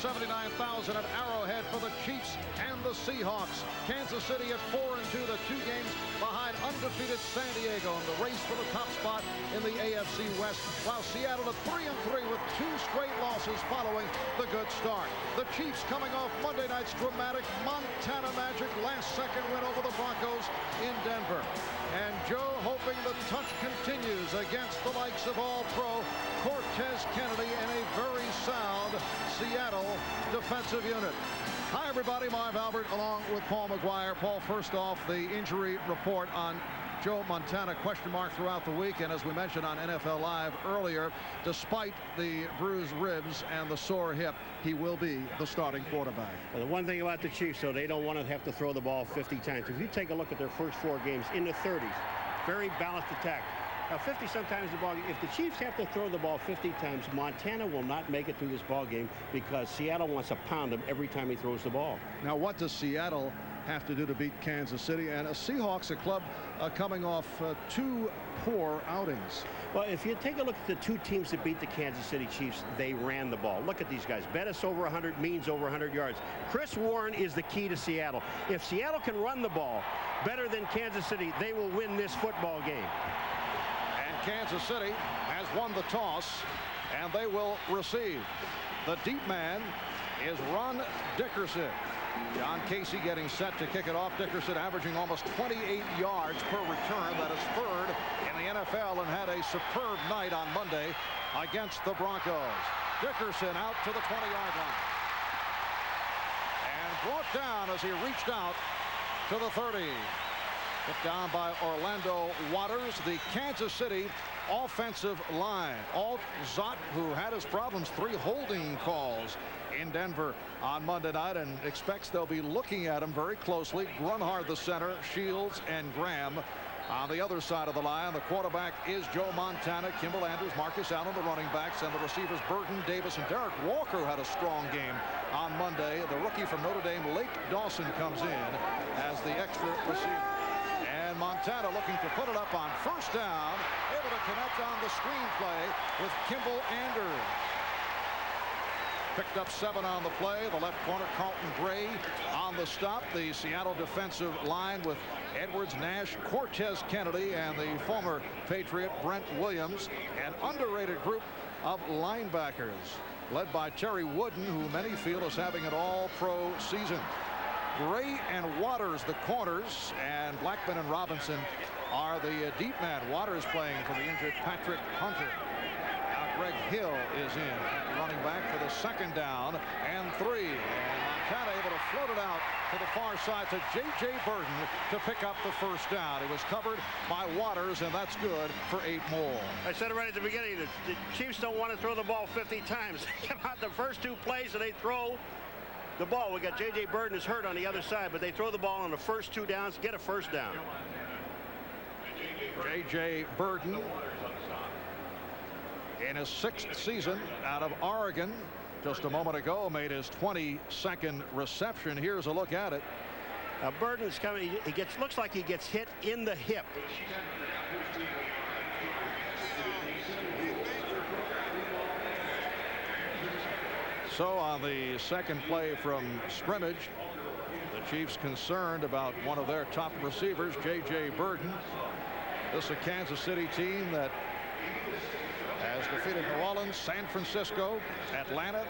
79,000 at Arrowhead for the Chiefs and the Seahawks. Kansas City at 4-2, the 2 games behind undefeated San Diego in the race for the top spot in the AFC West, while Seattle at 3-3 with 2 straight losses following the good start. The Chiefs coming off Monday night's dramatic Montana Magic last-second win over the Broncos in Denver. And Joe hoping the touch continues against the likes of All-Pro Cortez Kennedy and a very sound Seattle defensive unit. Hi, everybody. Marv Albert along with Paul McGuire. Paul, first off, the injury report on Joe Montana, question mark throughout the week. And as we mentioned on NFL Live earlier, despite the bruised ribs and the sore hip, he will be the starting quarterback. Well, the one thing about the Chiefs, though, they don't want to have to throw the ball 50 times. If you take a look at their first 4 games in the 30s, very balanced attack. Now, 50 sometimes the ball game. If the Chiefs have to throw the ball 50 times, Montana will not make it through this ball game because Seattle wants to pound him every time he throws the ball. Now, what does Seattle have to do to beat Kansas City? And Seahawks, a club coming off 2 poor outings. Well, if you take a look at the 2 teams that beat the Kansas City Chiefs, they ran the ball. Look at these guys. Bettis over 100, Means over 100 yards. Chris Warren is the key to Seattle. If Seattle can run the ball better than Kansas City, they will win this football game. Kansas City has won the toss, and they will receive. The deep man is Ron Dickerson. John Casey getting set to kick it off. Dickerson averaging almost 28 yards per return. That is 3rd in the NFL and had a superb night on Monday against the Broncos. Dickerson out to the 20-yard line. And brought down as he reached out to the 30. Put down by Orlando Waters. The Kansas City offensive line. Alt Zott, who had his problems, 3 holding calls in Denver on Monday night, and expects they'll be looking at him very closely. Grunhard the center, Shields and Graham on the other side of the line. The quarterback is Joe Montana, Kimball Andrews, Marcus Allen, the running backs, and the receivers Burton, Davis, and Derek Walker had a strong game on Monday. The rookie from Notre Dame, Lake Dawson, comes in as the extra receiver. And Montana looking to put it up on 1st down, able to connect on the screenplay with Kimball Andrews. Picked up 7 on the play. The left corner, Carlton Gray, on the stop. The Seattle defensive line with Edwards, Nash, Cortez Kennedy, and the former Patriot Brent Williams. An underrated group of linebackers led by Terry Wooden, who many feel is having an all-pro season. Gray and Waters the corners, and Blackman and Robinson are the deep man. Waters playing for the injured Patrick Hunter. Now Greg Hill is in at running back for the 2nd down and 3. And Montana able to float it out to the far side to J.J. Burton to pick up the 1st down. He was covered by Waters, and that's good for 8 more. I said it right at the beginning. The Chiefs don't want to throw the ball 50 times. They come out the first 2 plays and they throw the ball. We got J.J. Burton is hurt on the other side, but they throw the ball on the first 2 downs, get a 1st down. J.J. Burton in his 6th season out of Oregon. Just a moment ago made his 22nd reception. Here's a look at it. Burton's coming. He looks like he gets hit in the hip. So on the 2nd play from scrimmage, the Chiefs concerned about one of their top receivers, J.J. Burton. This is a Kansas City team that has defeated New Orleans, San Francisco, Atlanta,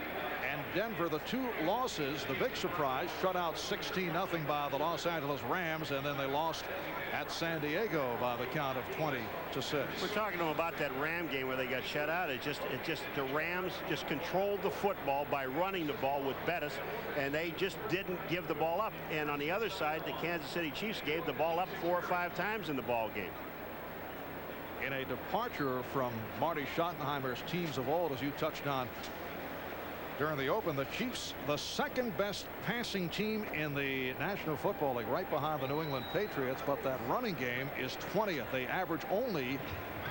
and Denver. The 2 losses, the big surprise, shut out 16-0 by the Los Angeles Rams, and then they lost at San Diego by the count of 20-6. We're talking to them about that Ram game where they got shut out. It just the Rams just controlled the football by running the ball with Bettis, and they just didn't give the ball up. And on the other side, the Kansas City Chiefs gave the ball up 4 or 5 times in the ball game. In a departure from Marty Schottenheimer's teams of old, as you touched on during the open, the Chiefs, the 2nd best passing team in the National Football League, right behind the New England Patriots, but that running game is 20th. They average only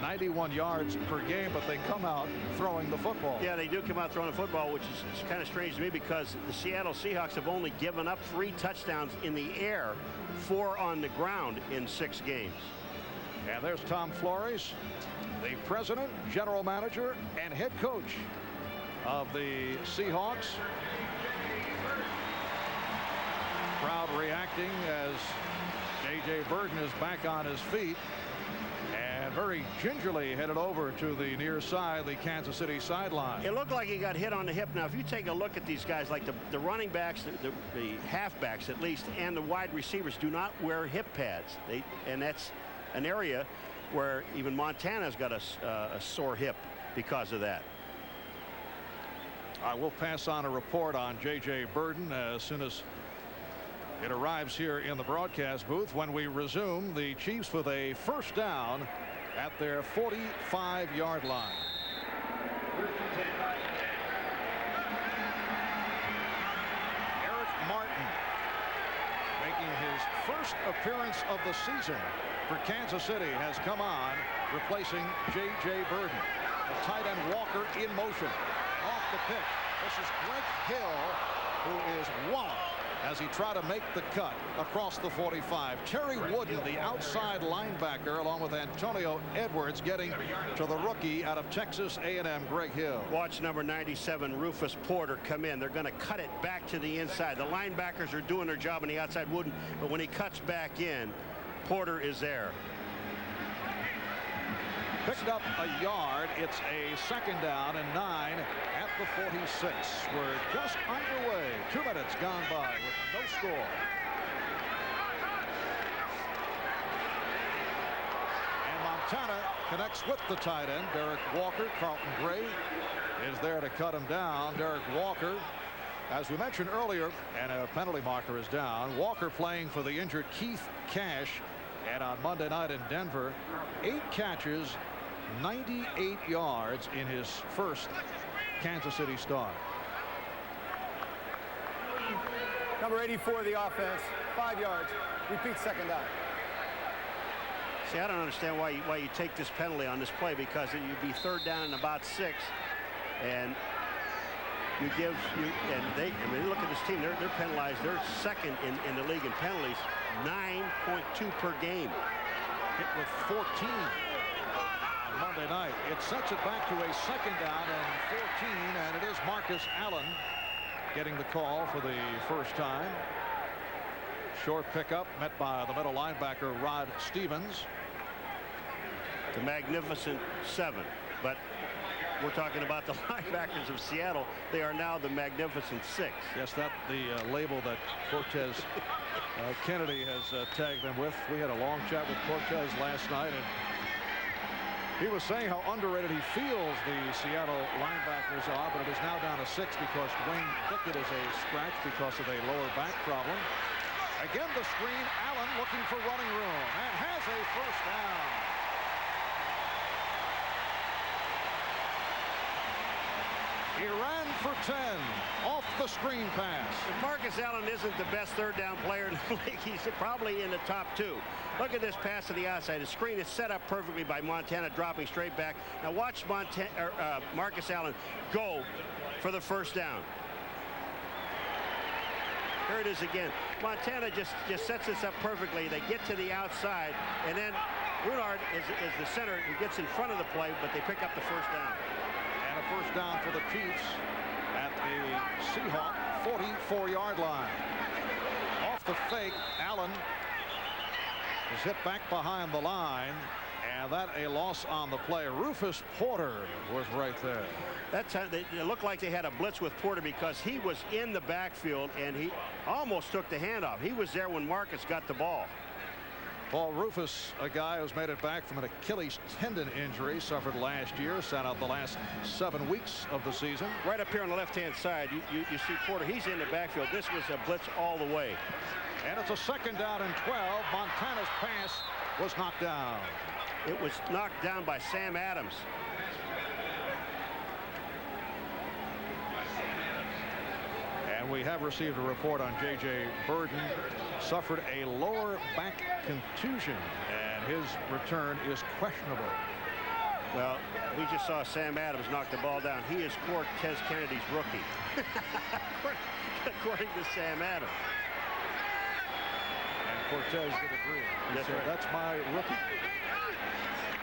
91 yards per game, but they come out throwing the football. Yeah, they do come out throwing the football, which is kind of strange to me because the Seattle Seahawks have only given up 3 touchdowns in the air, 4 on the ground in 6 games. And there's Tom Flores, the president, general manager, and head coach of the Seahawks. Crowd reacting as J.J. Burden is back on his feet and very gingerly headed over to the near side, the Kansas City sideline. It looked like he got hit on the hip. Now, if you take a look at these guys, like the running backs, the halfbacks at least, and the wide receivers do not wear hip pads. And that's an area where even Montana's got a sore hip because of that. I will pass on a report on J.J. Burden as soon as it arrives here in the broadcast booth. When we resume, the Chiefs with a first down at their 45-yard line. Eric Martin making his first appearance of the season for Kansas City has come on, replacing J.J. Burden. The tight end Walker in motion. Off the pick. This is Greg Hill, who is walloped as he tried to make the cut across the 45. Terry Wooden, the outside linebacker, along with Antonio Edwards, getting to the rookie out of Texas A&M, Greg Hill. Watch number 97, Rufus Porter, come in. They're going to cut it back to the inside. The linebackers are doing their job on the outside, Wooden, but when he cuts back in, Porter is there. Picked up a yard. It's a second down and 9 at the 46. We're just underway. 2 minutes gone by with no score. And Montana connects with the tight end, Derek Walker. Carlton Gray is there to cut him down. Derek Walker, as we mentioned earlier, and a penalty marker is down. Walker playing for the injured Keith Cash. And on Monday night in Denver, 8 catches, 98 yards in his first Kansas City start. Number 84 the offense, 5 yards. Repeat second down. See, I don't understand why you take this penalty on this play, because you'd be third down and about 6, and you give and they, I mean, look at this team. They're penalized. They're second in the league in penalties, 9.2 per game. Hit with 14 on Monday night. It sets it back to a second down and 14, and it is Marcus Allen getting the call for the first time. Short pickup met by the middle linebacker Rod Stevens. The Magnificent 7, but we're talking about the linebackers of Seattle. They are now the Magnificent 6. Yes, that the label that Cortez Kennedy has tagged them with. We had a long chat with Cortez last night, and he was saying how underrated he feels the Seattle linebackers are, but it is now down to 6 because Dwayne Pickett is a scratch because of a lower back problem. Again, the screen. Allen looking for running room and has a first down. He ran for 10 off the screen pass. If Marcus Allen isn't the best third down player in the league, he's probably in the top 2. Look at this pass to the outside. The screen is set up perfectly by Montana, dropping straight back. Now watch Marcus Allen go for the first down. Here it is again. Montana just sets this up perfectly. They get to the outside, and then Runard is the center who gets in front of the play, but they pick up the first down. And a first down for the Chiefs at the Seahawk 44-yard line. Off the fake, Allen is hit back behind the line, and that a loss on the play. Rufus Porter was right there. That time it looked like they had a blitz with Porter because he was in the backfield and he almost took the handoff. He was there when Marcus got the ball. Paul Rufus, a guy who's made it back from an Achilles tendon injury suffered last year, sat out the last 7 weeks of the season. Right up here on the left-hand side, you see Porter. He's in the backfield. This was a blitz all the way. And it's a second down and 12. Montana's pass was knocked down. It was knocked down by Sam Adams. And we have received a report on J.J. Burden. Suffered a lower back contusion, and his return is questionable. Well, we just saw Sam Adams knock the ball down. He is Cortez Kennedy's rookie, according to Sam Adams. And Cortez did agree. He said, right. That's my rookie.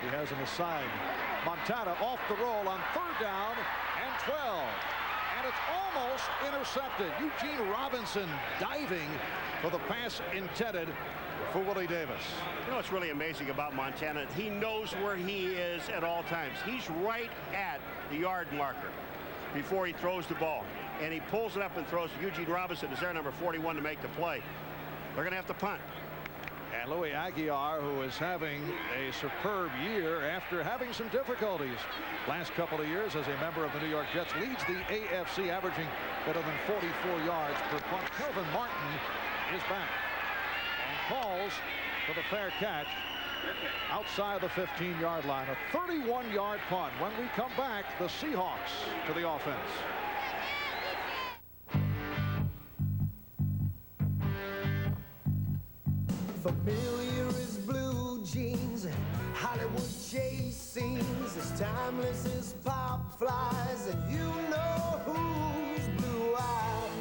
He has him assigned. Montana off the roll on third down and 12. And it's almost intercepted. Eugene Robinson diving for the pass intended for Willie Davis. You know what's really amazing about Montana? He knows where he is at all times. He's right at the yard marker before he throws the ball. And he pulls it up and throws. Eugene Robinson is their number 41 to make the play. They're going to have to punt. And Louis Aguiar, who is having a superb year after having some difficulties last couple of years as a member of the New York Jets, leads the AFC, averaging better than 44 yards per punt. Kelvin Martin is back and calls for the fair catch outside the 15-yard line. A 31-yard punt. When we come back, the Seahawks to the offense. Familiar as blue jeans and Hollywood chase scenes, as timeless as pop flies, and you know whose blue eyes.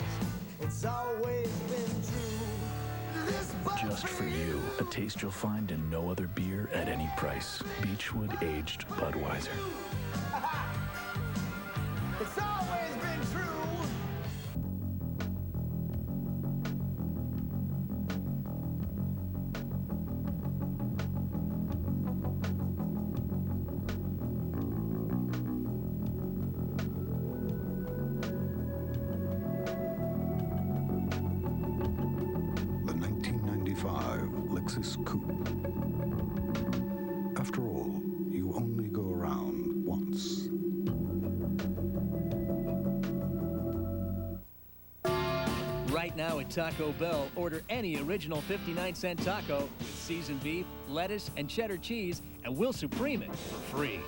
It's always been true. This Just for you, a taste you'll find in no other beer at any price. Beechwood Aged Budweiser. It's always been true. Coupe. After all, you only go around once. Right now at Taco Bell, order any original 59-cent taco with seasoned beef, lettuce, and cheddar cheese, and we'll supreme it for free.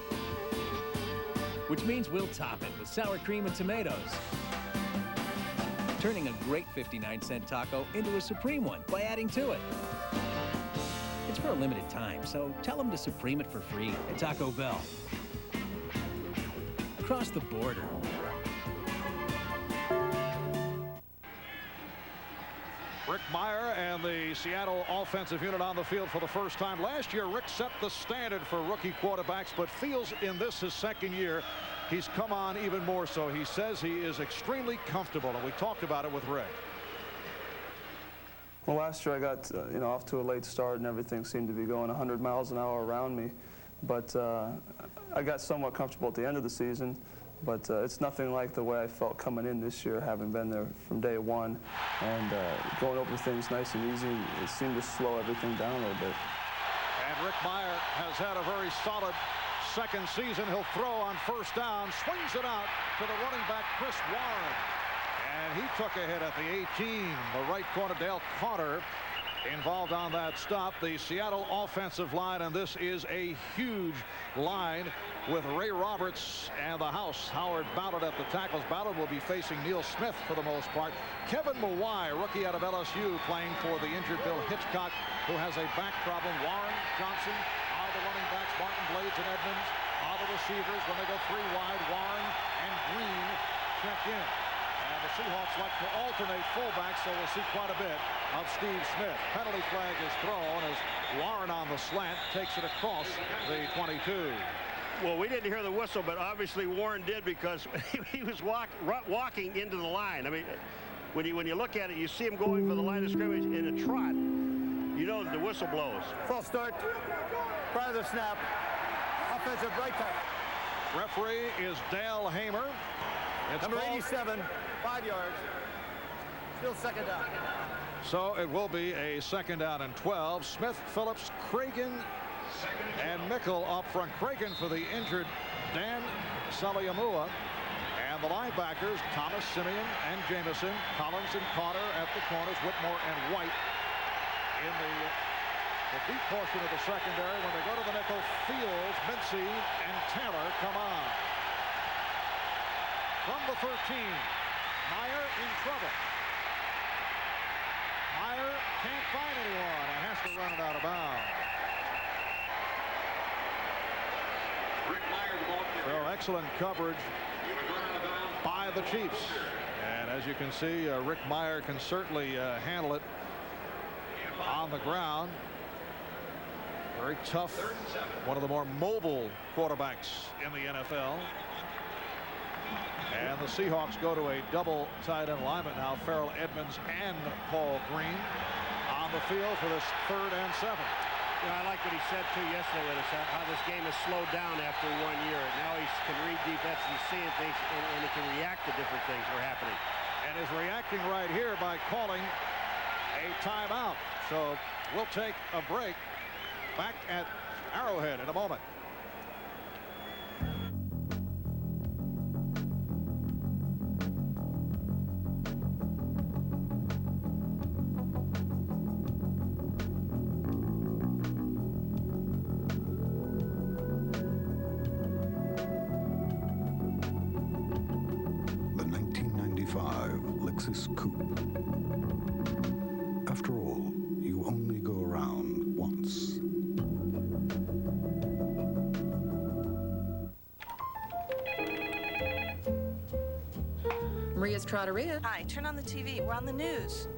Which means we'll top it with sour cream and tomatoes, turning a great 59-cent taco into a supreme one by adding to it. It's for a limited time, so tell them to supreme it for free at Taco Bell. Cross the border. Rick Meyer and the Seattle offensive unit on the field for the first time. Last year, Rick set the standard for rookie quarterbacks, but feels in this his second year, he's come on even more so. He says he is extremely comfortable, and we talked about it with Rick. Well, last year I got off to a late start and everything seemed to be going 100 miles an hour around me. But I got somewhat comfortable at the end of the season. But it's nothing like the way I felt coming in this year, having been there from day one. And going over things nice and easy, it seemed to slow everything down a little bit. And Rick Meyer has had a very solid second season. He'll throw on first down, swings it out to the running back, Chris Warren. And he took a hit at the 18. The right corner, Dale Carter, involved on that stop. The Seattle offensive line, and this is a huge line with Ray Roberts and the house. Howard Ballard at the tackles. Ballard will be facing Neil Smith for the most part. Kevin Mawai, rookie out of LSU, playing for the injured Bill Hitchcock, who has a back problem. Warren, Johnson are the running backs. Martin, Blades, and Edmonds are the receivers. When they go three wide, Warren and Green check in. The Seahawks like to alternate fullbacks, so we'll see quite a bit of Steve Smith. Penalty flag is thrown as Warren on the slant takes it across the 22. Well, we didn't hear the whistle, but obviously Warren did because he was walking into the line. I mean, when you look at it, you see him going for the line of scrimmage in a trot. You know that the whistle blows. False start. Prior to the snap. Offensive right tackle. Referee is Dale Hamer. It's number 87, 5 yards. Still second down. So it will be a second down and 12. Smith, Phillips, Cragen, and Mickle up front. Cragen for the injured Dan Saliamua. And the linebackers, Thomas, Simeon, and Jamison. Collins and Carter at the corners. Whitmore and White in the deep portion of the secondary. When they go to the nickel, Fields, Mincy, and Taylor come on. From the 13, Meyer in trouble. Meyer can't find anyone and has to run it out of bounds. So excellent coverage by the Chiefs. And as you can see, Rick Meyer can certainly handle it on the ground. Very tough. One of the more mobile quarterbacks in the NFL. And the Seahawks go to a double tight end alignment now. Farrell Edmonds and Paul Green on the field for this 3rd and 7. I like what he said, too, yesterday with us, how this game has slowed down after 1 year. Now he can read defense and seeing things, and he can react to different things that are happening. And is reacting right here by calling a timeout. So we'll take a break back at Arrowhead in a moment. Coupe. After all, you only go around once. Maria's Trattoria. Hi, turn on the TV. We're on the news.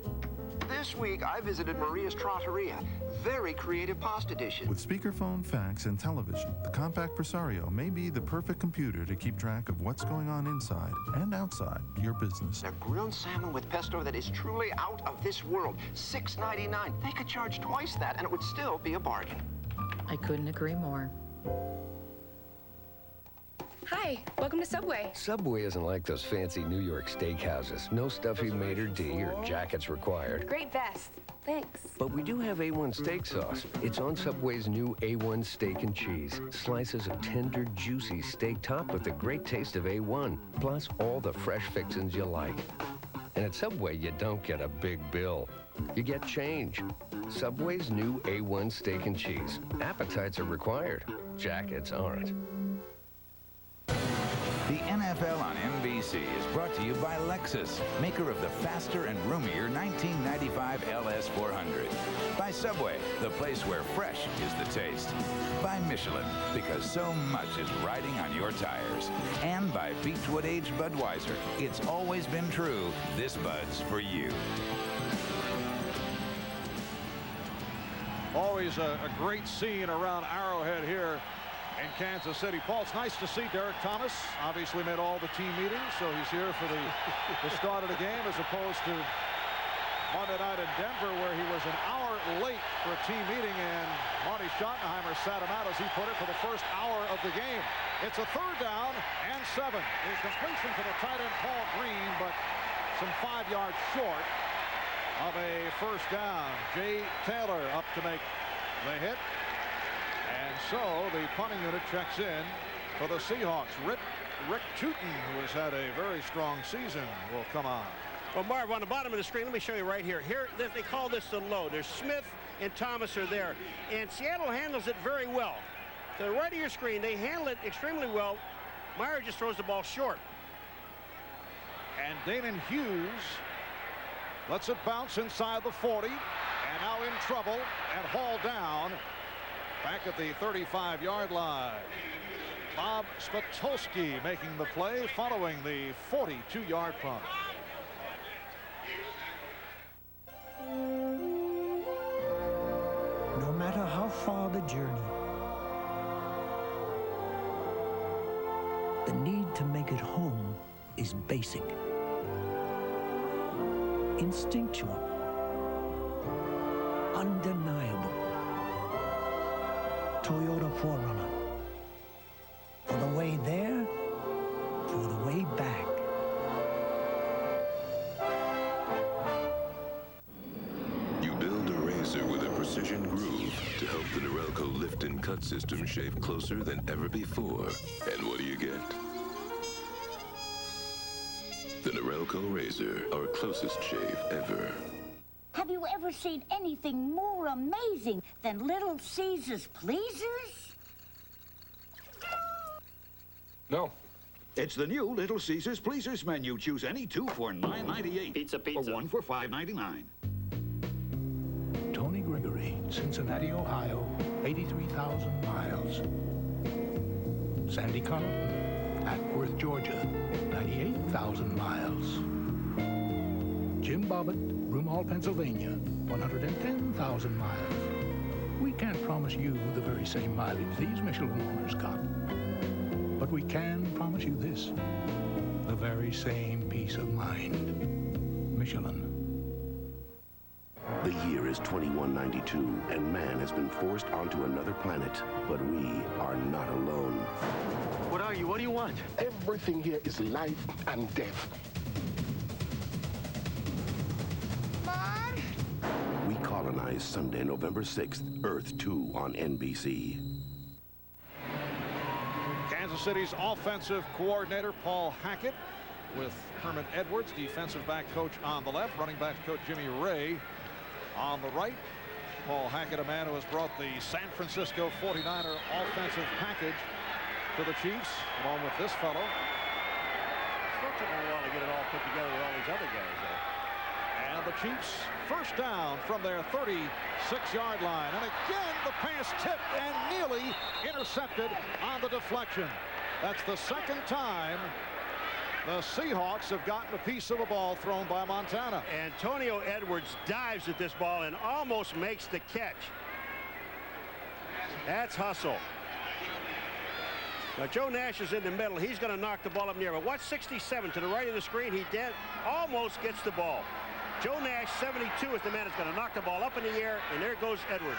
This week, I visited Maria's Trattoria. Very creative pasta dishes. With speakerphone, fax, and television, the Compact Presario may be the perfect computer to keep track of what's going on inside and outside your business. A grilled salmon with pesto that is truly out of this world. $6.99. They could charge twice that, and it would still be a bargain. I couldn't agree more. Hi, welcome to Subway. Subway isn't like those fancy New York steakhouses. No stuffy maitre d' or jackets required. Great vest. Thanks. But we do have A1 steak sauce. It's on Subway's new A1 steak and cheese. Slices of tender, juicy steak topped with the great taste of A1, plus all the fresh fixins you like. And at Subway, you don't get a big bill. You get change. Subway's new A1 steak and cheese. Appetites are required. Jackets aren't. The NFL on NBC is brought to you by Lexus, maker of the faster and roomier 1995 LS 400. By Subway, the place where fresh is the taste. By Michelin, because so much is riding on your tires. And by Beechwood Aged Budweiser. It's always been true. This Bud's for you. Always a great scene around Arrowhead here in Kansas City. Paul, it's nice to see Derek Thomas. Obviously made all the team meetings, so he's here for the start of the game as opposed to Monday night in Denver where he was an hour late for a team meeting, and Marty Schottenheimer sat him out, as he put it, for the first hour of the game. It's a 3rd down and 7. His completion to the tight end Paul Green, but some 5 yards short of a first down. Jay Taylor up to make the hit. And so the punting unit checks in for the Seahawks. Rick Tootin, who has had a very strong season, will come on. Well, Marv, on the bottom of the screen, let me show you right here. Here, they call this the low. There's Smith and Thomas are there. And Seattle handles it very well. To the right of your screen, they handle it extremely well. Meyer just throws the ball short. And Danon Hughes lets it bounce inside the 40. And now in trouble and hauled down back at the 35-yard line. Bob Spatulski making the play following the 42-yard punt. No matter how far the journey, the need to make it home is basic, instinctual, undeniable. Toyota 4Runner. For the way there, for the way back. You build a razor with a precision groove to help the Norelco lift and cut system shave closer than ever before. And what do you get? The Norelco razor, our closest shave ever. Have you ever seen anything more amazing than Little Caesar's Pleasers? No. It's the new Little Caesar's Pleasers menu. Choose any 2 for $9.98. Pizza. Or 1 for $5.99. Tony Gregory, Cincinnati, Ohio, 83,000 miles. Sandy Carlton, Acworth, Georgia, 98,000 miles. Jim Bobbitt, Broomall, Pennsylvania, 110,000 miles. We can't promise you the very same mileage these Michelin owners got. But we can promise you this. the very same peace of mind. Michelin. The year is 2192, and man has been forced onto another planet. But we are not alone. What are you? What do you want? Everything here is life and death. Mom? We colonize Sunday, November 6th, Earth 2 on NBC. Kansas City's offensive coordinator, Paul Hackett, with Herman Edwards, defensive back coach on the left, running back coach Jimmy Ray on the right. Paul Hackett, a man who has brought the San Francisco 49er offensive package to the Chiefs, along with this fellow. Still took a while to get it all put together with all these other guys, though. And the Chiefs first down from their 36-yard line. And again, the pass tipped and nearly intercepted on the deflection. That's the second time the Seahawks have gotten a piece of a ball thrown by Montana. Antonio Edwards dives at this ball and almost makes the catch. That's hustle. Now, Joe Nash is in the middle. He's going to knock the ball up near. But watch 67 to the right of the screen. He almost gets the ball. Joe Nash, 72, is the man that's going to knock the ball up in the air. And there goes Edwards.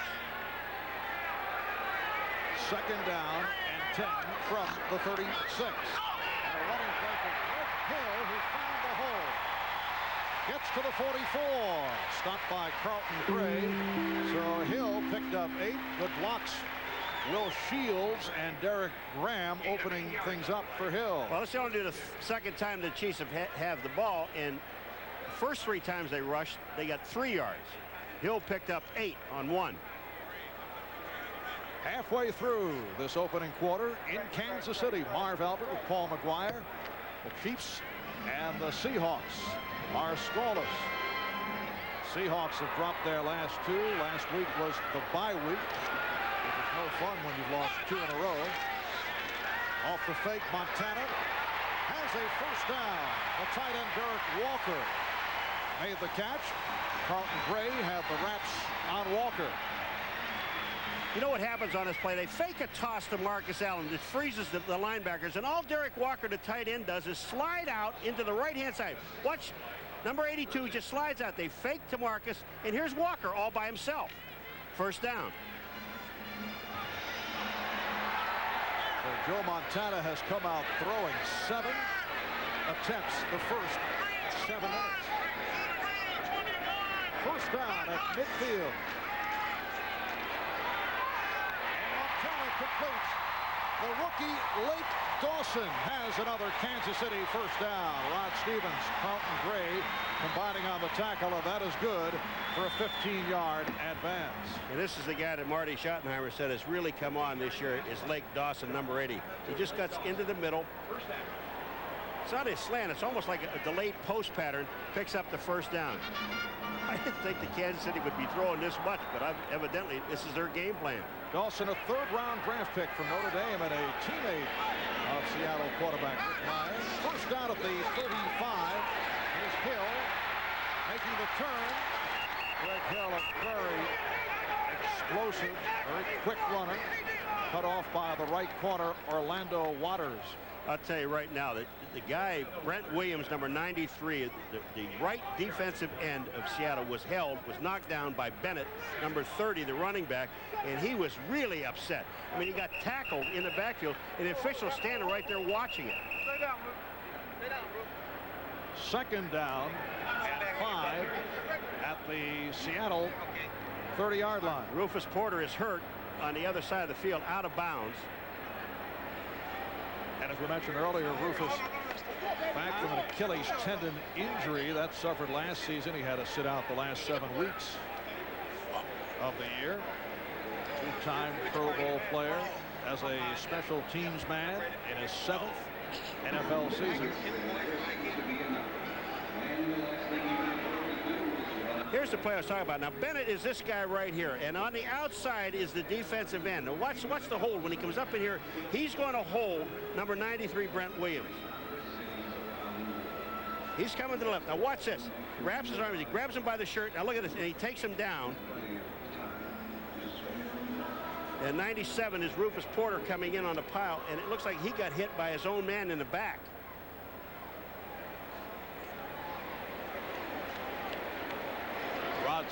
Second down and 10 from the 36. And a running play for Rick Hill, who found the hole. Gets to the 44. Stopped by Carlton Gray. So Hill picked up 8 good blocks. Will Shields and Derek Graham opening things up for Hill. Well, let's only do the second time the Chiefs have the ball. And the first 3 times they rushed, they got 3 yards. Hill picked up 8 on 1. Halfway through this opening quarter in Kansas City, Marv Albert with Paul McGuire. The Chiefs and the Seahawks are scoreless. Seahawks have dropped their last 2. Last week was the bye week. It was no fun when you've lost 2 in a row. Off the fake, Montana has a first down. The tight end Derek Walker made the catch. Carlton Gray had the wraps on Walker. You know what happens on this play? They fake a toss to Marcus Allen. It freezes the linebackers. And all Derek Walker, the tight end, does is slide out into the right-hand side. Watch. Number 82 just slides out. They fake to Marcus. And here's Walker all by himself. First down. So Joe Montana has come out throwing 7 attempts the first 7 minutes. First down at midfield. Completes. The rookie Lake Dawson has another Kansas City first down. Rod Stevens, Carlton Gray combining on the tackle, and that is good for a 15-yard advance. And this is the guy that Marty Schottenheimer said has really come on this year is Lake Dawson, number 80. He just cuts into the middle. It's not a slant. It's almost like a delayed post pattern. Picks up the first down. I didn't think the Kansas City would be throwing this much, but evidently this is their game plan. Dawson, a 3rd-round draft pick from Notre Dame and a teammate of Seattle quarterback Rick Myers. First down at the 35. Here's Hill making the turn. Greg Hill, a very explosive, very quick runner. Cut off by the right corner, Orlando Waters. I'll tell you right now that the guy, Brent Williams, number 93, the right defensive end of Seattle was knocked down by Bennett, number 30, the running back, and he was really upset. I mean, he got tackled in the backfield, and the official standing right there watching it. Stay down, Luke. Second down and 5 at the Seattle 30-yard line. Rufus Porter is hurt on the other side of the field, out of bounds. And as we mentioned earlier, Rufus back from an Achilles tendon injury that suffered last season. He had to sit out the last 7 weeks of the year. 2-time Pro Bowl player as a special teams man in his 7th NFL season. Here's the play I was talking about. Now, Bennett is this guy right here, and on the outside is the defensive end. Now, watch the hold. When he comes up in here, he's going to hold number 93, Brent Williams. He's coming to the left. Now, watch this. He wraps his arms. He grabs him by the shirt. Now, look at this, and he takes him down. And 97 is Rufus Porter coming in on the pile, and it looks like he got hit by his own man in the back.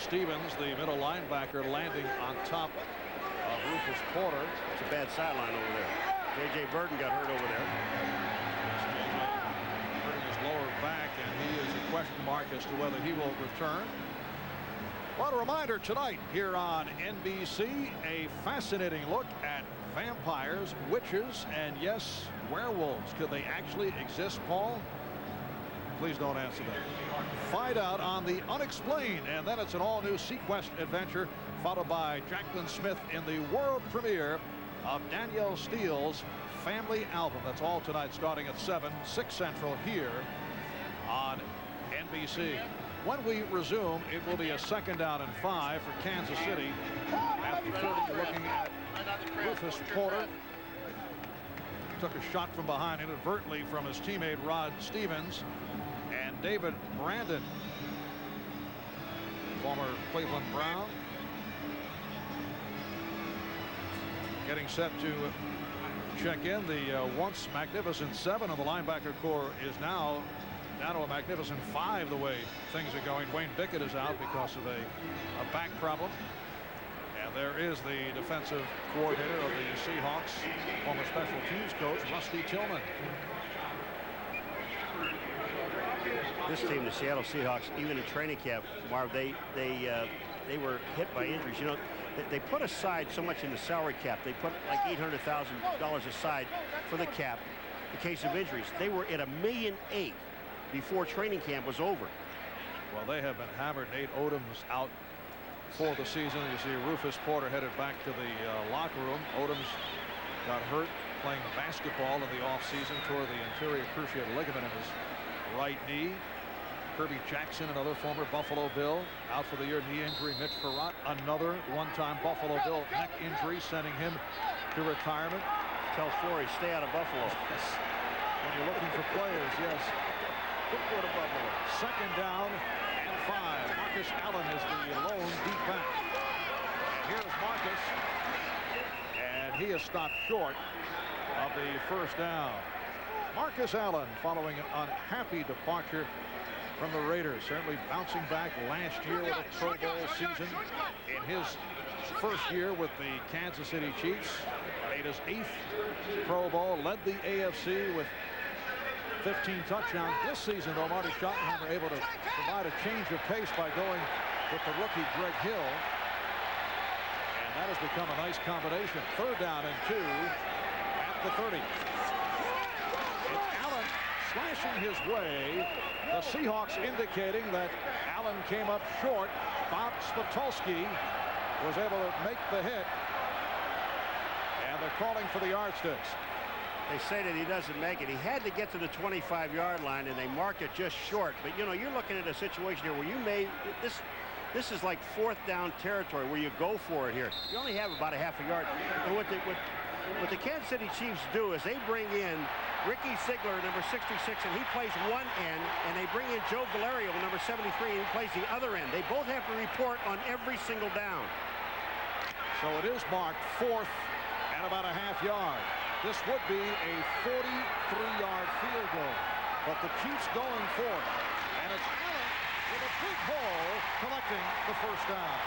Stevens, the middle linebacker, landing on top of Rufus Porter. It's a bad sideline over there. J.J. Burton got hurt over there. Hurting his lower back, and he is a question mark as to whether he will return. What a reminder tonight here on NBC, a fascinating look at vampires, witches, and yes, werewolves. Could they actually exist, Paul? Please don't answer that. Find out on The Unexplained, and then it's an all-new Sequest adventure, followed by Jacqueline Smith in the world premiere of Danielle Steele's family album. That's all tonight, starting at 7, 6 Central here on NBC. When we resume, it will be a 2nd down and 5 for Kansas City. After further looking at Rufus Porter. Took a shot from behind inadvertently from his teammate Rod Stevens. And David Brandon, former Cleveland Brown, getting set to check in. The once magnificent 7 of the linebacker corps is now down to a magnificent 5 the way things are going. Wayne Bickett is out because of a back problem. And there is the defensive coordinator of the Seahawks, former special teams coach Rusty Tillman. This team, the Seattle Seahawks, even in training camp, Marv, they were hit by injuries. You know, they put aside so much in the salary cap. They put like $800,000 aside for the cap in case of injuries. They were at $1.8 million before training camp was over. Well, they have been hammered. Nate Odom's out for the season. You see Rufus Porter headed back to the locker room. Odom's got hurt playing basketball in the offseason, tore the anterior cruciate ligament in his right knee. Kirby Jackson, another former Buffalo Bill, out for the year, knee injury. Mitch Farrat, another one-time Buffalo Bill neck injury, sending him to retirement. Tell Flory, stay out of Buffalo. Yes. When you're looking for players, yes. Go to Buffalo. 2nd down and 5. Marcus Allen is the lone deep back. And here's Marcus, and he is stopped short of the 1st down. Marcus Allen, following an unhappy departure from the Raiders, certainly bouncing back last year with a Pro Bowl season. In his first year with the Kansas City Chiefs, made his 8th Pro Bowl, led the AFC with 15 touchdowns. This season, though, Marty Schottenheimer able to provide a change of pace by going with the rookie Greg Hill. And that has become a nice combination. 3rd down and 2 at the 30. It's Allen slashing his way. The Seahawks indicating that Allen came up short. Bob Spitulski was able to make the hit. And they're calling for the yardsticks. They say that he doesn't make it. He had to get to the 25-yard line, and they mark it just short. But, you know, you're looking at a situation here where you may – this is like 4th down territory where you go for it here. You only have about a half a yard. And what the Kansas City Chiefs do is they bring in Ricky Ziegler, number 66, and he plays one end, and they bring in Joe Valerio, number 73, and he plays the other end. They both have to report on every single down. So it is marked 4th and about a half yard. This would be a 43-yard field goal, but the Chiefs going for it. And it's Allen with a big hole collecting the 1st down.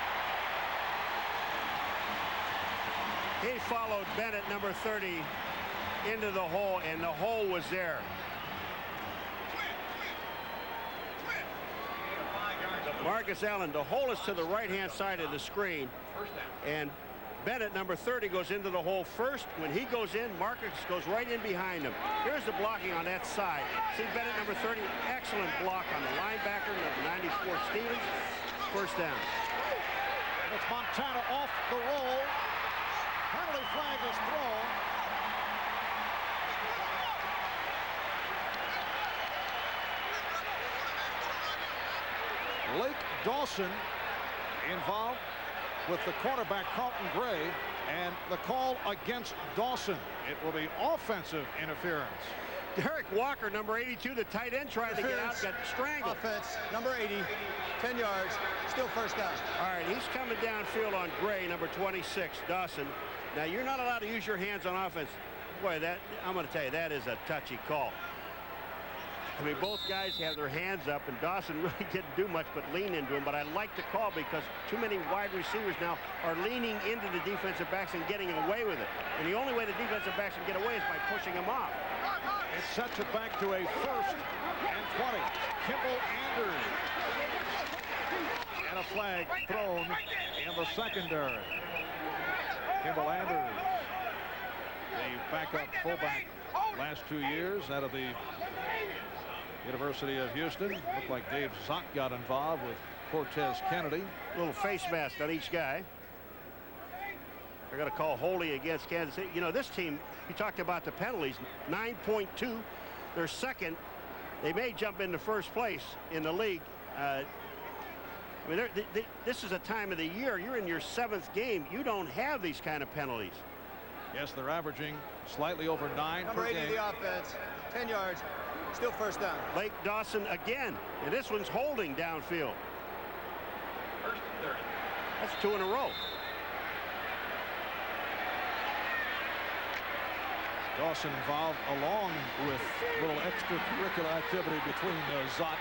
He followed Bennett, number 30, into the hole, and the hole was there. Marcus Allen, the hole is to the right-hand side of the screen, and Bennett, number 30, goes into the hole first. When he goes in, Marcus goes right in behind him. Here's the blocking on that side. See Bennett, number 30, excellent block on the linebacker, number 94, Stevens. 1st down. And it's Montana off the roll. Penalty flag is thrown. Lake Dawson involved with the quarterback Carlton Gray, and the call against Dawson. It will be offensive interference. Derek Walker, number 82, the tight end, tried to get out, got strangled. Offense, number 80, 10 yards, still 1st down. All right, he's coming downfield on Gray, number 26, Dawson. Now, you're not allowed to use your hands on offense. Boy, that I'm going to tell you, that is a touchy call. I mean, both guys have their hands up, and Dawson really didn't do much but lean into him. But I like the call because too many wide receivers now are leaning into the defensive backs and getting away with it. And the only way the defensive backs can get away is by pushing them off. It sets it back to a 1st and 20. Kimball Anders. And a flag thrown in the secondary. Kimball Anders, the backup fullback last 2 years out of the University of Houston. Looked like Dave Zott got involved with Cortez Kennedy. A little face mask on each guy. They're going to call holding against Kansas City. You know, this team, you talked about the penalties, 9.2. They're second. They may jump into first place in the league. I mean, this is a time of the year. You're in your 7th game. You don't have these kind of penalties. Yes, they're averaging slightly over 9 Number per 80 game. the offense, 10 yards, still 1st down. Lake Dawson again, and this one's holding downfield. That's 2 in a row. Dawson involved along with a little extracurricular activity between Zott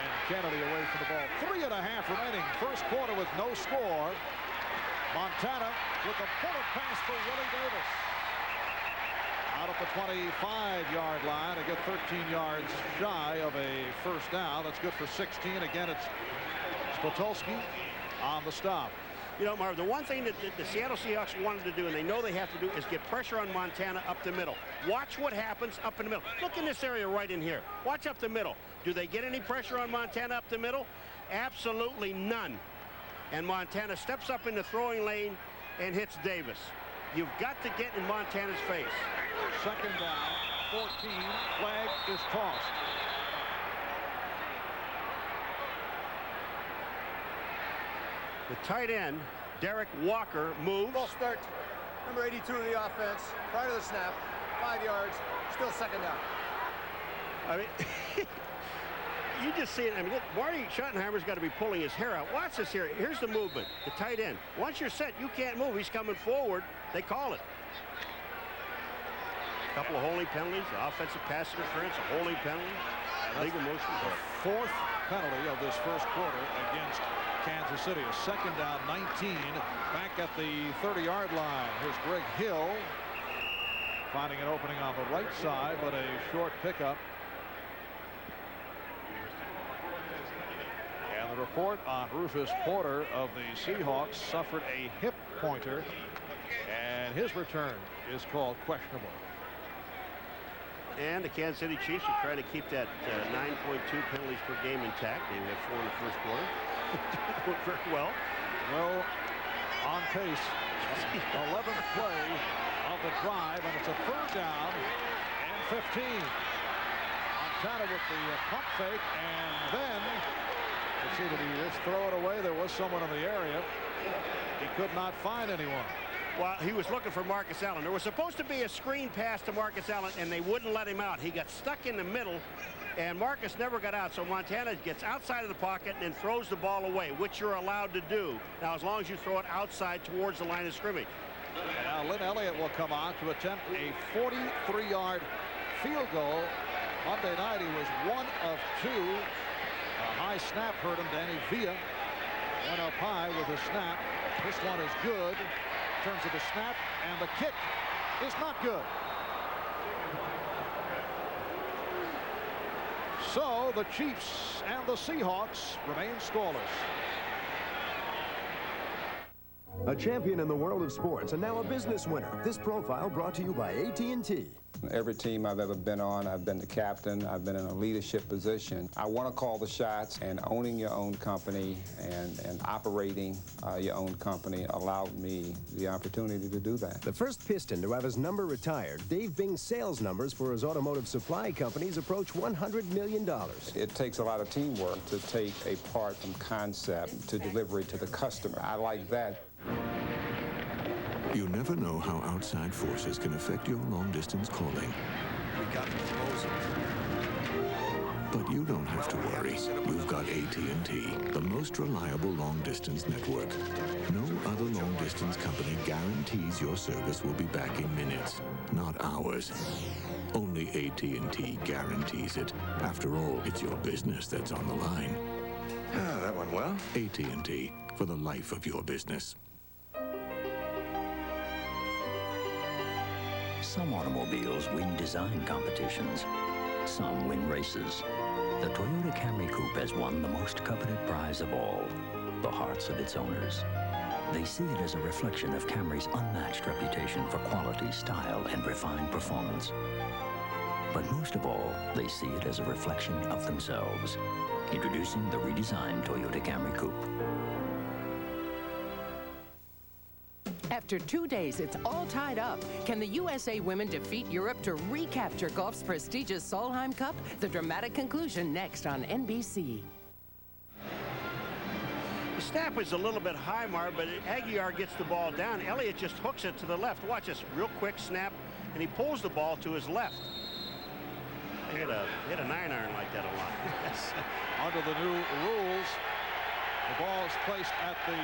and Kennedy away from the ball. 3.5 remaining. 1st quarter with no score. Montana with a bullet pass for Willie Davis. Out at the 25-yard line to get 13 yards shy of a 1st down. That's good for 16. Again, it's Spotolsky on the stop. You know, Marv, the one thing that the Seattle Seahawks wanted to do, and they know they have to do, is get pressure on Montana up the middle. Watch what happens up in the middle. Look in this area right in here. Watch up the middle. Do they get any pressure on Montana up the middle? Absolutely none. And Montana steps up in the throwing lane and hits Davis. You've got to get in Montana's face. 2nd down, 14. Flag is tossed. The tight end, Derek Walker, moves. Ball start. Number 82 of the offense. Prior to the snap, 5 yards, still 2nd down. I mean, you just see it. I mean, look, Marty Schottenheimer's got to be pulling his hair out. Watch this here. Here's the movement. The tight end. Once you're set, you can't move. He's coming forward. They call it. A couple of holding penalties, offensive pass interference, a holding penalty, legal motion. The 4th penalty of this 1st quarter against Kansas City. A 2nd down, 19. Back at the 30-yard line. Here's Greg Hill finding an opening on the right side, but a short pickup. And the report on Rufus Porter of the Seahawks suffered a hip pointer, and his return is called questionable. And the Kansas City Chiefs are trying to keep that 9.2 penalties per game intact. They had 4 in the 1st quarter. Doing very well. Well, on pace. 11th play of the drive, and it's a 3rd down and 15. Montana with the pump fake, and then let's see, did he just throw it away? There was someone in the area. He could not find anyone. Well, he was looking for Marcus Allen. There was supposed to be a screen pass to Marcus Allen, and they wouldn't let him out. He got stuck in the middle, and Marcus never got out. So Montana gets outside of the pocket and then throws the ball away, which you're allowed to do. Now, as long as you throw it outside towards the line of scrimmage. Now, Lynn Elliott will come on to attempt a 43-yard field goal. Monday night, he was 1 of 2. A high snap hurt him. Danny Villa went up high with a snap. This one is good. In terms of the snap, and the kick is not good. So the Chiefs and the Seahawks remain scoreless. A champion in the world of sports and now a business winner. This profile brought to you by AT&T. Every team I've ever been on, I've been the captain, I've been in a leadership position. I want to call the shots, and owning your own company and operating your own company allowed me the opportunity to do that. The first Piston to have his number retired, Dave Bing's sales numbers for his automotive supply companies approach $100 million. It takes a lot of teamwork to take a part from concept to delivery to the customer. I like that. You never know how outside forces can affect your long-distance calling. We got the proposal. But you don't have to worry. You've got AT&T, the most reliable long-distance network. No other long-distance company guarantees your service will be back in minutes, not hours. Only AT&T guarantees it. After all, it's your business that's on the line. Ah, that went well. AT&T, for the life of your business. Some automobiles win design competitions. Some win races. The Toyota Camry Coupe has won the most coveted prize of all, the hearts of its owners. They see it as a reflection of Camry's unmatched reputation for quality, style, and refined performance. But most of all, they see it as a reflection of themselves. Introducing the redesigned Toyota Camry Coupe. After 2 days, it's all tied up. Can the USA women defeat Europe to recapture golf's prestigious Solheim Cup? The dramatic conclusion next on NBC. The snap is a little bit high, Marv, but Aguiar gets the ball down. Elliott just hooks it to the left. Watch this real quick snap, and he pulls the ball to his left. Hit a 9-iron like that a lot. Under the new rules, the ball is placed at the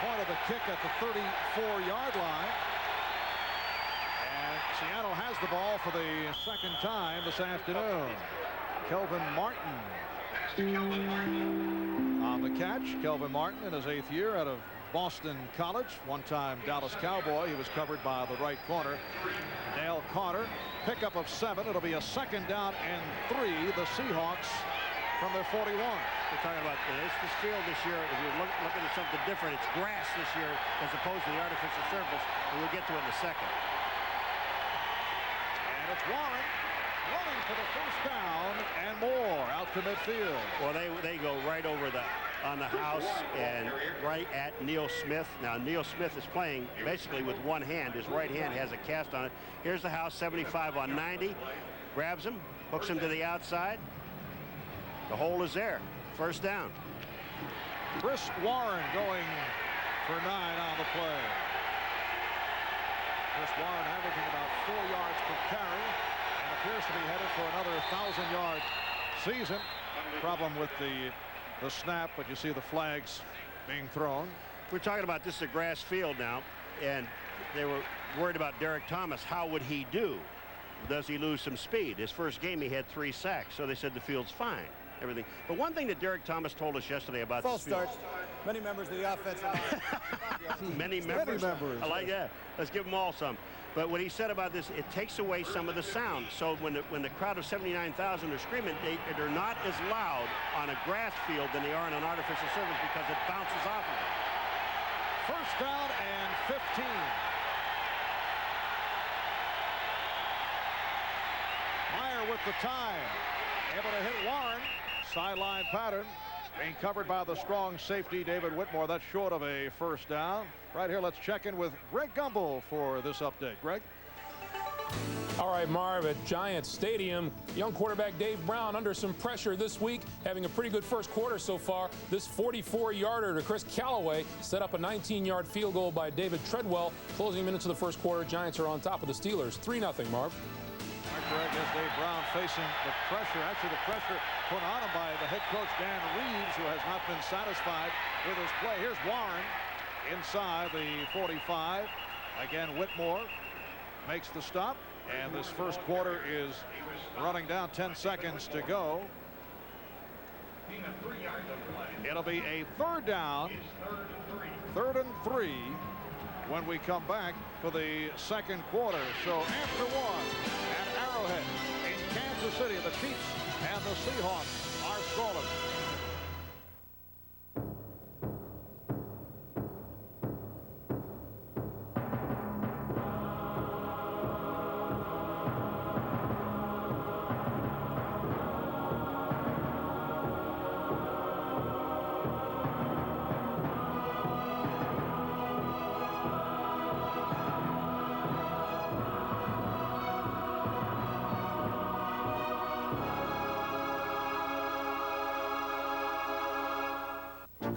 point of the kick at the 34-yard line. And Seattle has the ball for the second time this afternoon. Kelvin Martin on the catch. Kelvin Martin in his 8th year out of Boston College, one-time Dallas Cowboy. He was covered by the right corner, Dale Carter. Pickup of 7. It'll be a second down and 3. The Seahawks from their 41. We're talking about this field this year. If you're looking at something different, it's grass this year as opposed to the artificial surface, and we'll get to it in a second. And it's Warren running for the first down and more out to midfield. Well, they go right over on the house and right at Neil Smith. Now, Neil Smith is playing basically with one hand. His right hand has a cast on it. Here's the house, 75 on 90. Grabs him, hooks him to the outside. The hole is there. First down. Chris Warren going for 9 on the play. Chris Warren averaging about 4 yards per carry and appears to be headed for another 1,000-yard season. Problem with the snap, but you see the flags being thrown. We're talking about this is a grass field now, and they were worried about Derek Thomas. How would he do? Does he lose some speed? His first game he had 3 sacks, so they said the field's fine. Everything. But one thing that Derek Thomas told us yesterday about false this field. starts. Many members of the offensive line. Many members. I like that. Let's give them all some. But what he said about this, it takes away some of the sound. So when the crowd of 79,000 are screaming, they're not as loud on a grass field than they are on an artificial surface because it bounces off of it. First down and 15. Meyer with the time. Able to hit Warren. Sideline pattern. Being covered by the strong safety, David Whitmore. That's short of a first down. Right here, let's check in with Greg Gumbel for this update. Greg? All right, Marv, at Giants Stadium, young quarterback Dave Brown under some pressure this week, having a pretty good first quarter so far. This 44-yarder to Chris Callaway set up a 19-yard field goal by David Treadwell. Closing minutes of the first quarter, Giants are on top of the Steelers. 3-0, Marv. Greg, as Dave Brown facing the pressure, actually the pressure put on him by the head coach Dan Reeves, who has not been satisfied with his play. Here's Warren inside the 45. Again, Whitmore makes the stop, and this first quarter is running down. 10 seconds to go. It'll be a third down, 3rd and 3 when we come back for the second quarter. So after 1 at Arrowhead in Kansas City, the Chiefs and the Seahawks are scoreless.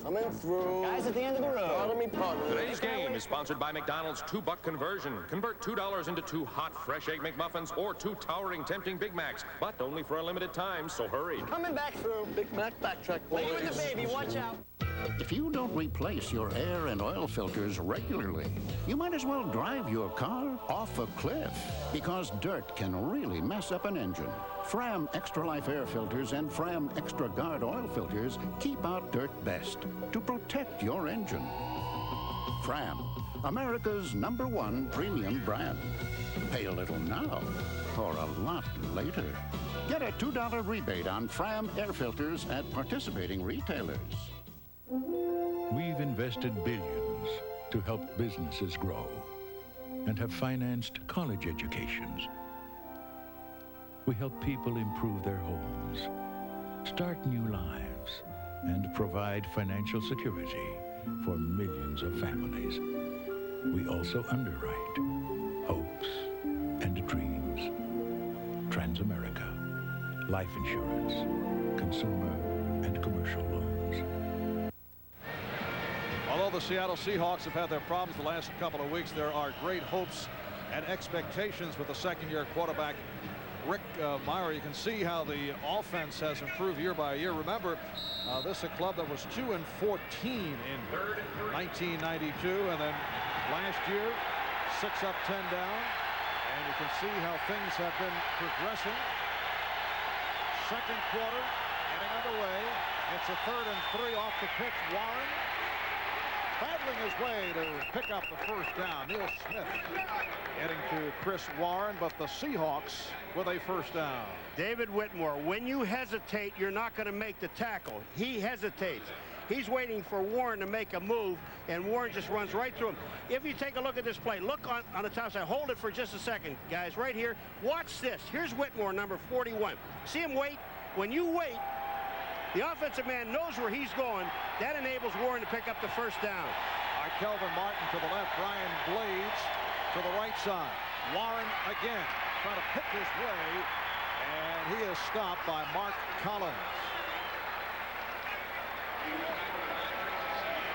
Coming through. Guys at the end of the road. Pardon me. Today's game is sponsored by McDonald's $2 conversion. Convert $2 into 2 hot, fresh egg McMuffins or 2 towering, tempting Big Macs, but only for a limited time, so hurry. Coming back through. Big Mac backtrack. Wait with the baby. Watch out. If you don't replace your air and oil filters regularly, you might as well drive your car off a cliff, because dirt can really mess up an engine. Fram Extra Life air filters and Fram Extra Guard oil filters keep out dirt best to protect your engine. Fram, America's #1 premium brand. Pay a little now or a lot later. Get a $2 rebate on Fram air filters at participating retailers. We've invested billions to help businesses grow and have financed college educations. We help people improve their homes, start new lives, and provide financial security for millions of families. We also underwrite hopes and dreams. Transamerica, life insurance, consumer and commercial loans. Although the Seattle Seahawks have had their problems the last couple of weeks, there are great hopes and expectations with the second-year quarterback, Rick Meyer. You can see how the offense has improved year by year. Remember, this is a club that was 2-14 in 1992, and then last year, 6 up, 10 down. And you can see how things have been progressing. Second quarter getting underway. It's a 3rd and 3 off the pitch. Warren battling his way to pick up the first down. Neil Smith getting to Chris Warren, but the Seahawks with a first down. David Whitmore, when you hesitate, you're not going to make the tackle. He hesitates. He's waiting for Warren to make a move, and Warren just runs right through him. If you take a look at this play, look on the top side. Hold it for just a second, guys, right here. Watch this. Here's Whitmore, number 41. See him wait? When you wait, the offensive man knows where he's going. That enables Warren to pick up the first down. All right, Kelvin Martin to the left. Brian Blades to the right side. Warren again trying to pick his way, and he is stopped by Mark Collins.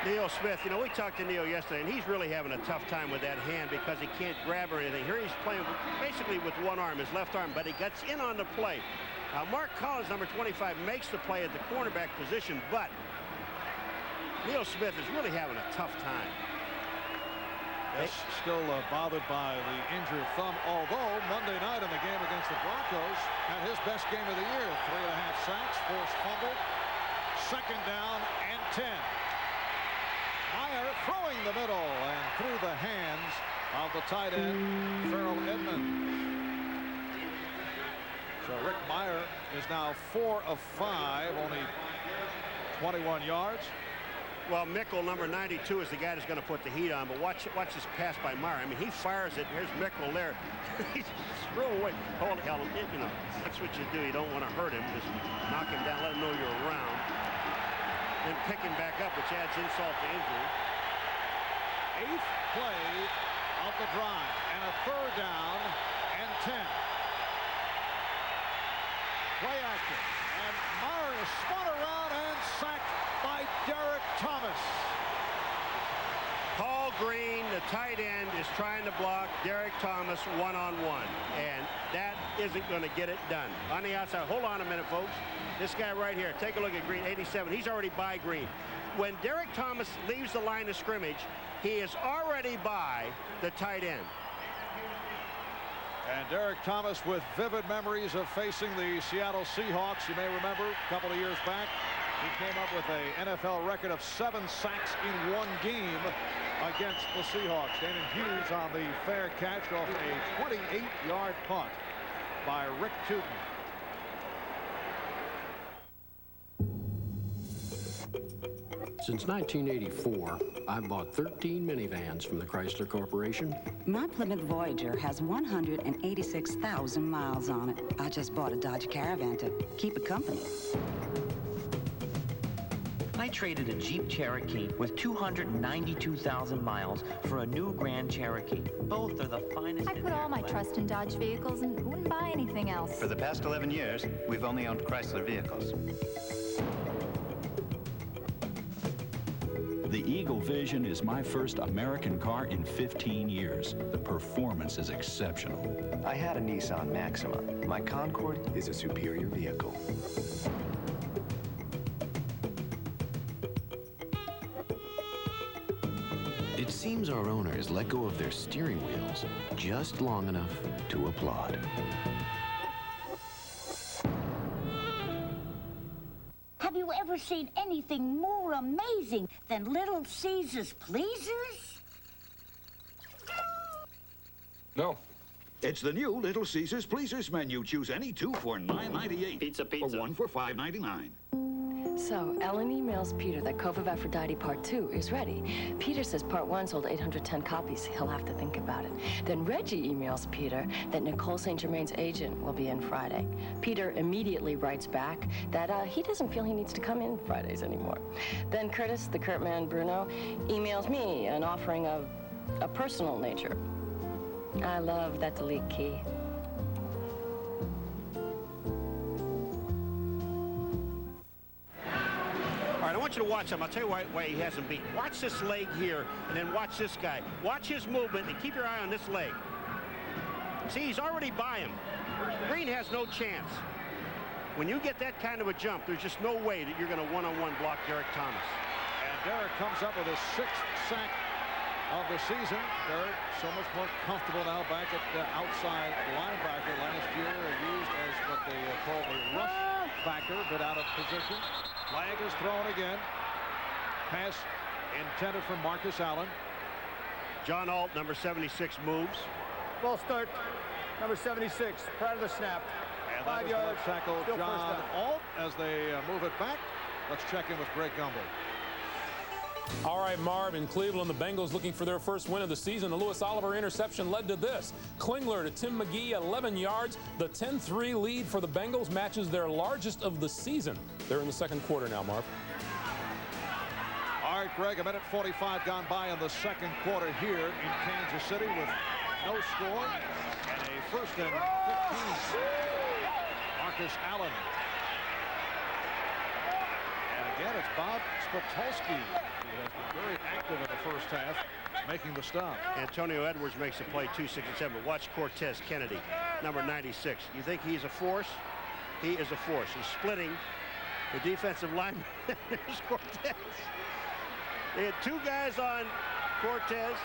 Neil Smith, you know, we talked to Neil yesterday, and he's really having a tough time with that hand because he can't grab or anything. Here he's playing basically with one arm, his left arm, but he gets in on the play. Mark Collins, number 25, makes the play at the cornerback position, but Neil Smith is really having a tough time. Yes, still bothered by the injured thumb, although Monday night in the game against the Broncos had his best game of the year. 3.5 sacks, forced fumble, second down and 10. Meyer throwing the middle and through the hands of the tight end, Farrell Edmonds. So Rick Meyer is now 4 of 5, only 21 yards. Well, Mickle, number 92, is the guy that's going to put the heat on. But watch this pass by Meyer. I mean, he fires it. Here's Mickle there. He's throw away. Hold it, you know, that's what you do. You don't want to hurt him. Just knock him down, let him know you're around. Then pick him back up, which adds insult to injury. 8th play of the drive, and a 3rd down and 10. Play action, and Meyer is spun around and sacked by Derek Thomas. Paul Green, the tight end, is trying to block Derek Thomas one-on-one, and that isn't going to get it done. On the outside, hold on a minute, folks. This guy right here, take a look at Green, 87. He's already by Green. When Derek Thomas leaves the line of scrimmage, he is already by the tight end. And Derek Thomas with vivid memories of facing the Seattle Seahawks. You may remember a couple of years back, he came up with an NFL record of 7 sacks in one game against the Seahawks. Damon Hughes on the fair catch off a 28-yard punt by Rick Tootin. Since 1984, I've bought 13 minivans from the Chrysler Corporation. My Plymouth Voyager has 186,000 miles on it. I just bought a Dodge Caravan to keep it company. I traded a Jeep Cherokee with 292,000 miles for a new Grand Cherokee. Both are the finest. I put all my trust in Dodge vehicles and wouldn't buy anything else. For the past 11 years, we've only owned Chrysler vehicles. The Eagle Vision is my first American car in 15 years. The performance is exceptional. I had a Nissan Maxima. My Concorde is a superior vehicle. It seems our owners let go of their steering wheels just long enough to applaud. Have you ever seen anything more amazing than Little Caesar's Pleasers? No. It's the new Little Caesar's Pleasers menu. Choose any two for $9.98. Pizza. Or one for $5.99. So, Ellen emails Peter that Cove of Aphrodite Part 2 is ready. Peter says Part 1 sold 810 copies. He'll have to think about it. Then Reggie emails Peter that Nicole St. Germain's agent will be in Friday. Peter immediately writes back that he doesn't feel he needs to come in Fridays anymore. Then Curtis, the Kurt man Bruno, emails me an offering of a personal nature. I love that delete key. All right, I want you to watch him. I'll tell you why he hasn't beat. Watch this leg here, and then watch this guy. Watch his movement, and keep your eye on this leg. See, he's already by him. Green has no chance. When you get that kind of a jump, there's just no way that you're going to one-on-one block Derek Thomas. And Derek comes up with his 6th sack of the season. Derek, so much more comfortable now back at the outside linebacker. Last year used as what they call a rush backer, but out of position. Flag is thrown again. Pass intended for Marcus Allen. John Alt, number 76, moves. Ball start, number 76, prior to the snap. And 5 yards. Tackle Still John first down. Alt as they move it back. Let's check in with Greg Gumbel. All right, Marv, in Cleveland, the Bengals looking for their first win of the season. The Lewis Oliver interception led to this. Klingler to Tim McGee, 11 yards. The 10-3 lead for the Bengals matches their largest of the season. They're in the second quarter now, Marv. All right, Greg, a minute 45 gone by in the second quarter here in Kansas City with no score and a 1st and 15. Marcus Allen. And again, it's Bob Spitolski. He has been very active in the first half, making the stop. Antonio Edwards makes a play, 2-6-7. Watch Cortez Kennedy, number 96. You think he's a force? He is a force. He's splitting the defensive line. There's Cortez. They had 2 guys on Cortez.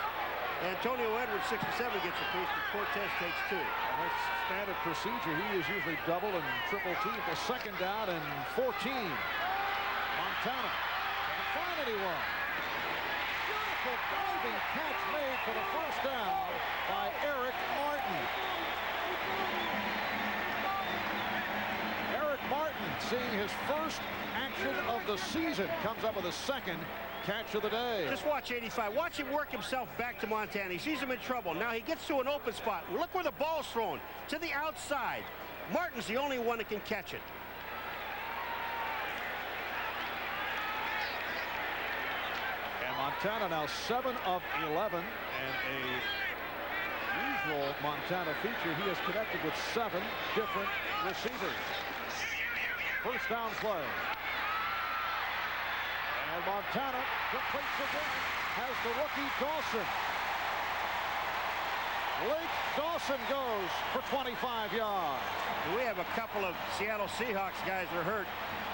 Antonio Edwards, 6-7, gets a piece, but Cortez takes 2. And that's standard procedure. He is usually double and triple team. The 2nd down and 14. Montana can't find anyone. Beautiful diving catch made for the 1st down by Eric Martin. Eric Martin, seeing his first action of the season, comes up with a 2nd catch of the day. Just watch 85. Watch him work himself back to Montana. He sees him in trouble. Now he gets to an open spot. Look where the ball's thrown. To the outside. Martin's the only one that can catch it. Montana now 7 of 11, and a usual Montana feature. He has connected with 7 different receivers. 1st down play. And Montana completes again, has the rookie Dawson. Lake Dawson goes for 25 yards. We have a couple of Seattle Seahawks guys that are hurt.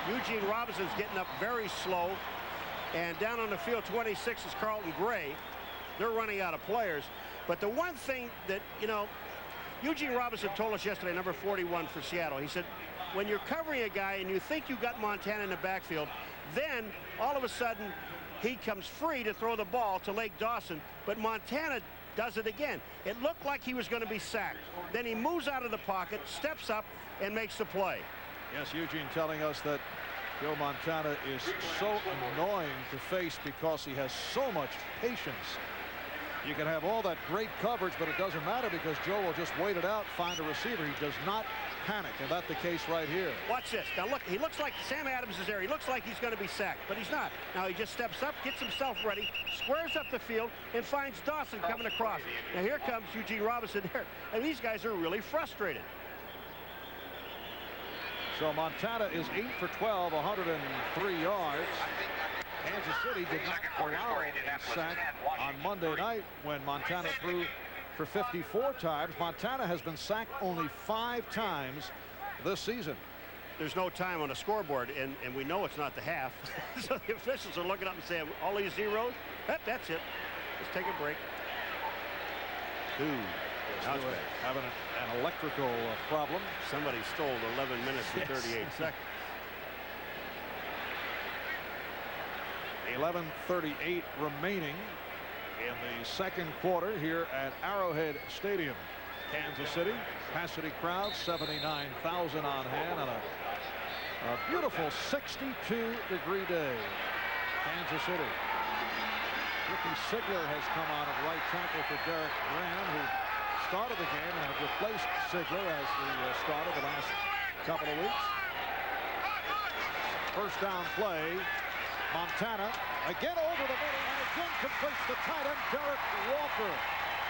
Eugene Robinson's getting up very slow. And down on the field, 26 is Carlton Gray. They're running out of players. But the one thing that, you know, Eugene Robinson told us yesterday, number 41 for Seattle, he said, when you're covering a guy and you think you got Montana in the backfield, then all of a sudden he comes free to throw the ball to Lake Dawson, but Montana does it again. It looked like he was going to be sacked. Then he moves out of the pocket, steps up, and makes the play. Yes, Eugene telling us that Joe Montana is so annoying to face because he has so much patience. You can have all that great coverage, but it doesn't matter because Joe will just wait it out, find a receiver. He does not panic, and that's the case right here. Watch this. Now look, he looks like Sam Adams is there. He looks like he's going to be sacked, but he's not. Now he just steps up, gets himself ready, squares up the field, and finds Dawson coming across. Now here comes Eugene Robinson there, and these guys are really frustrated. So Montana is 8 for 12, 103 yards. Kansas City did not allow a sack on Monday night when Montana threw for 54 times. Montana has been sacked only 5 times this season. There's no time on the scoreboard, and we know it's not the half. So the officials are looking up and saying, all these zeros, that's it. Let's take a break. Having an electrical problem. Somebody stole 11 minutes and 38 seconds. 11:38 remaining in the second quarter here at Arrowhead Stadium. Kansas City, capacity crowd, 79,000 on hand on a beautiful 62-degree day. Kansas City. Ricky Sigler has come on at right tackle for Derek Graham, who started the game and have replaced Sigler as the starter the last couple of weeks. First down play. Montana again over the middle and again completes the tight end Derek Walker.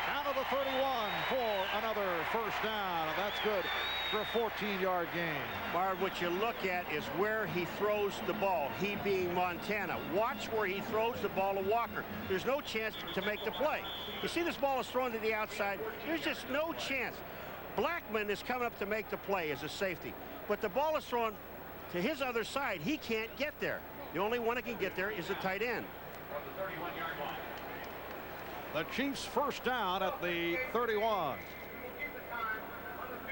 Down to the 31 for another first down, and that's good for a 14-yard gain. Marv, what you look at is where he throws the ball, he being Montana. Watch where he throws the ball to Walker. There's no chance to make the play. You see this ball is thrown to the outside. There's just no chance. Blackman is coming up to make the play as a safety, but the ball is thrown to his other side. He can't get there. The only one that can get there is the tight end. The Chiefs first down at the 31.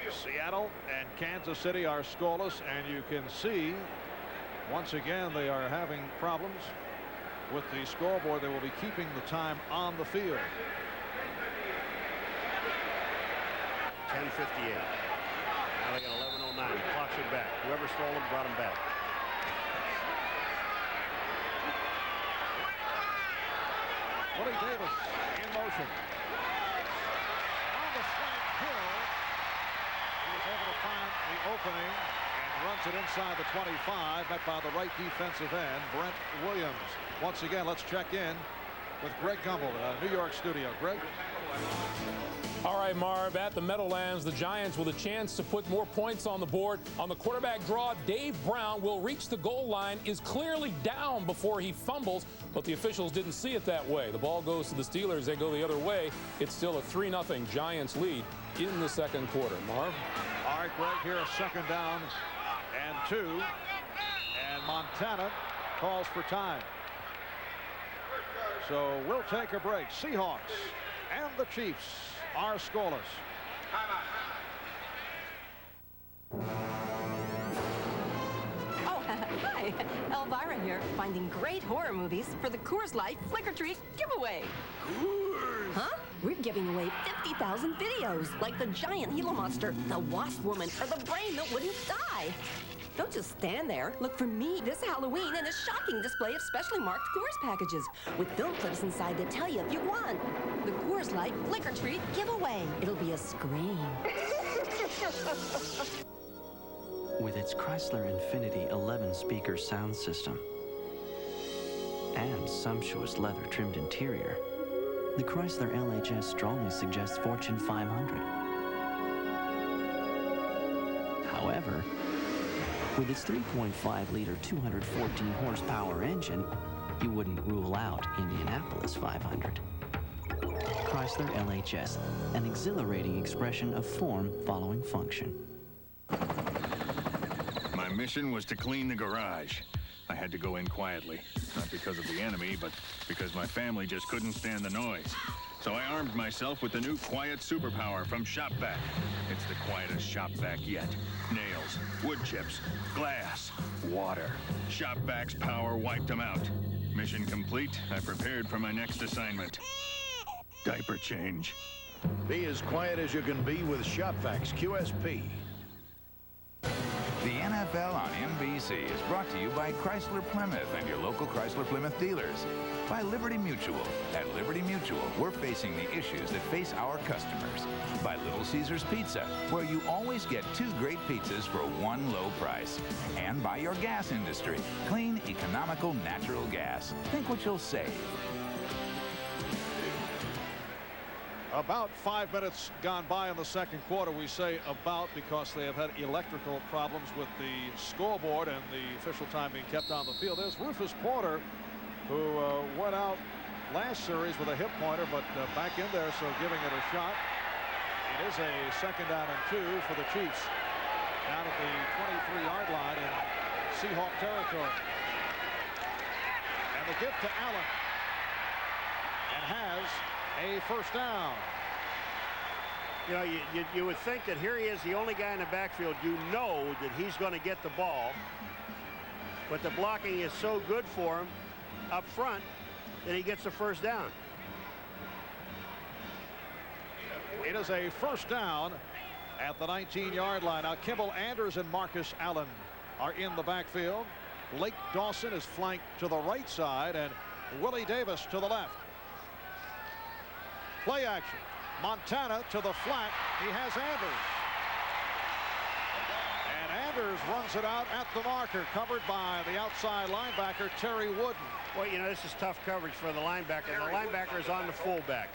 Seattle and Kansas City are scoreless, and you can see once again they are having problems with the scoreboard. They will be keeping the time on the field. 10:58. Now they got 11:09. Clocks are back. Whoever stole them brought them back. Willie Davis in motion. On the slant, Hill. He was able to find the opening and runs it inside the 25, met by the right defensive end, Brent Williams. Once again, let's check in with Greg Gumbel, New York studio. Greg? All right, Marv, at the Meadowlands, the Giants with a chance to put more points on the board. On the quarterback draw, Dave Brown will reach the goal line, is clearly down before he fumbles, but the officials didn't see it that way. The ball goes to the Steelers. They go the other way. It's still a 3-0 Giants lead in the second quarter. Marv? All right, Greg, here a second down and 2. And Montana calls for time. So we'll take a break. Seahawks and the Chiefs are scoreless. Oh, hi. Elvira here, finding great horror movies for the Coors Light Flick or Treat giveaway. Coors! Huh? We're giving away 50,000 videos, like the giant Gila monster, the wasp woman, or the brain that wouldn't die. Don't just stand there. Look for me this Halloween in a shocking display of specially marked Coors packages with film clips inside that tell you if you won. The Coors Light Flick or Treat giveaway. It'll be a scream. With its Chrysler Infiniti 11-speaker sound system and sumptuous leather-trimmed interior, the Chrysler LHS strongly suggests Fortune 500. However, with its 3.5-liter 214-horsepower engine, you wouldn't rule out Indianapolis 500. Chrysler LHS, an exhilarating expression of form following function. My mission was to clean the garage. I had to go in quietly, not because of the enemy, but because my family just couldn't stand the noise. So I armed myself with the new quiet superpower from ShopVac. It's the quietest ShopVac yet. Nails, wood chips, glass, water. ShopVac's power wiped them out. Mission complete. I prepared for my next assignment. Diaper change. Be as quiet as you can be with ShopVac's QSP. The NFL on NBC is brought to you by Chrysler Plymouth and your local Chrysler Plymouth dealers. By Liberty Mutual. At Liberty Mutual, we're facing the issues that face our customers. By Little Caesars Pizza, where you always get 2 great pizzas for one low price. And by your gas industry. Clean, economical, natural gas. Think what you'll save. About 5 minutes gone by in the second quarter. We say about because they have had electrical problems with the scoreboard and the official time being kept on the field. There's Rufus Porter, who went out last series with a hip pointer, but back in there, so giving it a shot. It is a second down and 2 for the Chiefs down at the 23-yard line in Seahawk territory. And the give to Allen. And has a first down. You know, you would think that here he is, the only guy in the backfield. You know that he's going to get the ball. But the blocking is so good for him up front that he gets the first down. It is a first down at the 19-yard line. Now, Kimball Anders and Marcus Allen are in the backfield. Blake Dawson is flanked to the right side, and Willie Davis to the left. Play action. Montana to the flat. He has Anders. And Anders runs it out at the marker, covered by the outside linebacker, Terry Wooden. Well, you know, this is tough coverage for the linebacker. The linebacker is on the fullback.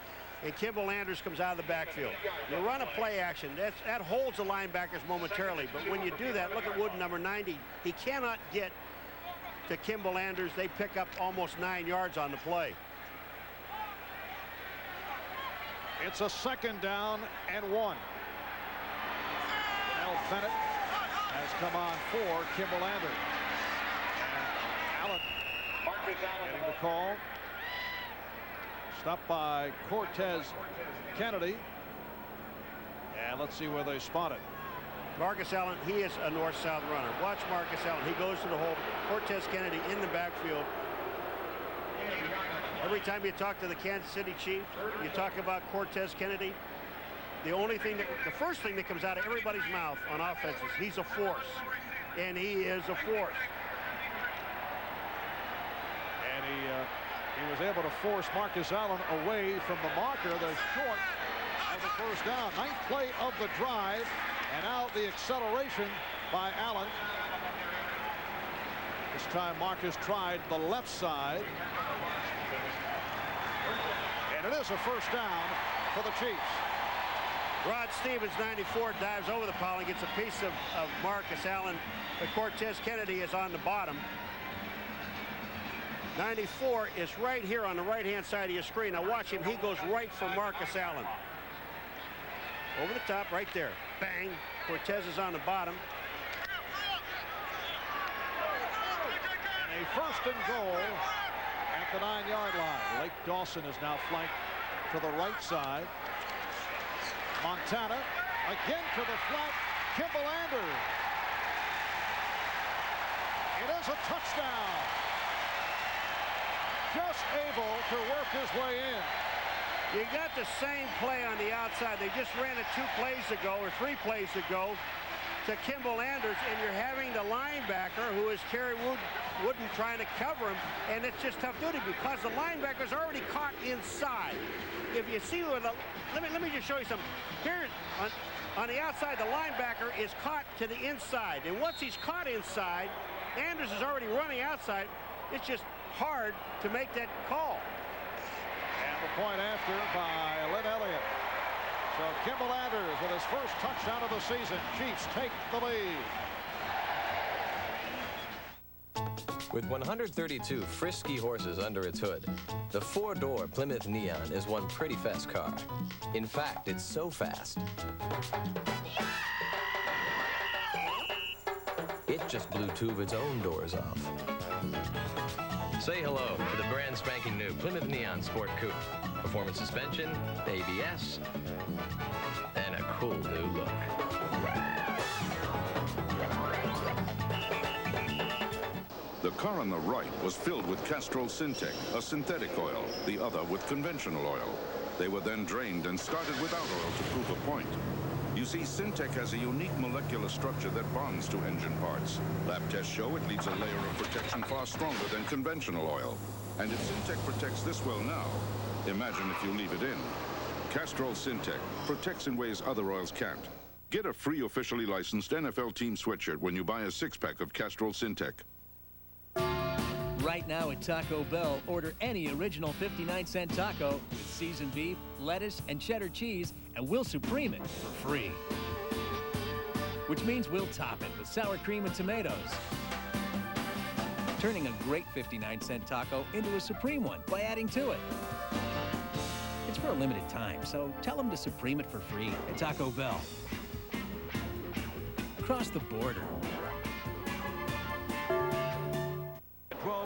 And Kimball Anders comes out of the backfield. You run a play action. That holds the linebackers momentarily. But when you do that, look at Wooden, number 90. He cannot get to Kimball Anders. They pick up almost 9 yards on the play. It's a second down and 1. Mel Bennett has come on for Kimball Anders. And Allen getting the call. Stopped by Cortez Kennedy. And let's see where they spot it. Marcus Allen, he is a north-south runner. Watch Marcus Allen. He goes to the hole. Cortez Kennedy in the backfield. Every time you talk to the Kansas City Chiefs, you talk about Cortez Kennedy. The first thing that comes out of everybody's mouth on offense is he's a force. And he is a force. And he was able to force Marcus Allen away from the marker, the short of the first down. 9th play of the drive, and now the acceleration by Allen. This time Marcus tried the left side. And it is a first down for the Chiefs. Rod Stevens, 94, dives over the pile and gets a piece of Marcus Allen. But Cortez Kennedy is on the bottom. 94 is right here on the right-hand side of your screen. Now watch him. He goes right for Marcus Allen. Over the top, right there. Bang. Cortez is on the bottom. And a first and goal at the 9-yard line. Blake Dawson is now flanked to the right side. Montana again to the flat. Kimball Anders. It is a touchdown. Just able to work his way in. You got the same play on the outside. They just ran it 2 plays ago or 3 plays ago to Kimball Anders, and you're having the linebacker, who is Terry Wooden, trying to cover him, and it's just tough duty because the linebacker's already caught inside. If you see where the, let me just show you something. Here on the outside, the linebacker is caught to the inside, and once he's caught inside, Anders is already running outside. It's just hard to make that call. And the point after by Lynn Elliott. So Kimball Anders with his first touchdown of the season. Chiefs take the lead. With 132 frisky horses under its hood, the 4-door Plymouth Neon is one pretty fast car. In fact, it's so fast, it just blew 2 of its own doors off. Say hello to the brand spanking new Plymouth Neon Sport Coupe. Performance suspension, ABS, and a cool new look. The car on the right was filled with Castrol Syntec, a synthetic oil, the other with conventional oil. They were then drained and started without oil to prove a point. You see, Syntec has a unique molecular structure that bonds to engine parts. Lab tests show it leaves a layer of protection far stronger than conventional oil. And if Syntec protects this well now, imagine if you leave it in. Castrol Syntec protects in ways other oils can't. Get a free officially licensed NFL team sweatshirt when you buy a 6-pack of Castrol Syntec. Right now at Taco Bell, order any original 59-cent taco with seasoned beef, lettuce, and cheddar cheese, and we'll supreme it for free. Which means we'll top it with sour cream and tomatoes, turning a great 59-cent taco into a supreme one by adding to it. It's for a limited time, so tell them to supreme it for free at Taco Bell. Cross the border.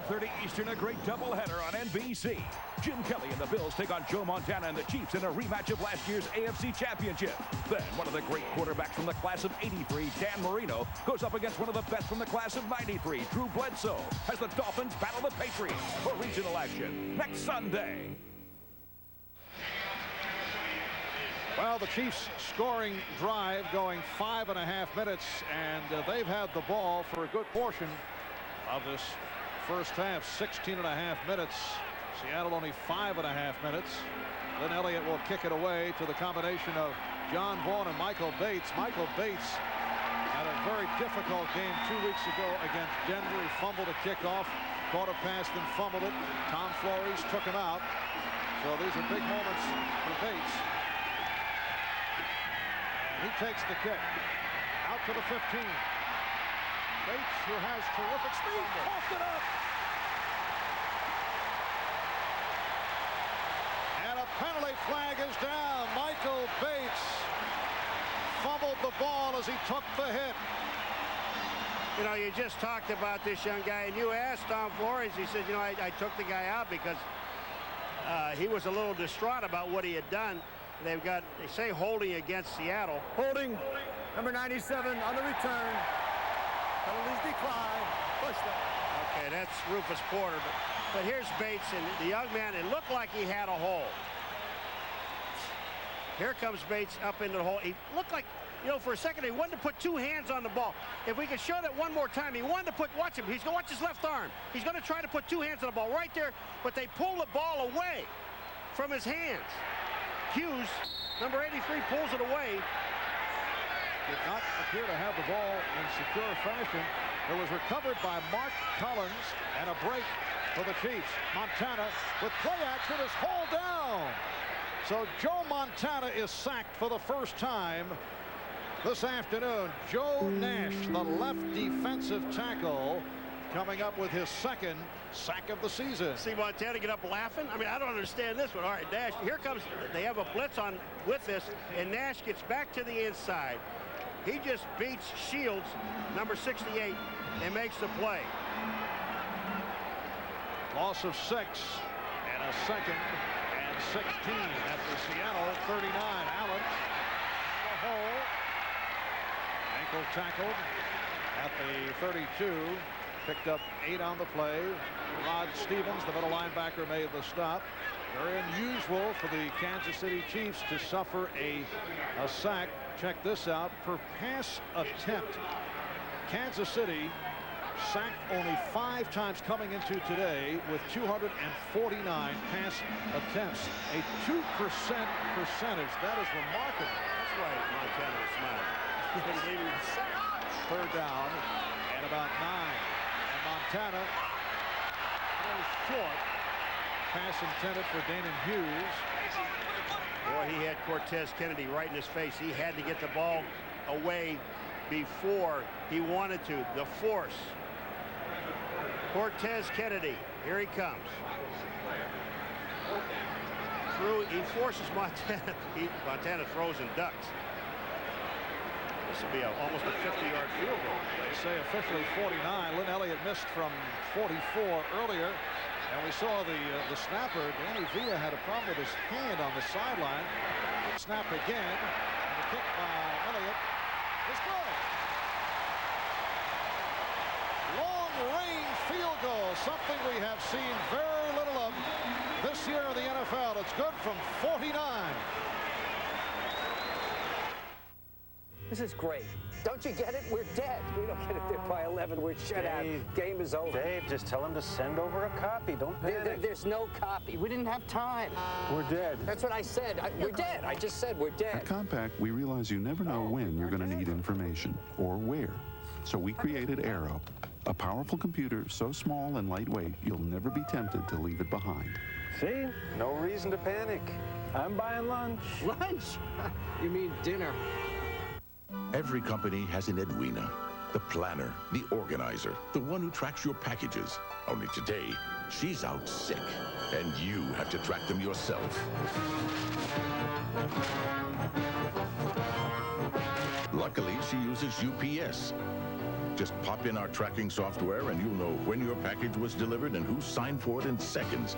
12:30 Eastern, a great doubleheader on NBC. Jim Kelly and the Bills take on Joe Montana and the Chiefs in a rematch of last year's AFC Championship. Then, one of the great quarterbacks from the class of '83, Dan Marino, goes up against one of the best from the class of '93, Drew Bledsoe, as the Dolphins battle the Patriots for regional action next Sunday. Well, the Chiefs scoring drive going 5.5 minutes, and they've had the ball for a good portion of this first half, 16.5 minutes. Seattle only 5.5 minutes. Then Elliott will kick it away to the combination of John Vaughn and Michael Bates. Michael Bates had a very difficult game 2 weeks ago against Denver. He fumbled a kickoff, caught a pass, then fumbled it. Tom Flores took him out. So these are big moments for Bates. He takes the kick out to the 15. Bates, who has terrific speed, coughed it up. And a penalty flag is down. Michael Bates fumbled the ball as he took the hit. You know, you just talked about this young guy, and you asked Tom Flores. He said, you know, I took the guy out because he was a little distraught about what he had done. They say holding against Seattle. Holding, number 97 on the return. Penalties decline. Push that. Okay, that's Rufus Porter. But here's Bates, and the young man, it looked like he had a hole. Here comes Bates up into the hole. He looked like, you know, for a second, he wanted to put two hands on the ball. If we could show that one more time, he wanted to put, watch him, he's going to watch his left arm. He's going to try to put two hands on the ball right there, but they pull the ball away from his hands. Hughes, number 83, pulls it away. Did not appear to have the ball in secure fashion. It was recovered by Mark Collins, and a break for the Chiefs. Montana with play action is hauled down. So Joe Montana is sacked for the first time this afternoon. Joe Nash, the left defensive tackle, coming up with his second sack of the season. See Montana get up laughing? I mean, I don't understand this one. All right, Nash, here comes, they have a blitz on with this, and Nash gets back to the inside. He just beats Shields, number 68, and makes the play. Loss of 6, and a second and 16 at the Seattle 39. Allen, the hole, ankle tackled at the 32. Picked up 8 on the play. Rod Stevens, the middle linebacker, made the stop. Very unusual for the Kansas City Chiefs to suffer a sack. Check this out. Per pass attempt, Kansas City sacked only 5 times coming into today with 249 pass attempts. A 2% percentage. That is remarkable. That's why Montana was smiling. Third down and about 9. Montana throws short. Pass intended for Danon Hughes. Boy, he had Cortez Kennedy right in his face. He had to get the ball away before he wanted to. The force. Cortez Kennedy. Here he comes. He forces Montana. Montana throws and ducks. This will be almost a 50-yard field goal. They say officially 49. Lynn Elliott missed from 44 earlier. And we saw the snapper, Danny Villa, had a problem with his hand on the sideline. Snap again. And the kick by Elliott is good. Long-range field goal. Something we have seen very little of this year in the NFL. It's good from 49. This is great. Don't you get it? We're dead. We don't get it there by 11. We're shut out. Game is over. Dave, just tell him to send over a copy. Don't panic. There's no copy. We didn't have time. We're dead. That's what I said. We're dead. I just said we're dead. At Compaq, we realize you never know when you're going to need information or where. So we created Aero, a powerful computer so small and lightweight you'll never be tempted to leave it behind. See? No reason to panic. I'm buying lunch. Lunch? You mean dinner? Every company has an Edwina, the planner, the organizer, the one who tracks your packages. Only today, she's out sick, and you have to track them yourself. Luckily, she uses UPS. Just pop in our tracking software and you'll know when your package was delivered and who signed for it in seconds.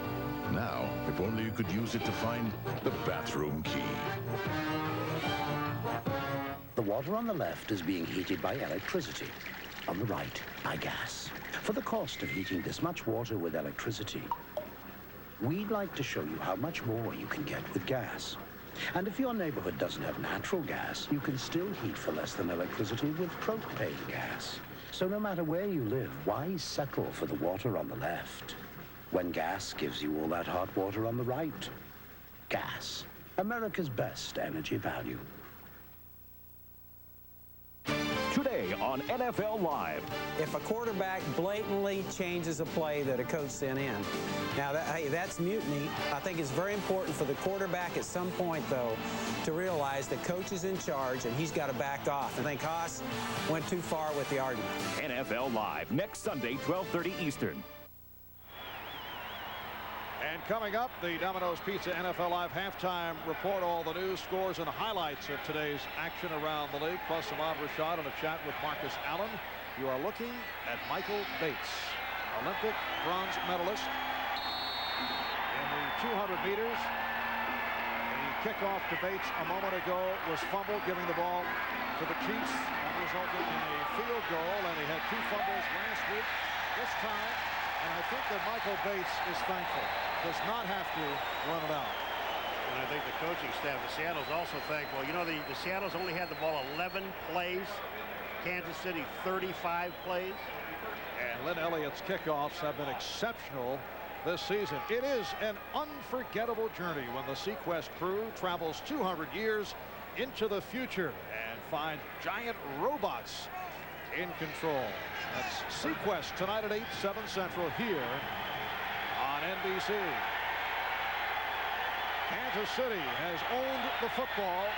Now, if only you could use it to find the bathroom key. The water on the left is being heated by electricity. On the right, by gas. For the cost of heating this much water with electricity, we'd like to show you how much more you can get with gas. And if your neighborhood doesn't have natural gas, you can still heat for less than electricity with propane gas. So no matter where you live, why settle for the water on the left when gas gives you all that hot water on the right? Gas, America's best energy value. Today on NFL Live. If a quarterback blatantly changes a play that a coach sent in, now hey, that's mutiny. I think it's very important for the quarterback at some point, though, to realize the coach is in charge and he's got to back off. I think Haas went too far with the argument. NFL Live, next Sunday, 12:30 Eastern. And coming up, the Domino's Pizza NFL Live halftime report, all the news, scores, and highlights of today's action around the league, plus Ahmad Rashad and a chat with Marcus Allen. You are looking at Michael Bates, Olympic bronze medalist in the 200 meters. The kickoff to Bates a moment ago was fumbled, giving the ball to the Chiefs. That resulted in a field goal, and he had 2 fumbles last week. This time, and I think that Michael Bates is thankful. Does not have to run it out. And I think the coaching staff, the Seattle's also thankful. You know, the Seattle's only had the ball 11 plays. Kansas City 35 plays. And Lynn Elliott's kickoffs have been exceptional this season. It is an unforgettable journey when the Sequest crew travels 200 years into the future and finds giant robots in control. That's Sequest tonight at 8, 7 Central here on NBC. Kansas City has owned the football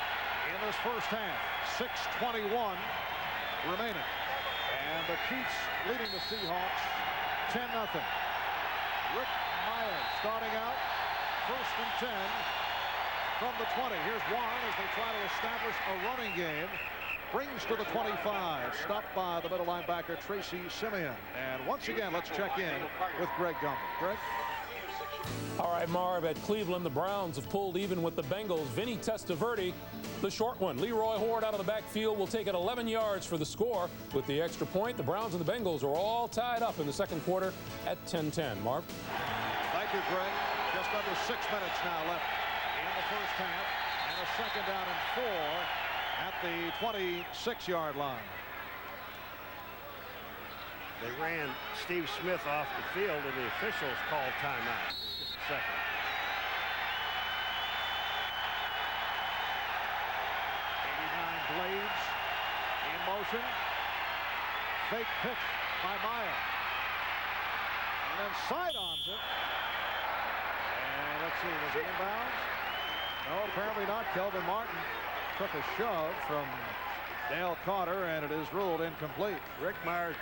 in this first half. 6:21 remaining. And the Chiefs leading the Seahawks 10-0. Rick Myers starting out, 1st and 10 from the 20. Here's Warren as they try to establish a running game. Brings to the 25, stopped by the middle linebacker Tracy Simeon. And once again, let's check in with Greg Gumbel. Greg? All right, Marv, at Cleveland, the Browns have pulled even with the Bengals. Vinny Testaverde, the short one. Leroy Horde out of the backfield will take it 11 yards for the score. With the extra point, the Browns and the Bengals are all tied up in the second quarter at 10-10. Marv? Thank you, Greg. Just under 6 minutes now left in the first half. And a second down and 4 at the 26-yard line. They ran Steve Smith off the field, and the officials called timeout. Just a second. Blades in motion. Fake pitch by Meyer. And then sidearms it. And let's see, was it inbounds? No, apparently not. Kelvin Martin took a shove from Dale Carter, and it is ruled incomplete. Rick Myers,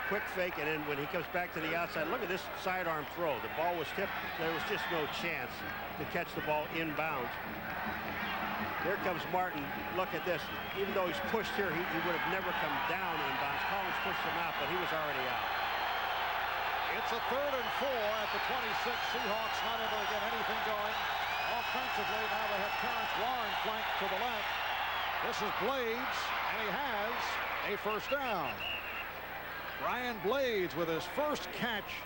quick fake, and then when he comes back to the outside, look at this sidearm throw. The ball was tipped. There was just no chance to catch the ball inbounds. Here comes Martin. Look at this. Even though he's pushed here, he would have never come down inbounds. Collins pushed him out, but he was already out. It's a 3rd and 4 at the 26. Seahawks not able to get anything going offensively. Now they have Terrence Warren flanked to the left. This is Blades, and he has a first down. Brian Blades with his first catch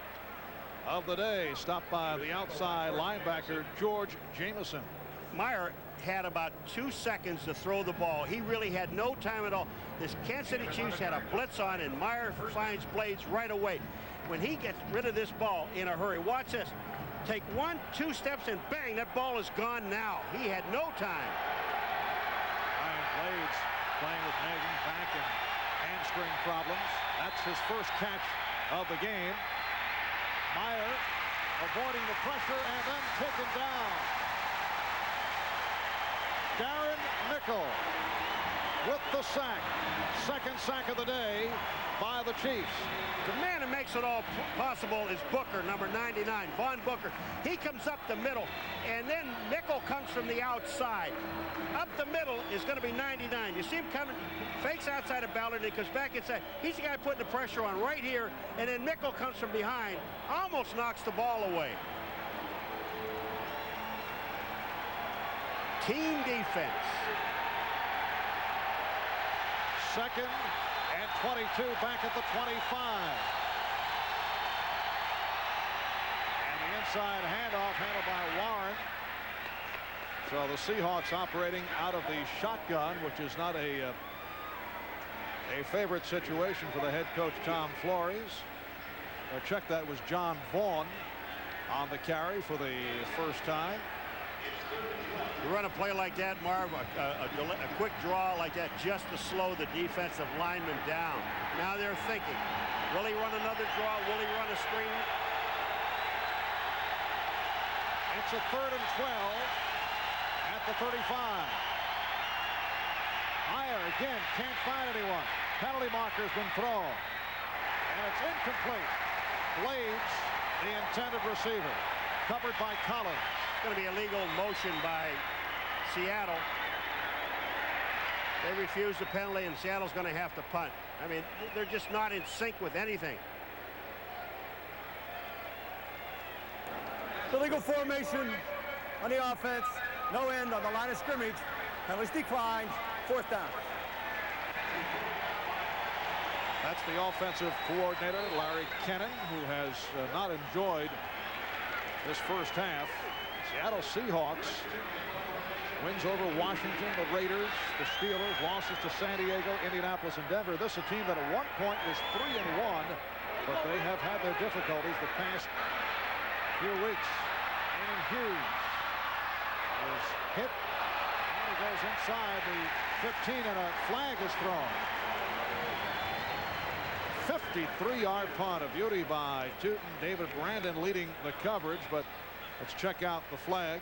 of the day, stopped by the outside linebacker George Jameson. Meyer had about 2 seconds to throw the ball. He really had no time at all. This Kansas City Chiefs had a blitz on, and Meyer finds Blades right away. When he gets rid of this ball in a hurry, watch this. Take 1, 2 steps, and bang, that ball is gone now. He had no time. Brian Blades playing with nagging back and hamstring problems. That's his first catch of the game. Meyer avoiding the pressure and then taken down. Darren Nickel with the sack. Second sack of the day by the Chiefs. The man who makes it all possible is Booker, number 99, Vaughn Booker. He comes up the middle, and then Nickel comes from the outside. Up the middle is going to be 99. You see him coming, fakes outside of Ballard, and he comes back inside. He's the guy putting the pressure on right here, and then Nickel comes from behind, almost knocks the ball away. Team defense. Second and 22 back at the 25. And the inside handoff handled by Warren. So the Seahawks operating out of the shotgun, which is not a favorite situation for the head coach Tom Flores. Check that was John Vaughn on the carry for the first time. You run a play like that, Marv, a quick draw like that just to slow the defensive lineman down. Now they're thinking, will he run another draw? Will he run a screen? It's a 3rd and 12 at the 35. Higher again, can't find anyone. Penalty marker's been thrown. And it's incomplete. Blades, the intended receiver. Covered by Collins. It's going to be a legal motion by Seattle. They refuse the penalty, and Seattle's going to have to punt. I mean, they're just not in sync with anything. The legal formation on the offense. No end on the line of scrimmage. Penalties declined. 4th down. That's the offensive coordinator, Larry Kennan, who has not enjoyed this first half. Seattle Seahawks wins over Washington, the Raiders, the Steelers, losses to San Diego, Indianapolis, and Denver. This is a team that at one point was 3-1, but they have had their difficulties the past few weeks. Aaron Hughes is hit, and he goes inside the 15, and a flag is thrown. 53-yard punt, a beauty by Tootin. David Brandon leading the coverage, but let's check out the flag.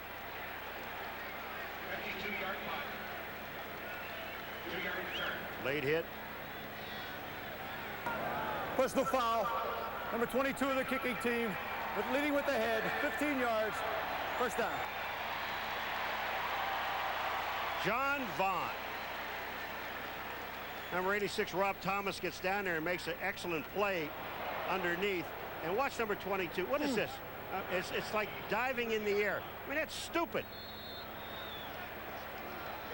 Late hit. Personal foul. Number 22 of the kicking team, leading with the head. 15 yards. 1st down. John Vaughn. Number 86, Rob Thomas, gets down there and makes an excellent play underneath. And watch number 22. What is this? It's like diving in the air. I mean, that's stupid.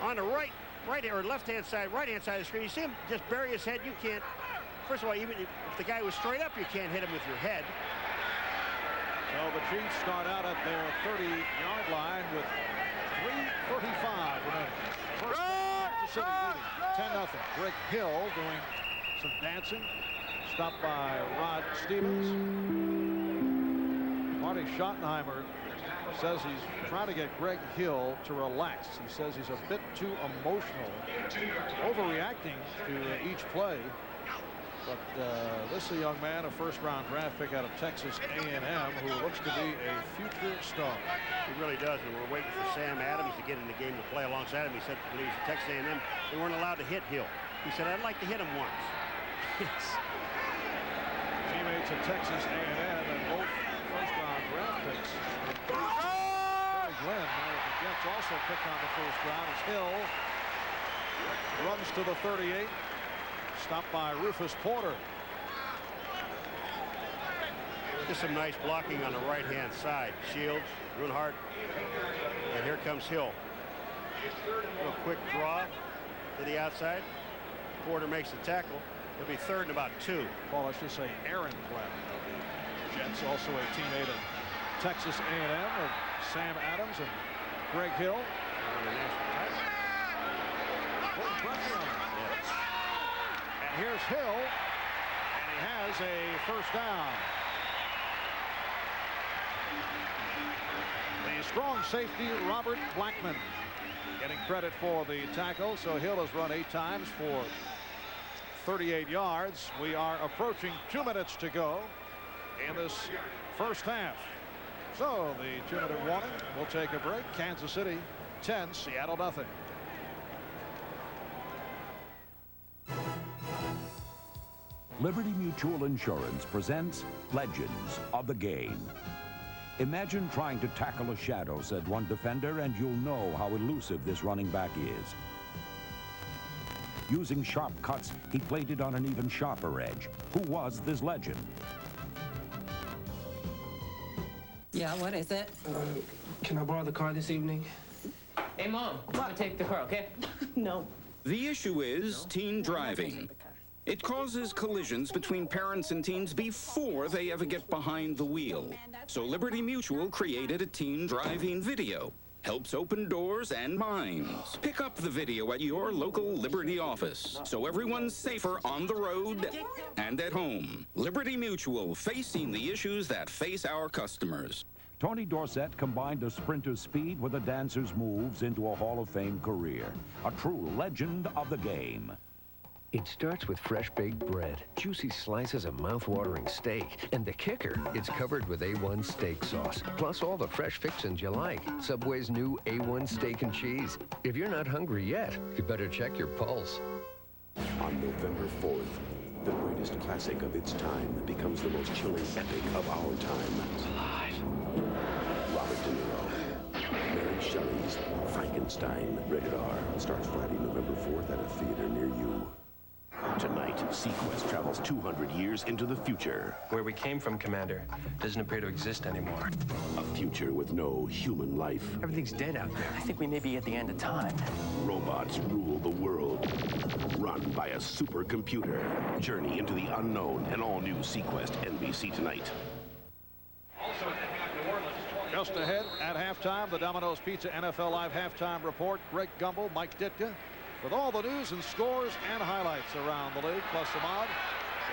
On the right or left-hand side, right-hand side of the screen, you see him just bury his head. You can't. First of all, even if the guy was straight up, you can't hit him with your head. So the Chiefs start out at their 30-yard line with 3:35 remaining. First Kansas City leading 10-0. Greg Hill doing some dancing. Stopped by Rod Stevens. Marty Schottenheimer says he's trying to get Greg Hill to relax. He says he's a bit too emotional, overreacting to each play. But this is a young man, a first-round draft pick out of Texas A&M, who looks to be a future star. He really does, and we're waiting for Sam Adams to get in the game to play alongside him. He said when he was at Texas A&M, they weren't allowed to hit Hill. He said, I'd like to hit him once. Yes. Teammates at Texas A&M and both first-round draft picks. Billy Glenn, the Jets also picked on the first round as Hill runs to the 38. Stopped by Rufus Porter. Just some nice blocking on the right-hand side. Shields, Grunhart, and here comes Hill. A little quick draw to the outside. Porter makes the tackle. It'll be 3rd and about 2. Well, let's just say Aaron Glenn. Jets also a teammate of Texas A&M of Sam Adams and Greg Hill. Putting pressure on him. And here's Hill, and he has a first down. The strong safety, Robert Blackman, getting credit for the tackle. So Hill has run 8 times for 38 yards. We are approaching 2 minutes to go in this first half. So the 2-minute warning. We'll take a break. Kansas City 10, Seattle nothing. Liberty Mutual Insurance presents Legends of the Game. Imagine trying to tackle a shadow, said one defender, and you'll know how elusive this running back is. Using sharp cuts, he played it on an even sharper edge. Who was this legend? Yeah, what is it? Can I borrow the car this evening? Hey, Mom, I'm gonna take the car, okay? No. The issue is teen driving. It causes collisions between parents and teens before they ever get behind the wheel. So Liberty Mutual created a teen driving video. Helps open doors and minds. Pick up the video at your local Liberty office so everyone's safer on the road and at home. Liberty Mutual, facing the issues that face our customers. Tony Dorsett combined a sprinter's speed with a dancer's moves into a Hall of Fame career. A true legend of the game. It starts with fresh baked bread, juicy slices of mouth-watering steak, and the kicker, it's covered with A1 steak sauce, plus all the fresh fixins you like. Subway's new A1 steak and cheese. If you're not hungry yet, you better check your pulse. On November 4th, the greatest classic of its time becomes the most chilling epic of our time. Robert De Niro, Mary Shelley's Frankenstein, rated R, starts Friday, November 4th at a theater near you. Tonight, Sequest travels 200 years into the future. Where we came from, Commander, doesn't appear to exist anymore. A future with no human life. Everything's dead out there. I think we may be at the end of time. Robots rule the world, run by a supercomputer. Journey into the unknown, an all-new Sequest, NBC tonight. Just ahead at halftime, the Domino's Pizza NFL Live halftime report. Greg Gumbel, Mike Ditka, with all the news and scores and highlights around the league, plus some odd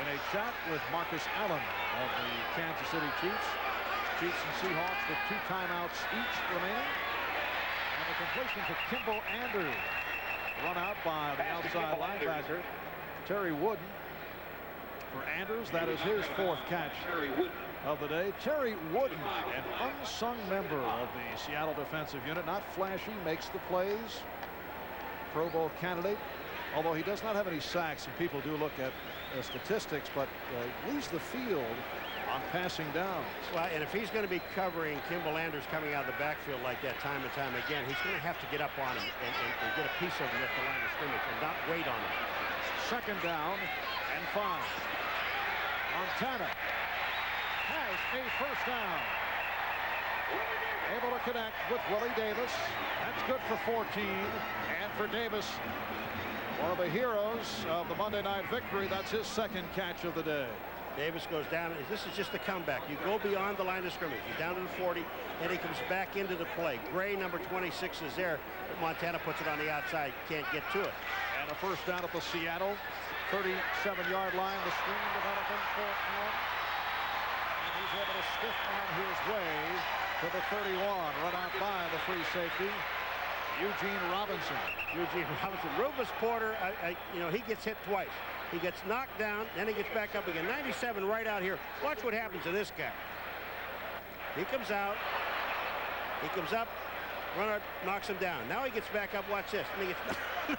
in a chat with Marcus Allen of the Kansas City Chiefs. Chiefs and Seahawks with 2 timeouts each remaining. And the completion to Kimball Andrews. Run out by the outside linebacker, Terry Wooden. For Andrews, that is his 4th catch of the day. Terry Wooden, an unsung member of the Seattle defensive unit. Not flashy, makes the plays. Pro Bowl candidate, although he does not have any sacks, and people do look at statistics, but leaves the field on passing downs. Well, and if he's going to be covering Kimball Andrews coming out of the backfield like that time and time again, he's going to have to get up on him and get a piece of him at the line of scrimmage and not wait on him. 2nd down and 5. Montana has a 1st down. Able to connect with Willie Davis. That's good for 14. And for Davis, one of the heroes of the Monday night victory, that's his 2nd catch of the day. Davis goes down. This is just a comeback. You go beyond the line of scrimmage. You're down to the 40, and he comes back into the play. Gray, number 26, is there. But Montana puts it on the outside. Can't get to it. And a 1st down at the Seattle 37-yard line. The screen developing for Allen. And he's able to stiff on his way to the 31. Run out by the free safety, Eugene Robinson. Rufus Porter, you know, he gets hit twice. He gets knocked down, then he gets back up again. 97 right out here. Watch what happens to this guy. He comes out. He comes up. Runner knocks him down. Now he gets back up. Watch this. And he gets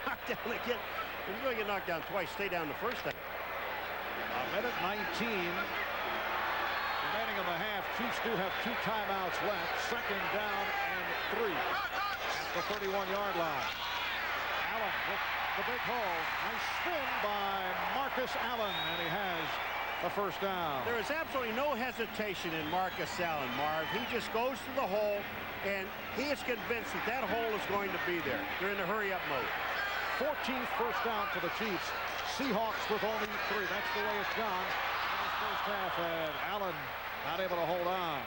knocked down again. If you're going to get knocked down twice, stay down the first time. A minute 19 remaining in the half. Chiefs do have 2 timeouts left. 2nd down and 3 at the 31-yard line. Allen with the big hole. Nice spin by Marcus Allen, and he has a 1st down. There is absolutely no hesitation in Marcus Allen, Marv. He just goes to the hole, and he is convinced that that hole is going to be there. They're in the hurry-up mode. 14th 1st down for the Chiefs. Seahawks with only 3. That's the way it's gone in this 1st half, and Allen not able to hold on.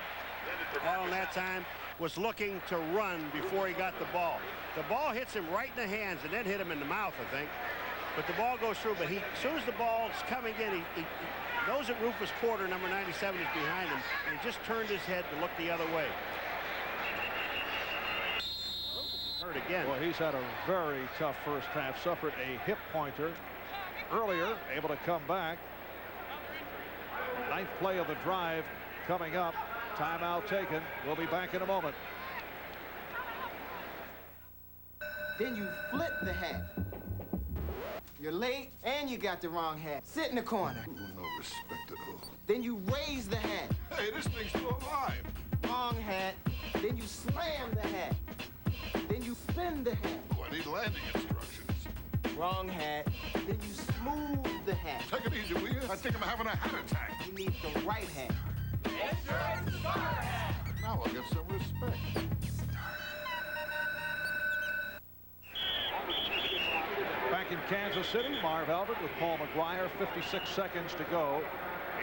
Allen that time was looking to run before he got the ball. The ball hits him right in the hands and then hit him in the mouth, I think. But the ball goes through. But as soon as the ball is coming in, he knows that Rufus Porter, number 97, is behind him. And he just turned his head to look the other way. Hurt again. Well, he's had a very tough 1st half. Suffered a hip pointer earlier. Able to come back. 9th play of the drive coming up. Timeout taken. We'll be back in a moment. Then you flip the hat. You're late, and you got the wrong hat. Sit in the corner. Ooh, no respect at all. Then you raise the hat. Hey, this thing's still alive. Wrong hat. Then you slam the hat. Then you spin the hat. Oh, I need landing instructions. Wrong hat. Then you smooth the hat. Take it easy, will you? I think I'm having a hat attack. You need the right hat. Insurance fire hat. Now I'll get some respect. Back in Kansas City, Marv Albert with Paul McGuire, 56 seconds to go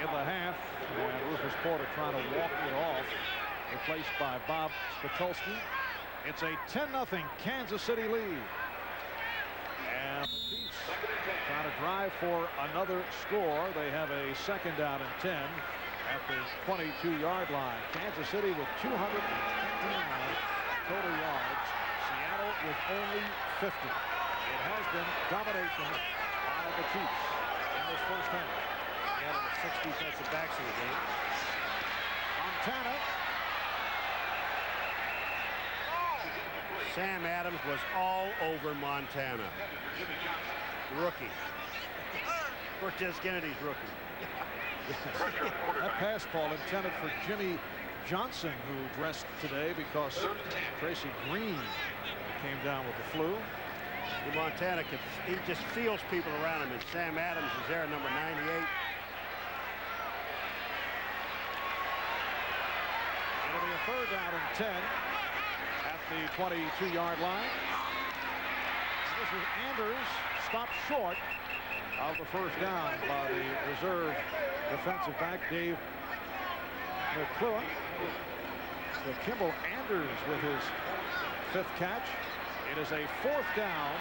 in the half. And Rufus Porter trying to walk it off, replaced by Bob Spitulski. It's a 10-0 Kansas City lead. And the Chiefs trying to drive for another score. They have a second down and 10 at the 22-yard line. Kansas City with 229 total yards. Seattle with only 50. It has been domination by the Chiefs in this first half. Seattle with 6 defensive backs in the game. Montana. Sam Adams was all over Montana. Rookie. Cortez Kennedy's rookie. That pass ball intended for Jimmy Johnson, who dressed today because Tracy Green came down with the flu. Montana, he just feels people around him, and Sam Adams is there, number 98. It'll be a third down and 10 at the 22-yard line. This is Anders, stopped short of the first down by the reserve defensive back, Dave McClure. So Kimball Anders with his 5th catch. It is a 4th down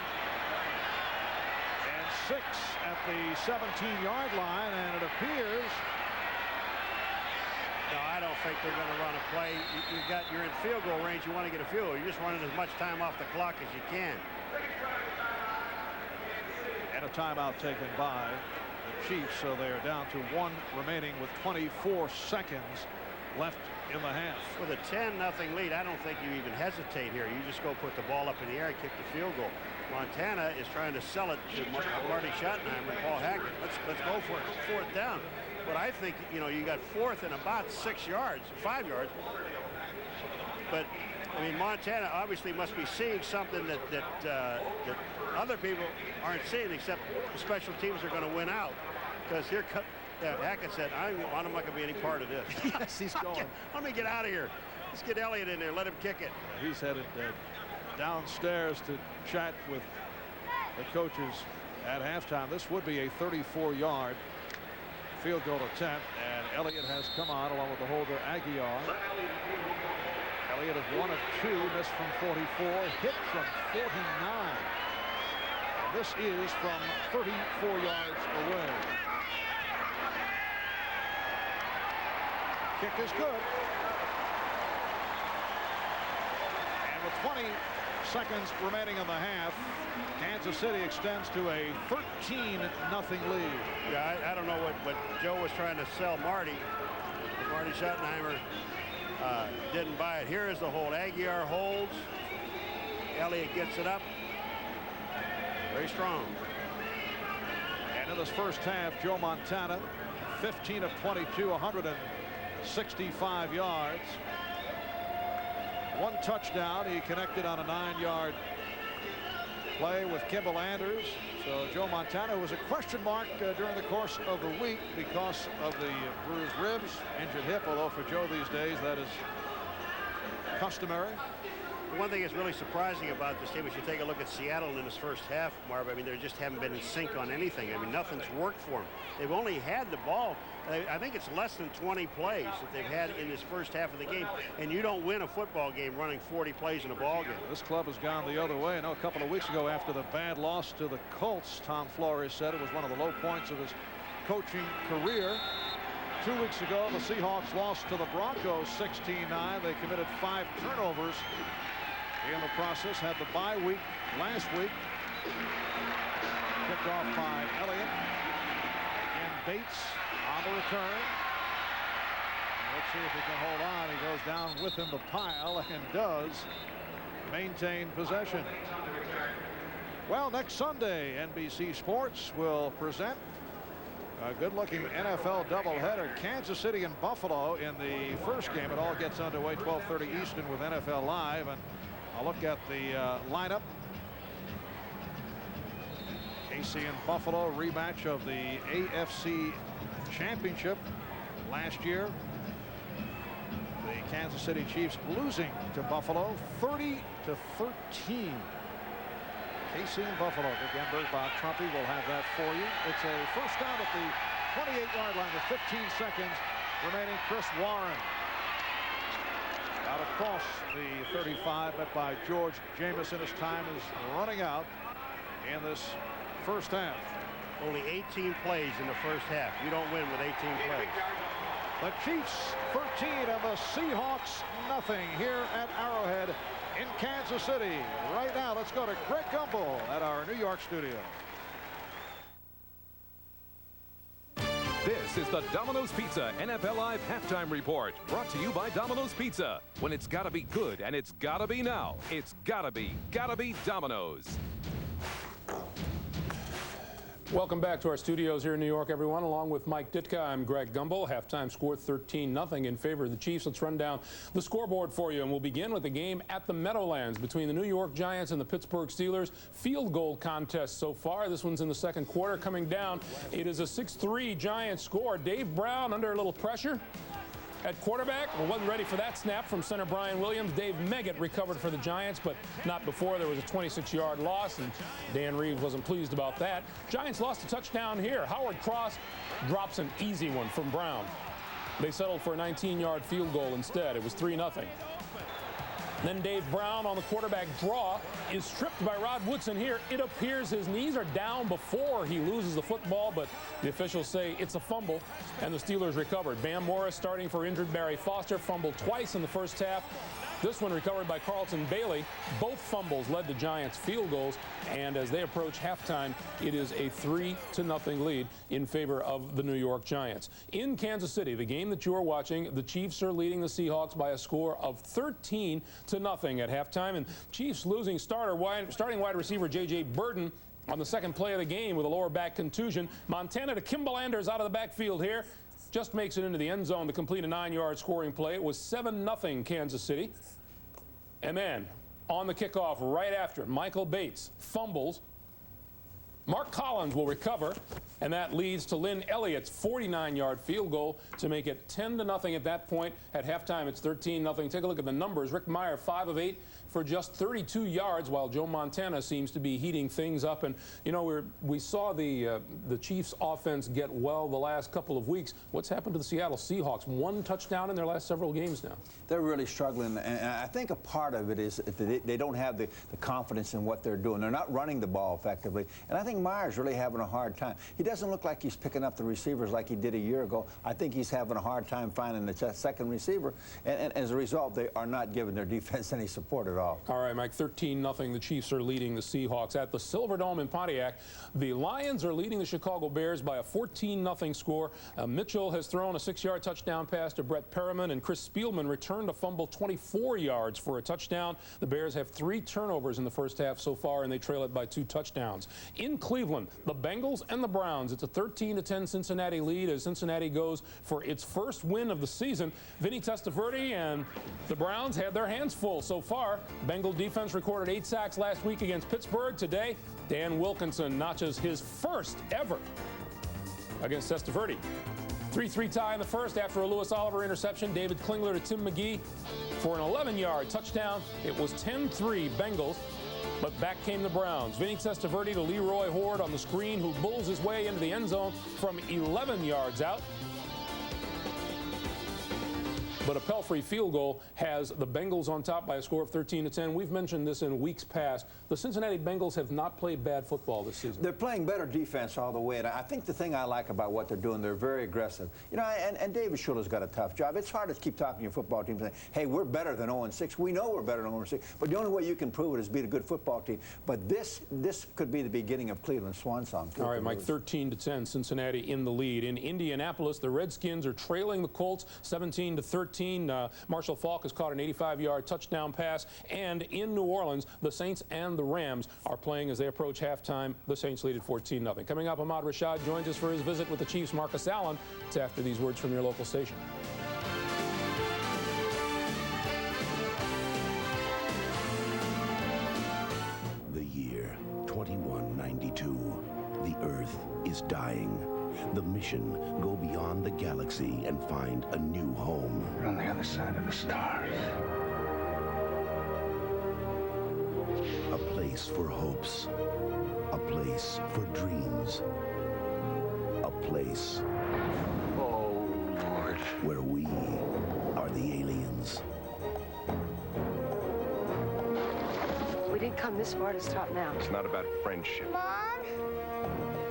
and 6 at the 17-yard line, and it appears. No, I don't think they're going to run a play. You're in field goal range. You want to get a field goal. You're just running as much time off the clock as you can. And a timeout taken by the Chiefs, so they are down to 1 remaining with 24 seconds left in the half. With a 10-0 lead, I don't think you even hesitate here. You just go put the ball up in the air and kick the field goal. Montana is trying to sell it to Marty Schottenheimer and Paul Hackett. Let's go for it. 4th down. But I think, you know, you got 4th and about 6 yards, 5 yards. But I mean, Montana obviously must be seeing something that other people aren't seeing, except the special teams are going to win out. Because here Hackett said, I'm not going to be any part of this. Yes, he's going. Let me get out of here. Let's get Elliott in there. Let him kick it. He's headed downstairs to chat with the coaches at halftime. This would be a 34-yard field goal attempt, and Elliott has come on along with the holder Aguiar. Elliott is 1 of 2, missed from 44, hit from 49. This is from 34 yards away. Kick is good. And with 20 seconds remaining in the half, Kansas City extends to a 13-0 lead. Yeah, I don't know what Joe was trying to sell Marty. Marty Schottenheimer didn't buy it. Here is the hold. Aguiar holds. Elliott gets it up. Very strong. And in this first half, Joe Montana, 15 of 22, 165 yards. 1 touchdown. He connected on a 9-yard play with Kimball Anders. So Joe Montana was a question mark during the course of the week because of the bruised ribs, injured hip, although for Joe these days that is customary. The one thing that's really surprising about this team is you take a look at Seattle in this first half, Marv. I mean, they just haven't been in sync on anything. I mean, nothing's worked for them. They've only had the ball. I think it's less than 20 plays that they've had in this first half of the game. And you don't win a football game running 40 plays in a ball game. This club has gone the other way. I know a couple of weeks ago after the bad loss to the Colts, Tom Flores said it was one of the low points of his coaching career. 2 weeks ago, the Seahawks lost to the Broncos 16-9. They committed 5 turnovers in the process. Had the bye week last week. Picked off by Elliott. Again, Bates on the return. Let's see if he can hold on. He goes down within the pile and does maintain possession. Well, next Sunday, NBC Sports will present a good-looking NFL doubleheader. Kansas City and Buffalo in the first game. It all gets underway 12:30 Eastern with NFL Live. And I'll look at the lineup. KC and Buffalo, rematch of the AFC Championship last year. The Kansas City Chiefs losing to Buffalo 30-13. KC and Buffalo. Dick Enberg, Bob Trumpy will have that for you. It's a first down at the 28-yard line with 15 seconds remaining. Chris Warren out across the 35, met by George Jameson. His time is running out in this first half. Only 18 plays in the first half. You don't win with 18 plays. The Chiefs 13 and the Seahawks nothing here at Arrowhead in Kansas City. Right now, let's go to Greg Gumbel at our New York studio. This is the Domino's Pizza NFL Live Halftime Report, brought to you by Domino's Pizza. When it's gotta be good and it's gotta be now, it's gotta be Domino's. Welcome back to our studios here in New York, everyone. Along with Mike Ditka, I'm Greg Gumbel. Halftime score 13-0 in favor of the Chiefs. Let's run down the scoreboard for you, and we'll begin with the game at the Meadowlands between the New York Giants and the Pittsburgh Steelers. Field goal contest so far. This one's in the second quarter. Coming down, it is a 6-3 Giants score. Dave Brown under a little pressure at quarterback. Well, wasn't ready for that snap from center Brian Williams. Dave Meggett recovered for the Giants, but not before there was a 26-yard loss, and Dan Reeves wasn't pleased about that. Giants lost a touchdown here. Howard Cross drops an easy one from Brown. They settled for a 19-yard field goal instead. It was 3-0. Then Dave Brown on the quarterback draw is stripped by Rod Woodson here. It appears his knees are down before he loses the football, but the officials say it's a fumble, and the Steelers recovered. Bam Morris starting for injured Barry Foster, fumbled twice in the first half. This one recovered by Carlton Bailey. Both fumbles led the Giants field goals, and as they approach halftime, it is a 3-0 lead in favor of the New York Giants. In Kansas City, the game that you are watching, the Chiefs are leading the Seahawks by a score of 13-0 at halftime, and Chiefs losing starting wide receiver J.J. Burden on the second play of the game with a lower back contusion. Montana to Kimball Anders out of the backfield here. Just makes it into the end zone to complete a 9-yard scoring play. It was 7-0 Kansas City. And then on the kickoff right after, Michael Bates fumbles. Mark Collins will recover, and that leads to Lynn Elliott's 49-yard field goal to make it 10-0 at that point. At halftime, it's 13-0. Take a look at the numbers. Rick Meyer, 5 of 8 for just 32 yards, while Joe Montana seems to be heating things up. And, you know, we saw the Chiefs' offense get well the last couple of weeks. What's happened to the Seattle Seahawks? 1 touchdown in their last several games now. They're really struggling, and I think a part of it is they don't have the confidence in what they're doing. They're not running the ball effectively, and I think Meyer's really having a hard time. He doesn't look like he's picking up the receivers like he did a year ago. I think he's having a hard time finding the second receiver, and as a result, they are not giving their defense any support at all. All right, Mike, 13-0. The Chiefs are leading the Seahawks at the Silverdome in Pontiac. The Lions are leading the Chicago Bears by a 14-0 score. Mitchell has thrown a 6-yard touchdown pass to Brett Perriman, and Chris Spielman returned a fumble 24 yards for a touchdown. The Bears have 3 turnovers in the first half so far, and they trail it by 2 touchdowns. In Cleveland, the Bengals and the Browns. It's a 13-10 Cincinnati lead as Cincinnati goes for its first win of the season. Vinny Testaverde and the Browns had their hands full so far. Bengal defense recorded 8 sacks last week against Pittsburgh. Today, Dan Wilkinson notches his first ever against Testaverde. 3-3 tie in the first after a Lewis Oliver interception. David Klingler to Tim McGee for an 11-yard touchdown. It was 10-3 Bengals. But back came the Browns. Vinny Testaverde to Leroy Horde on the screen, who bulls his way into the end zone from 11 yards out. But a Pelfrey field goal has the Bengals on top by a score of 13-10. We've mentioned this in weeks past. The Cincinnati Bengals have not played bad football this season. They're playing better defense all the way, and I think the thing I like about what they're doing, they're very aggressive. You know, and David Schuler's got a tough job. It's hard to keep talking to your football team and say, hey, we're better than 0-6. We know we're better than 0-6, but the only way you can prove it is beat a good football team. But this could be the beginning of Cleveland's swan song. All right, Mike, 13-10, Cincinnati in the lead. In Indianapolis, the Redskins are trailing the Colts 17-13. 14. Marshall Faulk has caught an 85-yard touchdown pass. And in New Orleans, the Saints and the Rams are playing as they approach halftime. The Saints lead at 14-0. Coming up, Ahmad Rashad joins us for his visit with the Chiefs' Marcus Allen. It's after these words from your local station. The year 2192. The Earth is dying. The mission: go beyond the galaxy and find a new home. We're on the other side of the stars. A place for hopes. A place for dreams. A place, oh Lord, where we are the aliens. We didn't come this far to stop now. It's not about friendship. Mom?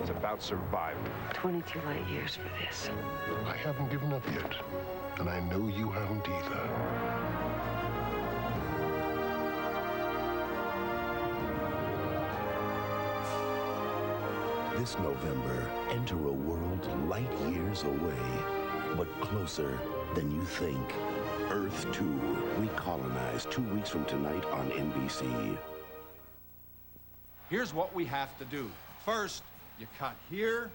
It's about survival. 22 light years for this. I haven't given up yet, and I know you haven't either. This November, enter a world light years away, but closer than you think. Earth 2, Recolonized, 2 weeks from tonight on NBC. Here's what we have to do. First, you cut here,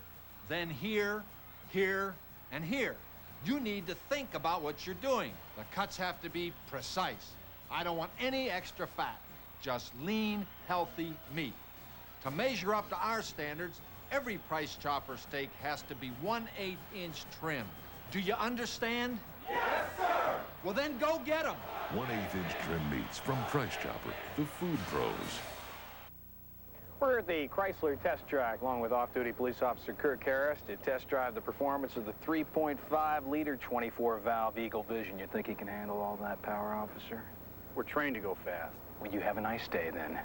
then here, here, and here. You need to think about what you're doing. The cuts have to be precise. I don't want any extra fat, just lean, healthy meat. To measure up to our standards, every Price Chopper steak has to be 1/8 inch trim. Do you understand? Yes, sir! Well, then go get them. 1/8 inch trim meats from Price Chopper, the food pros. We're at the Chrysler test track, along with off-duty police officer Kirk Harris, to test drive the performance of the 3.5-liter 24-valve Eagle Vision. You think he can handle all that power, officer? We're trained to go fast. Well, you have a nice day, then.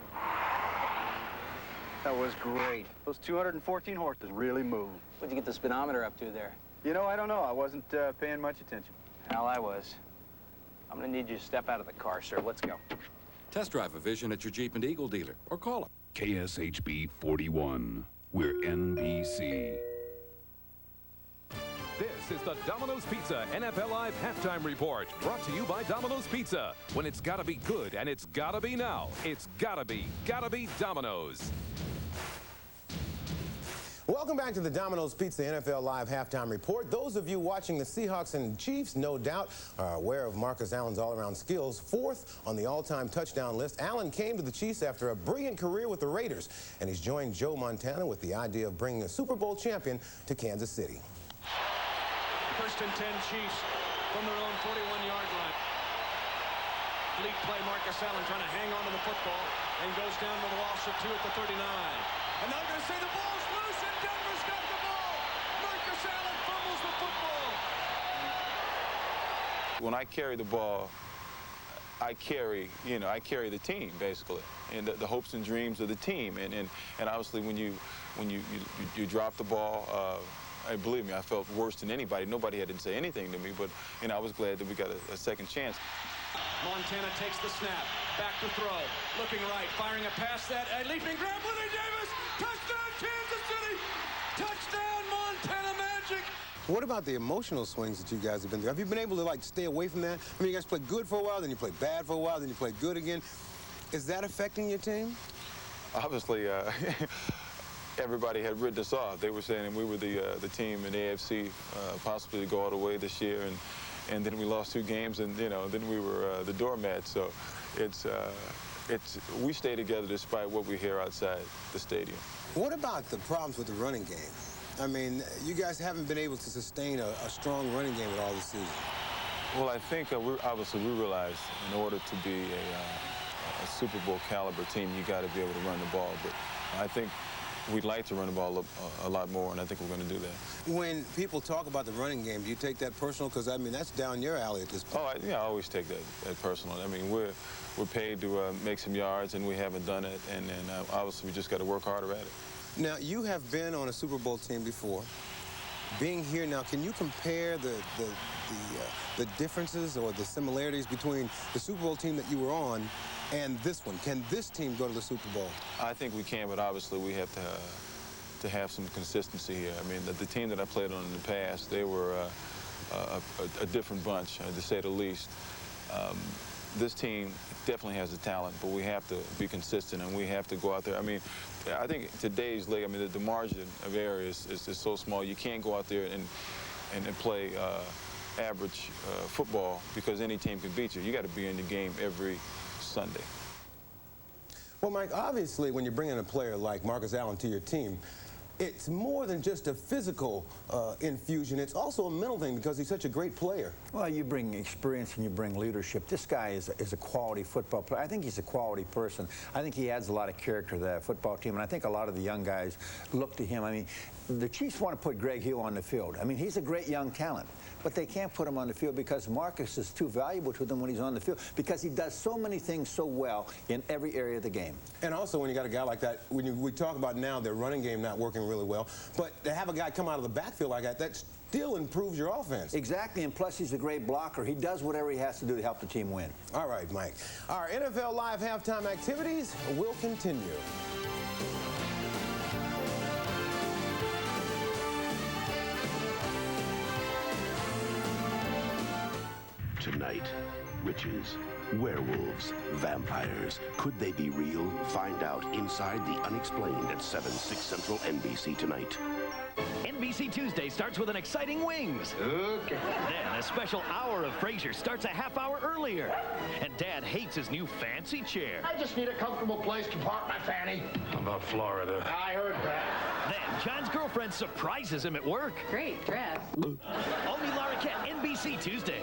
That was great. Those 214 horses really moved. What'd you get the speedometer up to there? You know, I don't know. I wasn't paying much attention. Hell, I was. I'm gonna need you to step out of the car, sir. Let's go. Test drive a Vision at your Jeep and Eagle dealer, or call them. KSHB 41. We're NBC. This is the Domino's Pizza NFL Live Halftime Report, brought to you by Domino's Pizza. When it's gotta be good and it's gotta be now, it's gotta be Domino's. Welcome back to the Domino's Pizza NFL Live Halftime Report. Those of you watching the Seahawks and Chiefs, no doubt, are aware of Marcus Allen's all-around skills. 4th on the all-time touchdown list. Allen came to the Chiefs after a brilliant career with the Raiders, and he's joined Joe Montana with the idea of bringing a Super Bowl champion to Kansas City. 1st and 10 Chiefs from their own 41-yard line. Lead play, Marcus Allen trying to hang on to the football and goes down with a loss of 2 at the 39. And now they're going to say the ball's loose and Denver's got the ball. Marcus Allen fumbles the football. When I carry the ball, I carry the team basically, and the hopes and dreams of the team. And obviously when you drop the ball, believe me, I felt worse than anybody. Nobody had to say anything to me, but I was glad that we got a second chance. Montana takes the snap, back to throw, looking right, firing a pass, that a leaping grab, Willie Davis, touchdown Kansas City, touchdown Montana Magic. What about the emotional swings that you guys have been through? Have you been able to, like, stay away from that? I mean, you guys played good for a while, then you played bad for a while, then you played good again. Is that affecting your team? Obviously, everybody had written us off. They were saying we were the team in the AFC possibly to go all the way this year, and then we lost 2 games, and then we were the doormat. So we stay together despite what we hear outside the stadium. What about the problems with the running game? I mean, you guys haven't been able to sustain a strong running game at all this season. Well, I think obviously we realize in order to be a Super Bowl caliber team, you got to be able to run the ball. But I think we'd like to run the ball a lot more, and I think we're going to do that. When people talk about the running game, do you take that personal? Because, I mean, that's down your alley at this point. Oh, I always take that personal. I mean, we're paid to make some yards, and we haven't done it, and obviously we just got to work harder at it. Now, you have been on a Super Bowl team before. Being here now, can you compare the differences or the similarities between the Super Bowl team that you were on and this one? Can this team go to the Super Bowl? I think we can, but obviously we have to have some consistency here. I mean, the team that I played on in the past, they were a different bunch, to say the least. This team definitely has the talent, but we have to be consistent and we have to go out there. I mean, I think today's league, I mean, the margin of error is so small. You can't go out there and play average football because any team can beat you. You got to be in the game every Sunday. Well, Mike, obviously, when you bring in a player like Marcus Allen to your team, it's more than just a physical infusion. It's also a mental thing because he's such a great player. Well, you bring experience and you bring leadership. This guy is a quality football player. I think he's a quality person. I think he adds a lot of character to that football team, and I think a lot of the young guys look to him. I mean, the Chiefs want to put Greg Hill on the field. I mean, he's a great young talent, but they can't put him on the field because Marcus is too valuable to them when he's on the field because he does so many things so well in every area of the game. And also, when you got a guy like that, we talk about now their running game not working really well, but to have a guy come out of the backfield like that still improves your offense. Exactly, and plus he's a great blocker. He does whatever he has to do to help the team win. All right, Mike. Our NFL Live halftime activities will continue. Tonight, witches, werewolves, vampires. Could they be real? Find out inside the unexplained at 7, 6 Central NBC tonight. NBC Tuesday starts with an exciting Wings. Okay. Then a special hour of Frasier starts a half hour earlier. And Dad hates his new fancy chair. I just need a comfortable place to park my fanny. How about Florida? I heard that. Then John's girlfriend surprises him at work. Great dress. Only Larroquette, NBC Tuesday.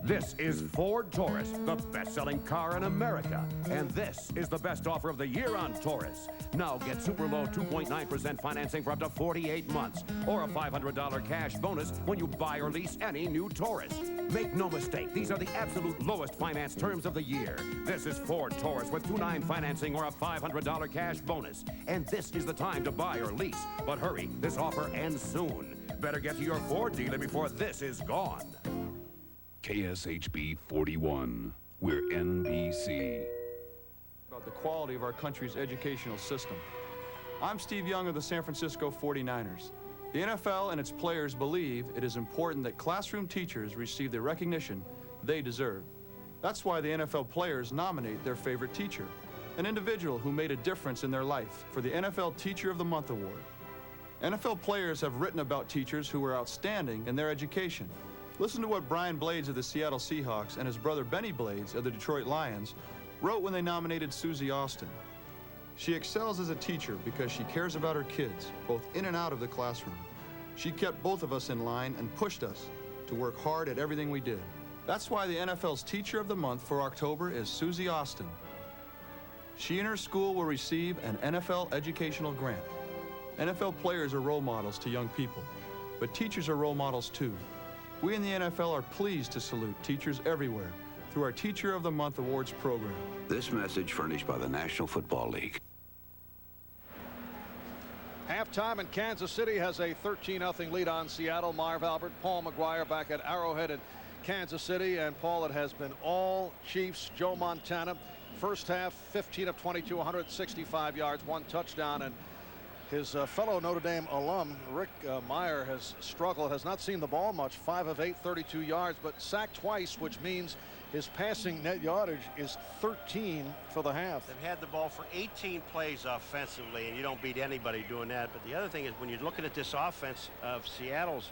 This is Ford Taurus, the best-selling car in America. And this is the best offer of the year on Taurus. Now get super low 2.9% financing for up to 48 months or a $500 cash bonus when you buy or lease any new Taurus. Make no mistake, these are the absolute lowest finance terms of the year. This is Ford Taurus with 2.9 financing or a $500 cash bonus. And this is the time to buy or lease. But hurry, this offer ends soon. Better get to your Ford dealer before this is gone. KSHB 41. We're NBC. About the quality of our country's educational system. I'm Steve Young of the San Francisco 49ers. The NFL and its players believe it is important that classroom teachers receive the recognition they deserve. That's why the NFL players nominate their favorite teacher, an individual who made a difference in their life, for the NFL Teacher of the Month Award. NFL players have written about teachers who were outstanding in their education. Listen to what Brian Blades of the Seattle Seahawks and his brother Benny Blades of the Detroit Lions wrote when they nominated Susie Austin. She excels as a teacher because she cares about her kids, both in and out of the classroom. She kept both of us in line and pushed us to work hard at everything we did. That's why the NFL's Teacher of the Month for October is Susie Austin. She and her school will receive an NFL educational grant. NFL players are role models to young people, but teachers are role models too. We in the NFL are pleased to salute teachers everywhere through our Teacher of the Month Awards program. This message furnished by the National Football League. Halftime, and Kansas City has a 13-0 lead on Seattle. Marv Albert, Paul McGuire back at Arrowhead in Kansas City. And Paul, it has been all Chiefs. Joe Montana, first half, 15 of 22, 165 yards, 1 touchdown. And his fellow Notre Dame alum, Rick Meyer, has struggled, has not seen the ball much, 5 of 8, 32 yards, but sacked twice, which means his passing net yardage is 13 for the half. They've had the ball for 18 plays offensively, and you don't beat anybody doing that. But the other thing is, when you're looking at this offense of Seattle's,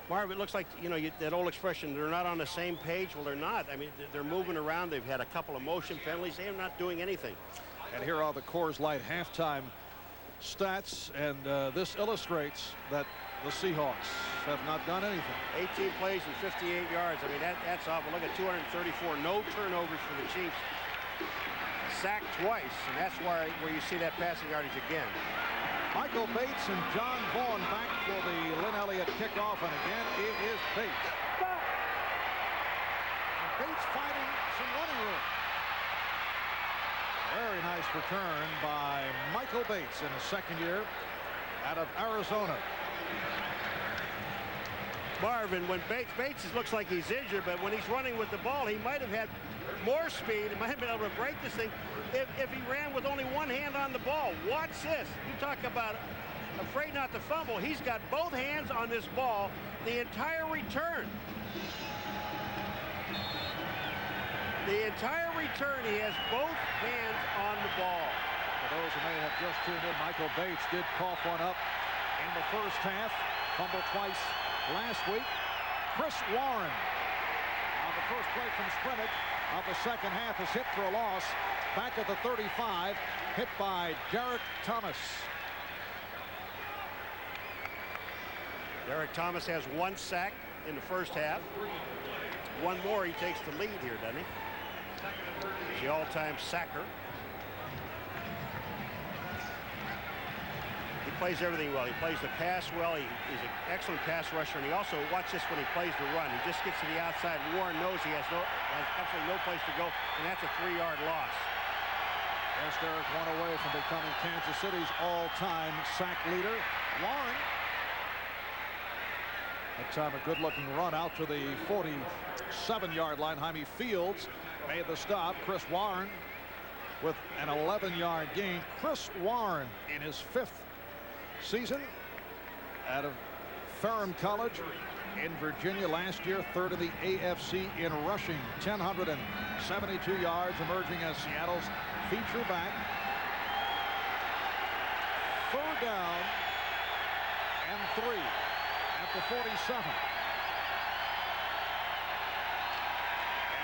Marv, it looks like, you know, that old expression, they're not on the same page. Well, they're not. I mean, they're moving around. They've had a couple of motion penalties. They're not doing anything. And here are the Coors Light halftime stats, and this illustrates that the Seahawks have not done anything. 18 plays and 58 yards. I mean, that's awful. Look at 234. No turnovers for the Chiefs. Sacked twice, and that's where you see that passing yardage again. Michael Bates and John Vaughn back for the Lynn Elliott kickoff, and again it is Bates. And Bates finding some running room. Very nice return by Michael Bates in his second year out of Arizona. Marvin, when Bates looks like he's injured, but when he's running with the ball, he might have had more speed. He might have been able to break this thing if he ran with only one hand on the ball. Watch this. You talk about afraid not to fumble. He's got both hands on this ball the entire return. The entire return, he has both hands on the ball. For those who may have just tuned in, Michael Bates did cough one up in the first half. Fumbled twice last week. Chris Warren on the first play from scrimmage of the second half is hit for a loss. Back at the 35, hit by Derek Thomas. Derek Thomas has 1 sack in the first half. One more, he takes the lead here, doesn't he? He's the all-time sacker. He plays everything well. He plays the pass well. He's an excellent pass rusher, and he also, watch this when he plays the run. He just gets to the outside. Warren knows he has absolutely no place to go, and that's a 3-yard loss. Yes, Derek, one away from becoming Kansas City's all-time sack leader. Warren. That time a good-looking run out to the 47-yard line. Jaime Fields made the stop. Chris Warren with an 11-yard gain. Chris Warren in his 5th season out of Ferrum College in Virginia last year, 3rd in the AFC in rushing, 1,072 yards, emerging as Seattle's feature back. 3rd down and 3 at the 47.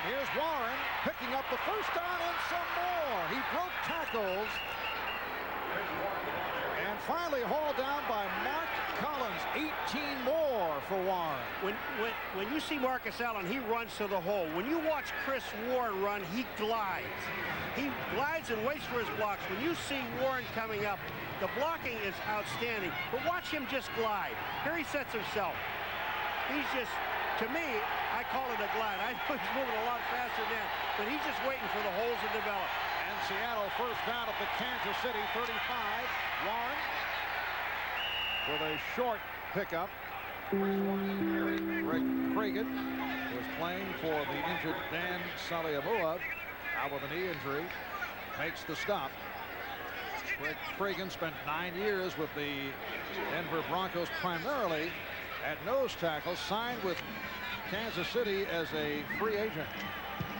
And here's Warren picking up the first down and some more. He broke tackles and finally hauled down by Mark Collins. 18 more for Warren. When you see Marcus Allen, he runs to the hole. When you watch Chris Warren run, he glides. He glides and waits for his blocks. When you see Warren coming up, the blocking is outstanding. But watch him just glide. Here he sets himself. He's just, to me, I call it a glide. I know he's moving a lot faster than that, but he's just waiting for the holes to develop. And Seattle first down at the Kansas City 35. Warren with a short pickup. Greg Cragen was playing for the injured Dan Saliamua, out with a knee injury, makes the stop. Greg Cragen spent 9 years with the Denver Broncos, primarily at nose tackle, signed with Kansas City as a free agent.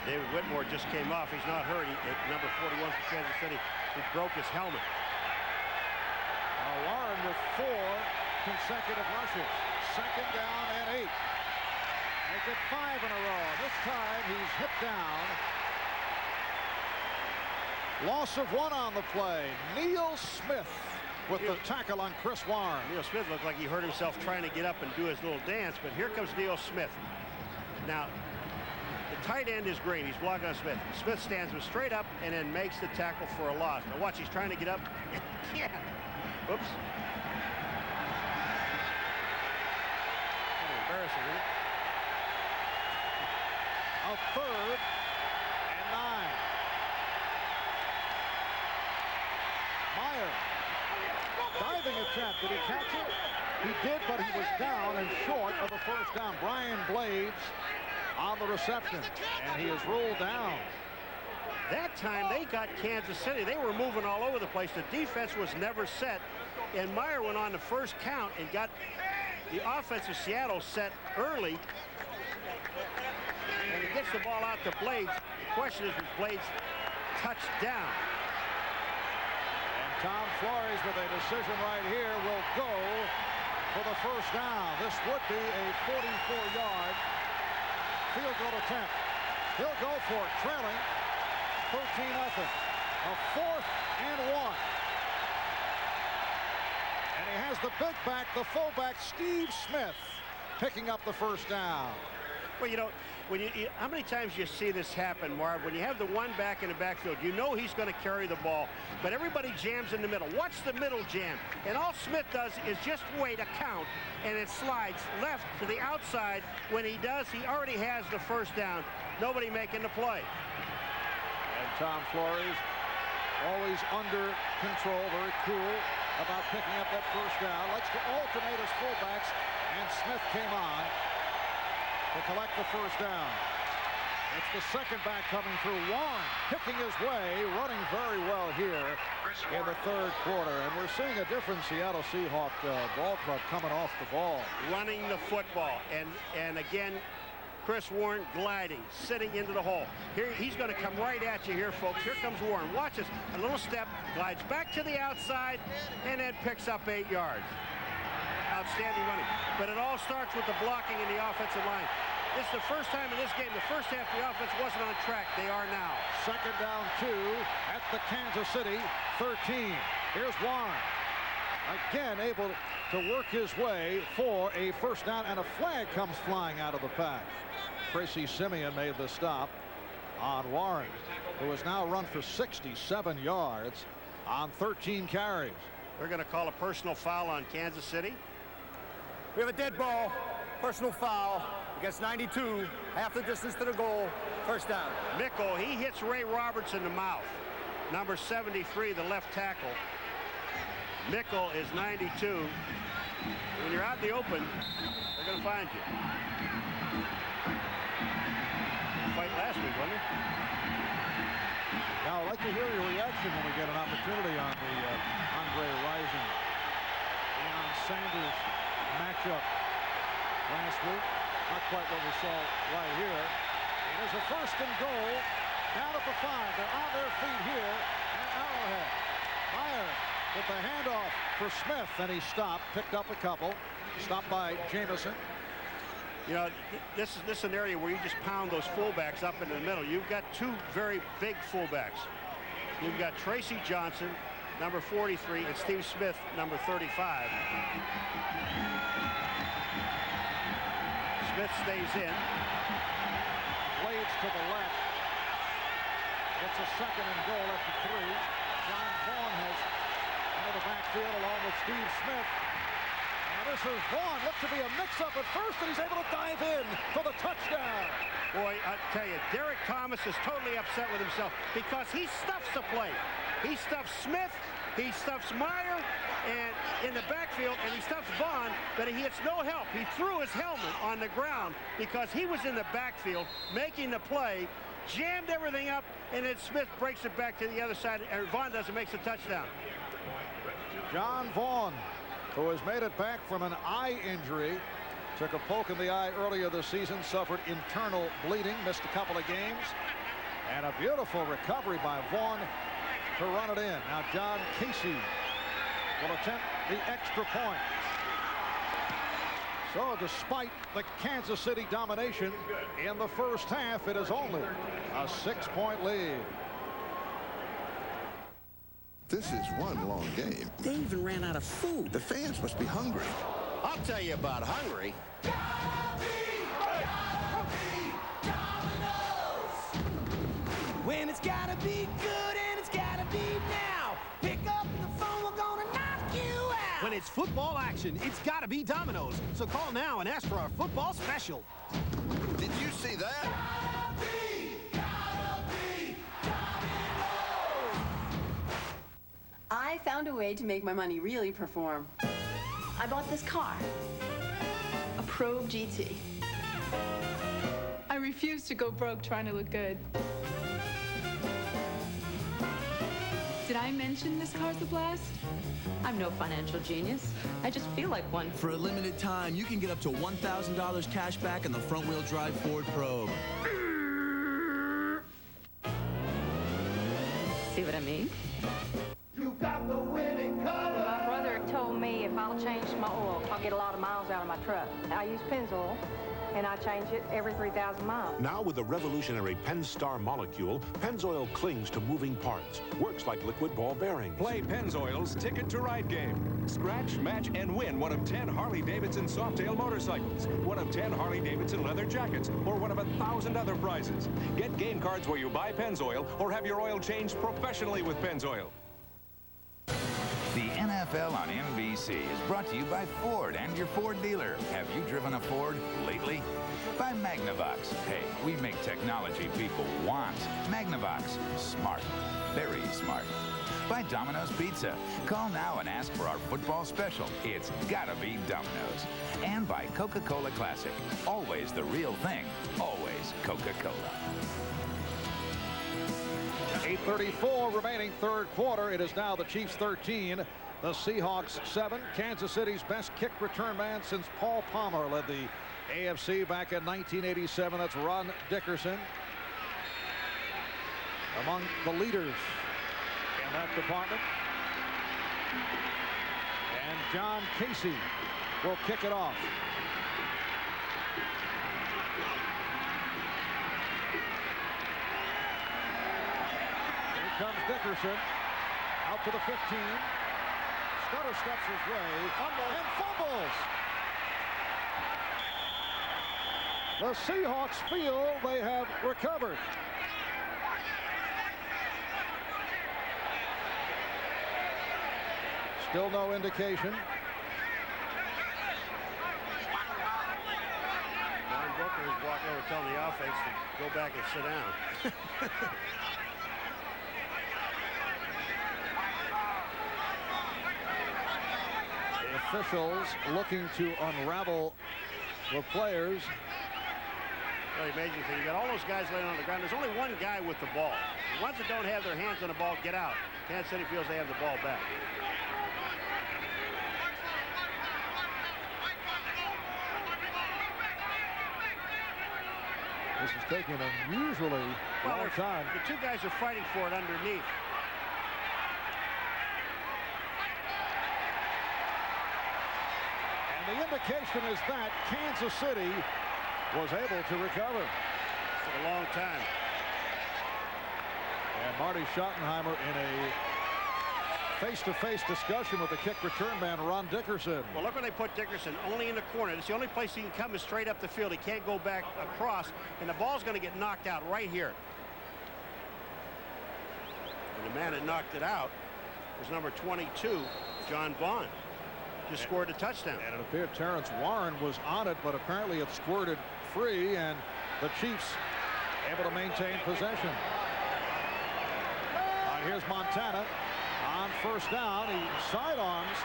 David Whitmore just came off. He's not hurt. Number 41 for Kansas City. He broke his helmet. Warren with 4 consecutive rushes. 2nd down and 8. Make it 5 in a row. This time he's hit down. Loss of 1 on the play. Neil Smith with the tackle on Chris Warren. Neil Smith looked like he hurt himself trying to get up and do his little dance, but here comes Neil Smith. Now, the tight end is great. He's blocking on Smith. Smith stands him straight up and then makes the tackle for a loss. Now watch, he's trying to get up. Yeah. Whoops. Embarrassing, isn't it? A 3rd and 9. Meyer. Diving attempt. Did he catch it? He did, but he was down and short of the first down. Brian Blades on the reception, and he is ruled down. That time they got Kansas City. They were moving all over the place. The defense was never set, and Meyer went on the first count and got the offense of Seattle set early. And he gets the ball out to Blades. The question is, was Blades touched down? And Tom Flores with a decision right here will go for the first down. This would be a 44-yard field goal attempt. He'll go for it, trailing 13-0. A 4th and 1. And he has the big back, the fullback, Steve Smith, picking up the first down. Well, you know, how many times you see this happen, Marv? When you have the one back in the backfield, you know he's going to carry the ball, but everybody jams in the middle. Watch the middle jam, and all Smith does is just wait a count, and it slides left to the outside. When he does, he already has the first down. Nobody making the play. And Tom Flores, always under control, very cool about picking up that first down. Likes to alternate his fullbacks, and Smith came on to collect the first down. It's the second back coming through. Warren picking his way, running very well here in the third quarter. And we're seeing a different Seattle Seahawk ball club coming off the ball. Running the football. And again, Chris Warren gliding, sitting into the hole. Here, he's going to come right at you here, folks. Here comes Warren. Watch this. A little step, glides back to the outside, and then picks up 8 yards. Outstanding running. But it all starts with the blocking in the offensive line. This is the first time in this game, the first half, the offense wasn't on track. They are now. Second down 2 at the Kansas City 13. Here's Warren. Again, able to work his way for a first down, and a flag comes flying out of the pack. Tracy Simeon made the stop on Warren, who has now run for 67 yards on 13 carries. They're going to call a personal foul on Kansas City. We have a dead ball. Personal foul against 92. Half the distance to the goal. First down. Mickle, he hits Ray Roberts in the mouth. Number 73, the left tackle. Mickle is 92. When you're out in the open, they're going to find you. Fight last week, wasn't it? Now, I'd like to hear your reaction when we get an opportunity on the Andre Rison Deion Sanders matchup last week. Not quite what we saw right here. It is a first and goal down at the 5. They're on their feet here at Arrowhead. Meyer with the handoff for Smith, and he stopped, picked up a couple. Stopped by Jamison. You know, this is an area where you just pound those fullbacks up into the middle. You've got two very big fullbacks. You've got Tracy Johnson, number 43, and Steve Smith, number 35. Smith stays in. Blades to the left. It's a second and goal at the 3. John Vaughn has into the backfield along with Steve Smith. Now this is Vaughn. Looks to be a mix-up at first, and he's able to dive in for the touchdown. Boy, I tell you, Derek Thomas is totally upset with himself because he stuffs the play. He stuffs Smith, he stuffs Meyer, and in the backfield, and he stuffs Vaughn, but he gets no help. He threw his helmet on the ground because he was in the backfield making the play, jammed everything up, and then Smith breaks it back to the other side, and Vaughn doesn't make the touchdown. John Vaughn, who has made it back from an eye injury, took a poke in the eye earlier this season, suffered internal bleeding, missed a couple of games, and a beautiful recovery by Vaughn to run it in. Now John Casey will attempt the extra point. So despite the Kansas City domination in the first half, it is only a 6-point lead. This is one long game. They even ran out of food. The fans must be hungry. I'll tell you about hungry. When it's gotta be good and it's gotta be now. Pick up the phone, we're gonna knock you out. When it's football action, it's gotta be Domino's. So call now and ask for our football special. Did you see that? I found a way to make my money really perform. I bought this car, a Probe GT. I refuse to go broke trying to look good. Did I mention this car's a blast? I'm no financial genius. I just feel like one. For a limited time, you can get up to $1,000 cash back on the front-wheel drive Ford Probe. See what I mean? You got the winning color. My brother told me if I'll change my oil, I'll get a lot of miles out of my truck. I use Pennzoil, and I change it every 3,000 miles. Now with the revolutionary Penn-Star molecule, Pennzoil clings to moving parts. Works like liquid ball bearings. Play Pennzoil's Ticket to Ride game. Scratch, match, and win one of 10 Harley-Davidson Softail motorcycles, one of 10 Harley-Davidson leather jackets, or one of 1,000 other prizes. Get game cards where you buy Pennzoil or have your oil changed professionally with Pennzoil. The NFL on NBC is brought to you by Ford and your Ford dealer. Have you driven a Ford lately? by Magnavox. Hey, we make technology people want. Magnavox. Smart. Very smart. By Domino's Pizza. Call now and ask for our football special. It's gotta be Domino's. And by Coca-Cola Classic. Always the real thing. Always Coca-Cola. 8:34 remaining third quarter. It is now the Chiefs 13, the Seahawks 7. Kansas City's best kick return man since Paul Palmer led the AFC back in 1987. That's Ron Dickerson. Among the leaders in that department. And John Casey will kick it off. Here comes Dickerson out to the 15. Stutter steps his way and fumbles. The Seahawks feel they have recovered. Still no indication. Ron Booker is walking over telling the offense to go back and sit down. The officials looking to unravel the players. Really amazing thing. You got all those guys laying on the ground. There's only one guy with the ball. The ones that don't have their hands on the ball get out. Kansas City feels they have the ball back. This is taking an unusually long time. The two guys are fighting for it underneath. And the indication is that Kansas City was able to recover. For a long time. And Marty Schottenheimer in a face-to-face discussion with the kick return man Ron Dickerson. Well, look where they put Dickerson, only in the corner. It's the only place he can come is straight up the field. He can't go back across, and the ball's going to get knocked out right here. And the man that knocked it out was number 22, John Vaughn. Just scored a touchdown. And it appeared Terrence Warren was on it, but apparently it squirted free, and the Chiefs able to maintain possession. Here's Montana. On first down, he sidearms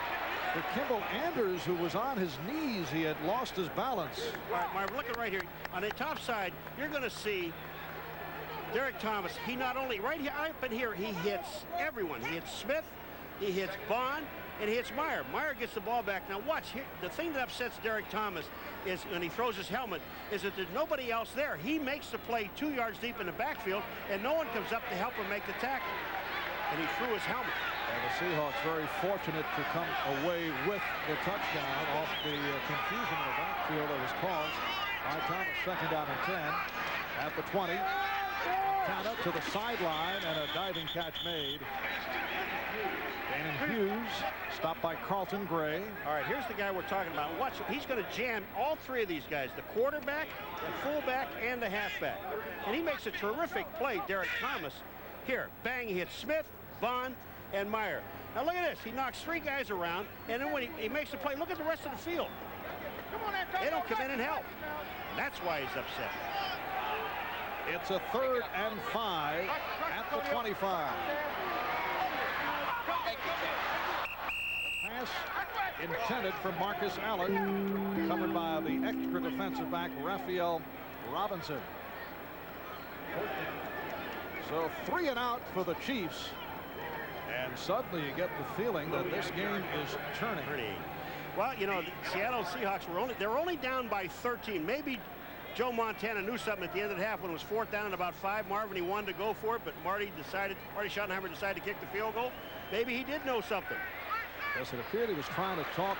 for Kimball Anders, who was on his knees. He had lost his balance. All right, Marv, look at right here. On the top side, you're going to see Derek Thomas. He not only, right here, up in here, he hits everyone. He hits Smith, he hits Bond, and he hits Meyer. Meyer gets the ball back. Now watch, here, the thing that upsets Derek Thomas is when he throws his helmet is that there's nobody else there. He makes the play 2 yards deep in the backfield, and no one comes up to help him make the tackle. And he threw his helmet. And the Seahawks very fortunate to come away with the touchdown off the confusion in the backfield that was caused by Thomas. Second down and 10 at the 20. Montana to the sideline and a diving catch made. Danon Hughes stopped by Carlton Gray. All right, here's the guy we're talking about. Watch, he's going to jam all three of these guys, the quarterback, the fullback, and the halfback. And he makes a terrific play, Derek Thomas. Here, bang, he hits Smith, Bond, and Meyer. Now look at this. He knocks three guys around, and then when he makes the play, look at the rest of the field. They don't come in and help. And that's why he's upset. It's a 3rd and 5 at the 25. Pass intended for Marcus Allen, covered by the extra defensive back Raphael Robinson. So 3 and out for the Chiefs. And suddenly you get the feeling that this game is turning. Well, you know, the Seattle Seahawks were only down by 13. Maybe Joe Montana knew something at the end of the half when it was 4th down and about 5. Marvin, he wanted to go for it, but Marty Schottenheimer decided to kick the field goal. Maybe he did know something. Yes, it appeared he was trying to talk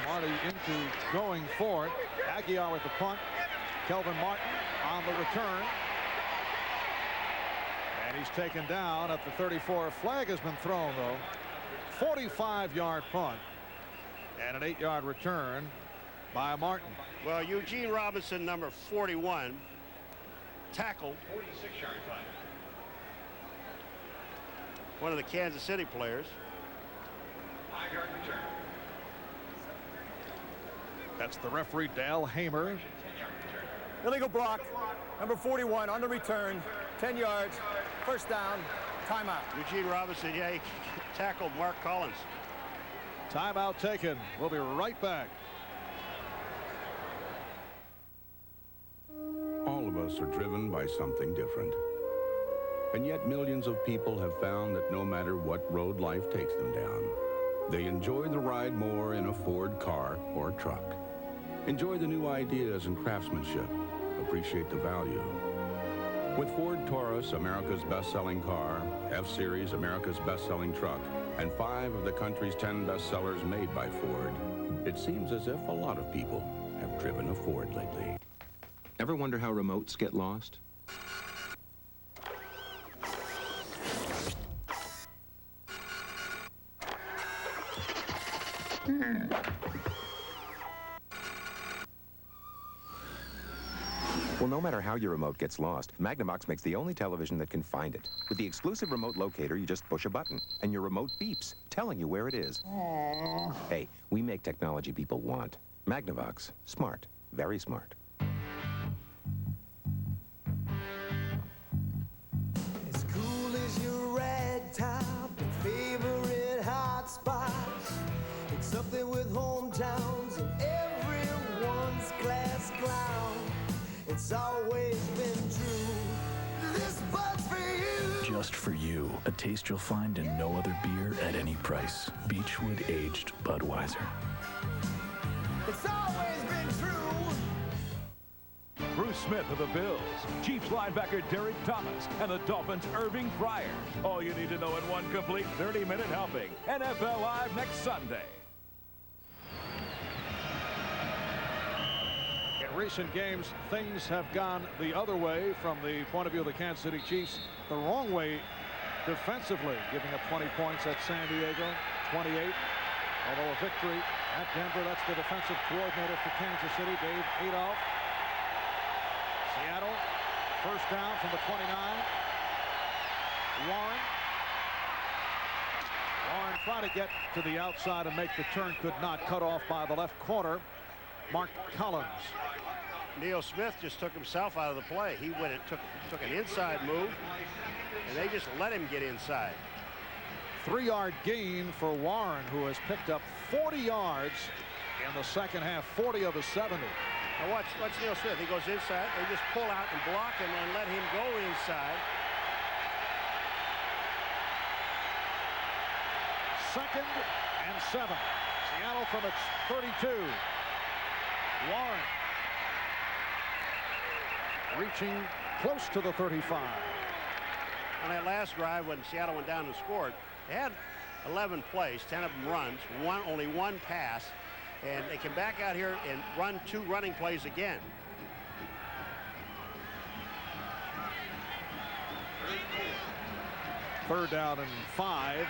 Marty into going for it. Aguiar with the punt. Kelvin Martin on the return. And he's taken down at the 34. A flag has been thrown, though. 45-yard punt and an 8-yard return by Martin. Well, Eugene Robinson, number 41, tackled one of the Kansas City players. 5-yard return. That's the referee, Dal Hamer. Illegal block. Number 41 on the return. 10 yards. First down. Timeout. Eugene Robinson, yeah, he tackled Mark Collins. Timeout taken. We'll be right back. All of us are driven by something different. And yet millions of people have found that no matter what road life takes them down, they enjoy the ride more in a Ford car or truck. Enjoy the new ideas and craftsmanship. Appreciate the value. With Ford Taurus, America's best-selling car, F-Series, America's best-selling truck, and 5 of the country's 10 bestsellers made by Ford, it seems as if a lot of people have driven a Ford lately. Ever wonder how remotes get lost? Well, no matter how your remote gets lost, Magnavox makes the only television that can find it. With the exclusive remote locator, you just push a button, and your remote beeps, telling you where it is. Hey, we make technology people want. Magnavox. Smart. Very smart. As cool as your rag top and favorite hot spots. It's something with hometowns and everyone's class clown. It's always been true. This bud's for you. Just for you. A taste you'll find in no other beer at any price. Beechwood Aged Budweiser. It's always been true. Bruce Smith of the Bills, Chiefs linebacker Derek Thomas, and the Dolphins' Irving Fryer. All you need to know in one complete 30-minute helping. NFL Live next Sunday. In recent games, things have gone the other way from the point of view of the Kansas City Chiefs. The wrong way defensively, giving up 20 points at San Diego, 28. Although a victory at Denver. That's the defensive coordinator for Kansas City, Dave Adolph. Seattle, first down from the 29. Warren trying to get to the outside and make the turn, could not, cut off by the left corner, Mark Collins. Neil Smith just took himself out of the play. He went and took an inside move, and they just let him get inside. 3-yard gain for Warren, who has picked up 40 yards in the second half, 40 of the 70. Now watch Neil Smith. He goes inside. They just pull out and block him and let him go inside. Second and 7. Seattle from its 32. Warren reaching close to the 35. On that last drive when Seattle went down and scored, they had 11 plays, 10 of them runs, only one pass, and they can back out here and run 2 running plays again. Third down and 5 at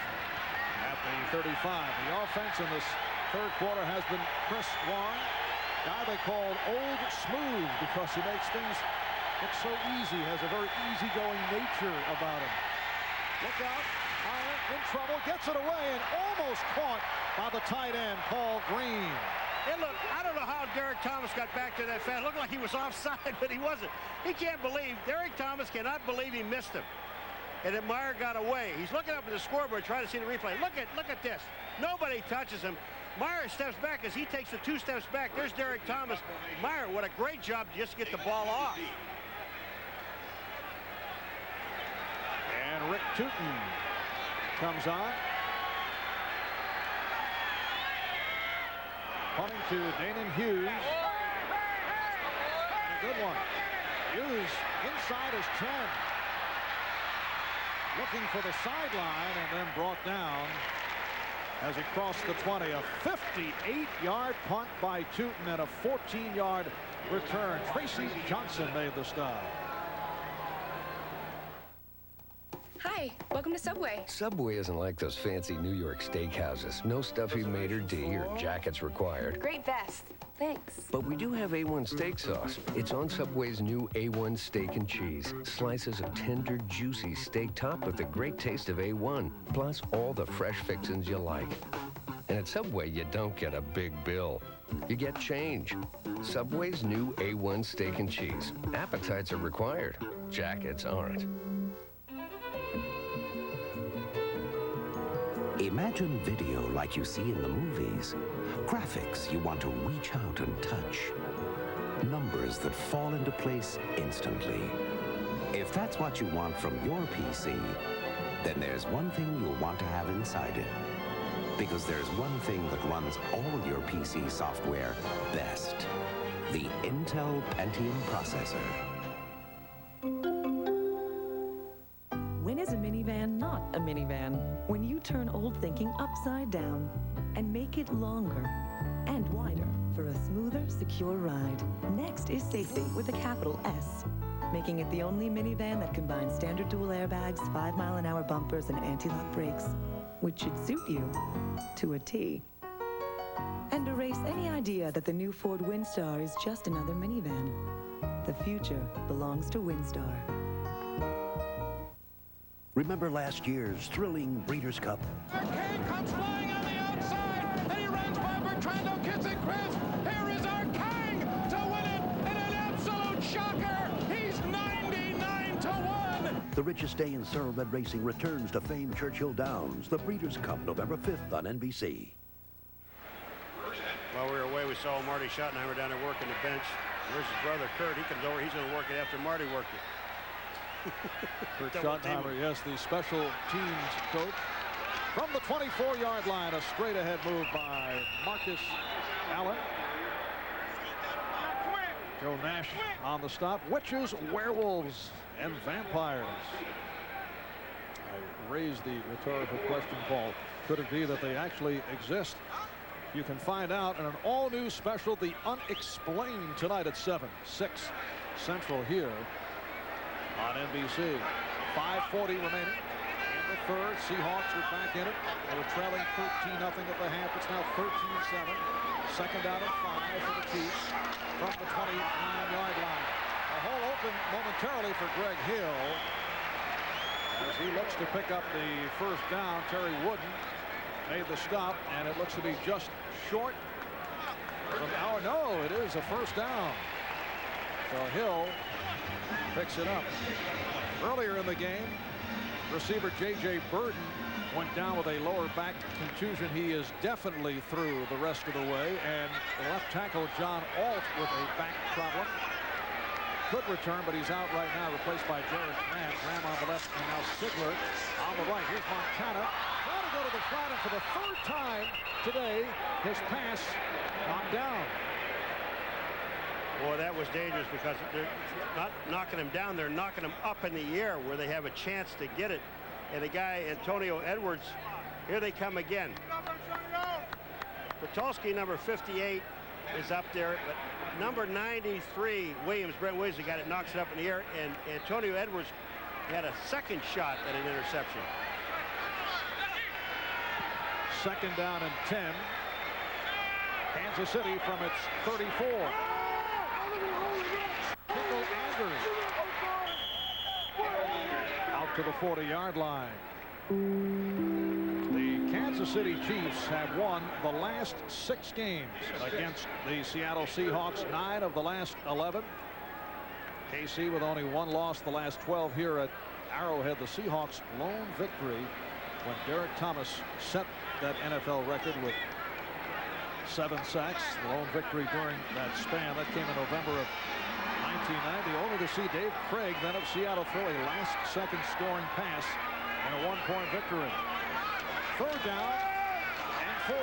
the 35. The offense in this third quarter has been Chris Warren, guy they called Old Smooth because he makes things look so easy, has a very easygoing nature about him. Look out, Meyer in trouble, gets it away and almost caught by the tight end, Paul Green. And look, I don't know how Derek Thomas got back to that fast. Looked like he was offside, but he wasn't. He can't believe, Derek Thomas cannot believe he missed him. And then Meyer got away. He's looking up at the scoreboard trying to see the replay. Look at this. Nobody touches him. Meyer steps back as he takes the 2 steps back. There's Derek Thomas. Meyer, what a great job to just get the ball off. And Rick Tootin comes on. Punting to Danon Hughes. And a good one. Hughes inside his 10. Looking for the sideline and then brought down as he crossed the 20. A 58-yard punt by Tootin and a 14-yard return. Tracy Johnson made the stop. Hi, welcome to Subway. Subway isn't like those fancy New York steakhouses. No stuffy maitre d' or jackets required. Great vest. Thanks. But we do have A1 steak sauce. It's on Subway's new A1 steak and cheese. Slices of tender, juicy steak topped with the great taste of A1, plus all the fresh fixins you like. And at Subway, you don't get a big bill. You get change. Subway's new A1 steak and cheese. Appetites are required. Jackets aren't. Imagine video like you see in the movies. Graphics you want to reach out and touch. Numbers that fall into place instantly. If that's what you want from your PC, then there's one thing you'll want to have inside it. Because there's one thing that runs all your PC software best. The Intel Pentium processor. When is a minivan not a minivan? When you turn old thinking upside down and make it longer and wider for a smoother, secure ride. Next is safety with a capital S, making it the only minivan that combines standard dual airbags, 5-mile-an-hour bumpers, and anti-lock brakes, which should suit you to a T. And erase any idea that the new Ford Windstar is just another minivan. The future belongs to Windstar. Remember last year's thrilling Breeders' Cup? Arcade comes flying on the outside, and he runs by Bertrando, Kitts and Chris. Here is our King to win it in an absolute shocker. He's 99-1. The richest day in thoroughbred racing returns to famed Churchill Downs. The Breeders' Cup, November 5th on NBC. While we were away, we saw Marty Schottenheimer down there working the bench. There's his brother, Kurt. He comes over. He's going to work it after Marty worked it. Kurt Schottenheimer, yes, the special teams coach. From the 24-yard line, a straight-ahead move by Marcus Allen. Joe Nash on the stop. Witches, werewolves, and vampires. I raised the rhetorical question, Paul. Could it be that they actually exist? You can find out in an all-new special, The Unexplained, tonight at 7, 6 Central here on NBC. 5:40 remaining in the third. Seahawks are back in it. They were trailing 13-0 at the half. It's now 13-7. Second down and 5 for the Chiefs from the 29-yard line. A hole open momentarily for Greg Hill as he looks to pick up the first down. Terry Wooden made the stop, and it looks to be just short. Oh, no, it is a first down. So Hill picks it up. Earlier in the game, receiver J.J. Burton went down with a lower back contusion. He is definitely through the rest of the way. And the left tackle, John Alt, with a back problem. Could return, but he's out right now, replaced by Jared Graham. Graham on the left, and now Sigler on the right. Here's Montana. Trying to go to the flat, and for the third time today, his pass knocked down. Boy, that was dangerous because they're not knocking him down. They're knocking him up in the air where they have a chance to get it. And the guy, Antonio Edwards, here they come again. Patulski, number 58, is up there. But number 93, Williams, Brent Williams, the guy that knocks it up in the air. And Antonio Edwards had a second shot at an interception. Second down and 10. Kansas City from its 34. Out to the 40-yard line. The Kansas City Chiefs have won the last 6 games against the Seattle Seahawks, 9 of the last 11. KC with only 1 loss the last 12 here at Arrowhead. The Seahawks' lone victory when Derek Thomas set that NFL record with 7 sacks. The lone victory during that span. That came in November of 1990, only to see Dave Craig, then of Seattle, throw a last-second scoring pass in a 1-point victory. Third down and 4.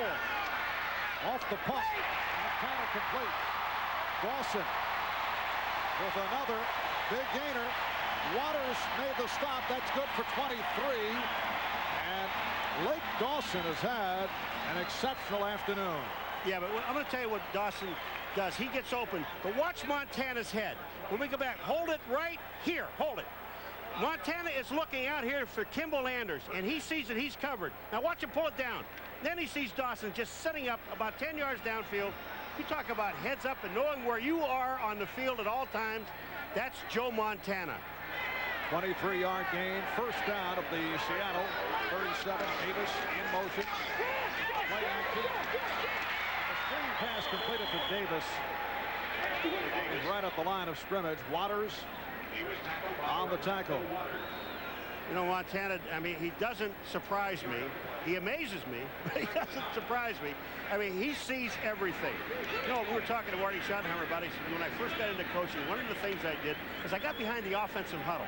Off the punt. Montana complete. Dawson with another big gainer. Waters made the stop. That's good for 23. And Lake Dawson has had an exceptional afternoon. Yeah, but I'm going to tell you what Dawson does. He gets open, but watch Montana's head. When we go back, hold it right here. Hold it. Montana is looking out here for Kimball Anders, and he sees that he's covered. Now watch him pull it down. Then he sees Dawson just setting up about 10 yards downfield. You talk about heads up and knowing where you are on the field at all times. That's Joe Montana. 23-yard gain. First down of the Seattle 37. Davis in motion. Play action. The screen pass completed to Davis. He's right at the line of scrimmage. Waters on the tackle. You know, Montana, I mean, he doesn't surprise me. He amazes me, but he doesn't surprise me. I mean, he sees everything. You know, we were talking to Marty Schottenheimer about it. When I first got into coaching, one of the things I did is I got behind the offensive huddle,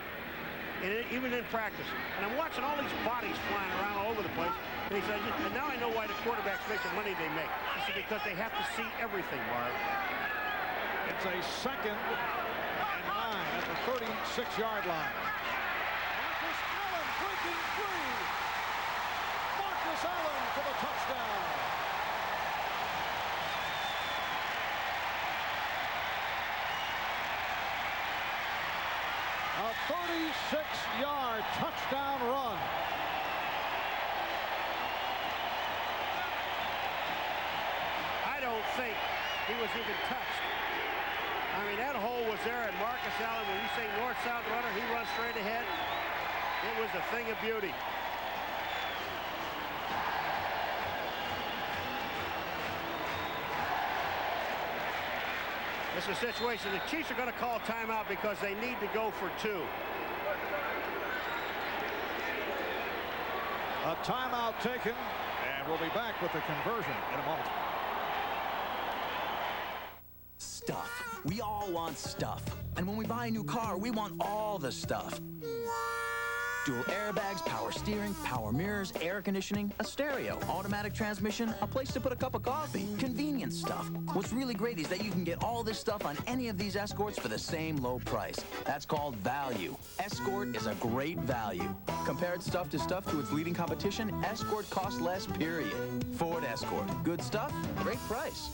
and even in practice. And I'm watching all these bodies flying around all over the place. And he said, and now I know why the quarterbacks make the money they make. He said, because they have to see everything, Marv. It's a 2nd and 9 at the 36-yard line. Marcus Allen breaking free. Marcus Allen for the touchdown. A 36-yard touchdown run. I don't think he was even touched. I mean, that hole was there, and Marcus Allen, when you say north-south runner, he runs straight ahead. It was a thing of beauty. This is a situation. The Chiefs are going to call timeout because they need to go for 2. A timeout taken, and we'll be back with the conversion in a moment. Stuff. We all want stuff. And when we buy a new car, we want all the stuff. Dual airbags, power steering, power mirrors, air conditioning, a stereo, automatic transmission, a place to put a cup of coffee, convenience stuff. What's really great is that you can get all this stuff on any of these Escorts for the same low price. That's called value. Escort is a great value. Compared stuff to its leading competition, Escort costs less, period. Ford Escort. Good stuff, great price.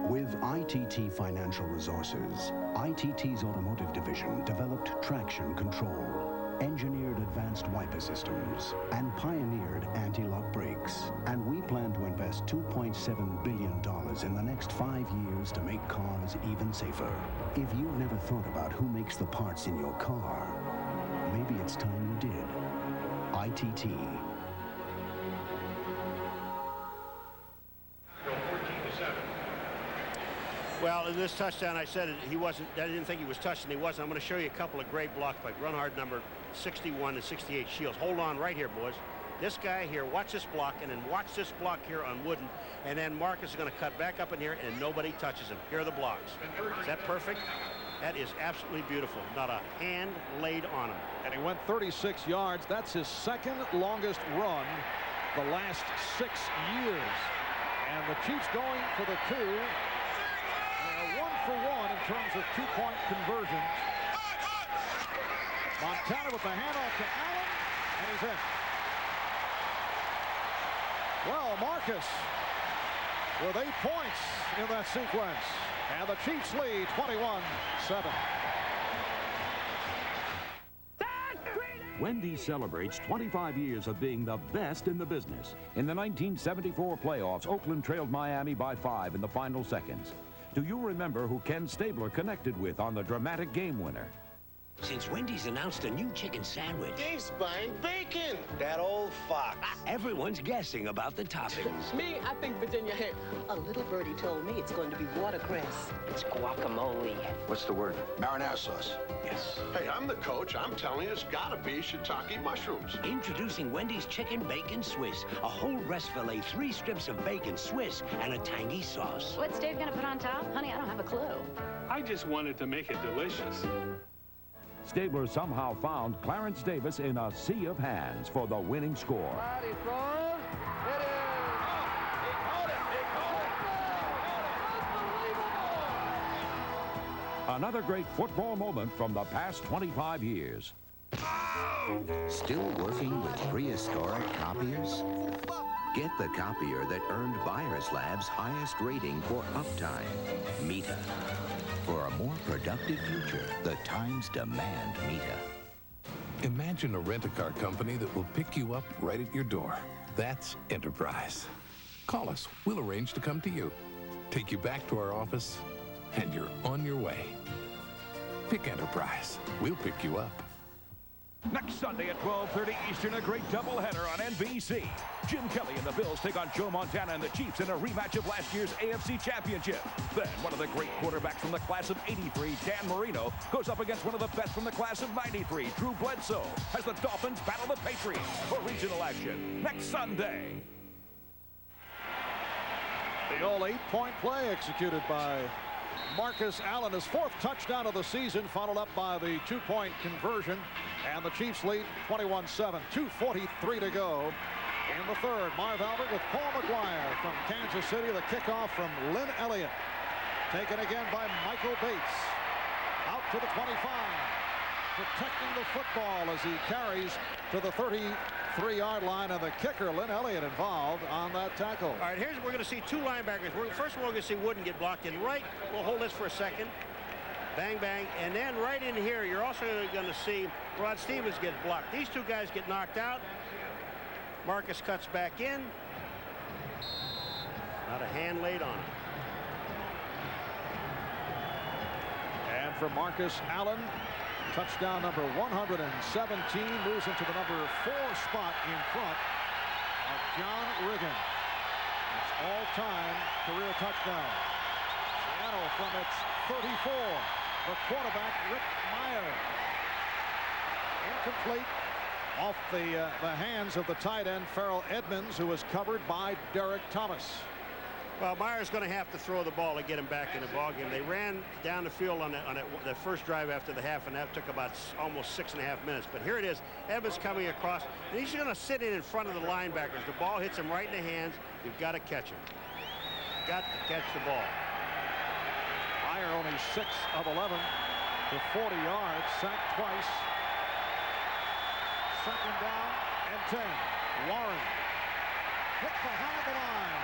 With ITT Financial Resources, ITT's automotive division developed traction control, engineered advanced wiper systems, and pioneered anti-lock brakes. And we plan to invest $2.7 billion in the next 5 years to make cars even safer. If you've never thought about who makes the parts in your car, maybe it's time you did. ITT. Well, in this touchdown, I said he wasn't. I didn't think he was touched, and he wasn't. I'm going to show you a couple of great blocks by Grunhard number 61 and 68 Shields. Hold on right here, boys. This guy here, watch this block, and then watch this block here on Wooden, and then Marcus is going to cut back up in here, and nobody touches him. Here are the blocks. Is that perfect? That is absolutely beautiful. Not a hand laid on him. And he went 36 yards. That's his 2nd longest run the last 6 years. And the Chiefs going for the 2. 1 for 1 in terms of 2-point conversions. Montana with the handoff to Allen, and he's in. Well, Marcus with 8 points in that sequence. And the Chiefs lead 21-7. Wendy's celebrates 25 years of being the best in the business. In the 1974 playoffs, Oakland trailed Miami by 5 in the final seconds. Do you remember who Ken Stabler connected with on the dramatic game winner? Since Wendy's announced a new chicken sandwich. Dave's buying bacon. That old fox. Everyone's guessing about the toppings. Me, I think Virginia ham. A little birdie told me it's going to be watercress. It's guacamole. What's the word? Marinara sauce. Yes. Hey, I'm the coach. I'm telling you, it's gotta be shiitake mushrooms. Introducing Wendy's Chicken Bacon Swiss. A whole breast fillet, 3 strips of bacon Swiss, and a tangy sauce. What's Dave gonna put on top? Honey, I don't have a clue. I just wanted to make it delicious. Stabler somehow found Clarence Davis in a sea of hands for the winning score. He throws. It is. He caught it. Another great football moment from the past 25 years. Still working with prehistoric copiers? Get the copier that earned Buyers Lab's highest rating for uptime. Meta. For a more productive future, the times demand Meta. Imagine a rent-a-car company that will pick you up right at your door. That's enterprise. Call us. We'll arrange to come to you, take you back to our office, and you're on your way. Pick Enterprise. We'll pick you up. Next Sunday at 12:30 Eastern, a great doubleheader on NBC. Jim Kelly and the Bills take on Joe Montana and the Chiefs in a rematch of last year's AFC Championship. Then one of the great quarterbacks from the class of '83, Dan Marino, goes up against one of the best from the class of '93, Drew Bledsoe, as the Dolphins battle the Patriots for regional action next Sunday. The all 8-point play executed by Marcus Allen, his 4th touchdown of the season, followed up by the 2-point conversion, and the Chiefs lead 21-7. 2:43 to go in the third. Marv Albert with Paul McGuire from Kansas City. The kickoff from Lynn Elliott, taken again by Michael Bates. Out to the 25, protecting the football as he carries to the 33-yard line, and the kicker, Lynn Elliott, involved on that tackle. All right, we're going to see 2 linebackers. First of all, we're going to see Wooden get blocked in right. We'll hold this for a second. Bang, bang. And then right in here, you're also going to see Rod Stevens get blocked. These 2 guys get knocked out. Marcus cuts back in. Not a hand laid on him. And for Marcus Allen, touchdown number 117, moves into the number 4 spot in front of John Riggin. It's all-time career touchdown. Seattle from its 34. The quarterback, Rick Meyer. Incomplete off the hands of the tight end, Farrell Edmonds, who was covered by Derek Thomas. Well, Meyer's going to have to throw the ball to get him back in the ballgame. They ran down the field on the first drive after the half, and that took about almost 6.5 minutes. But here it is, Evans coming across, and he's going to sit in front of the linebackers. The ball hits him right in the hands. You've got to catch him. Got to catch the ball. Meyer only 6 of 11 to 40 yards, sacked twice. 2nd down and 10. Warren hit behind the line.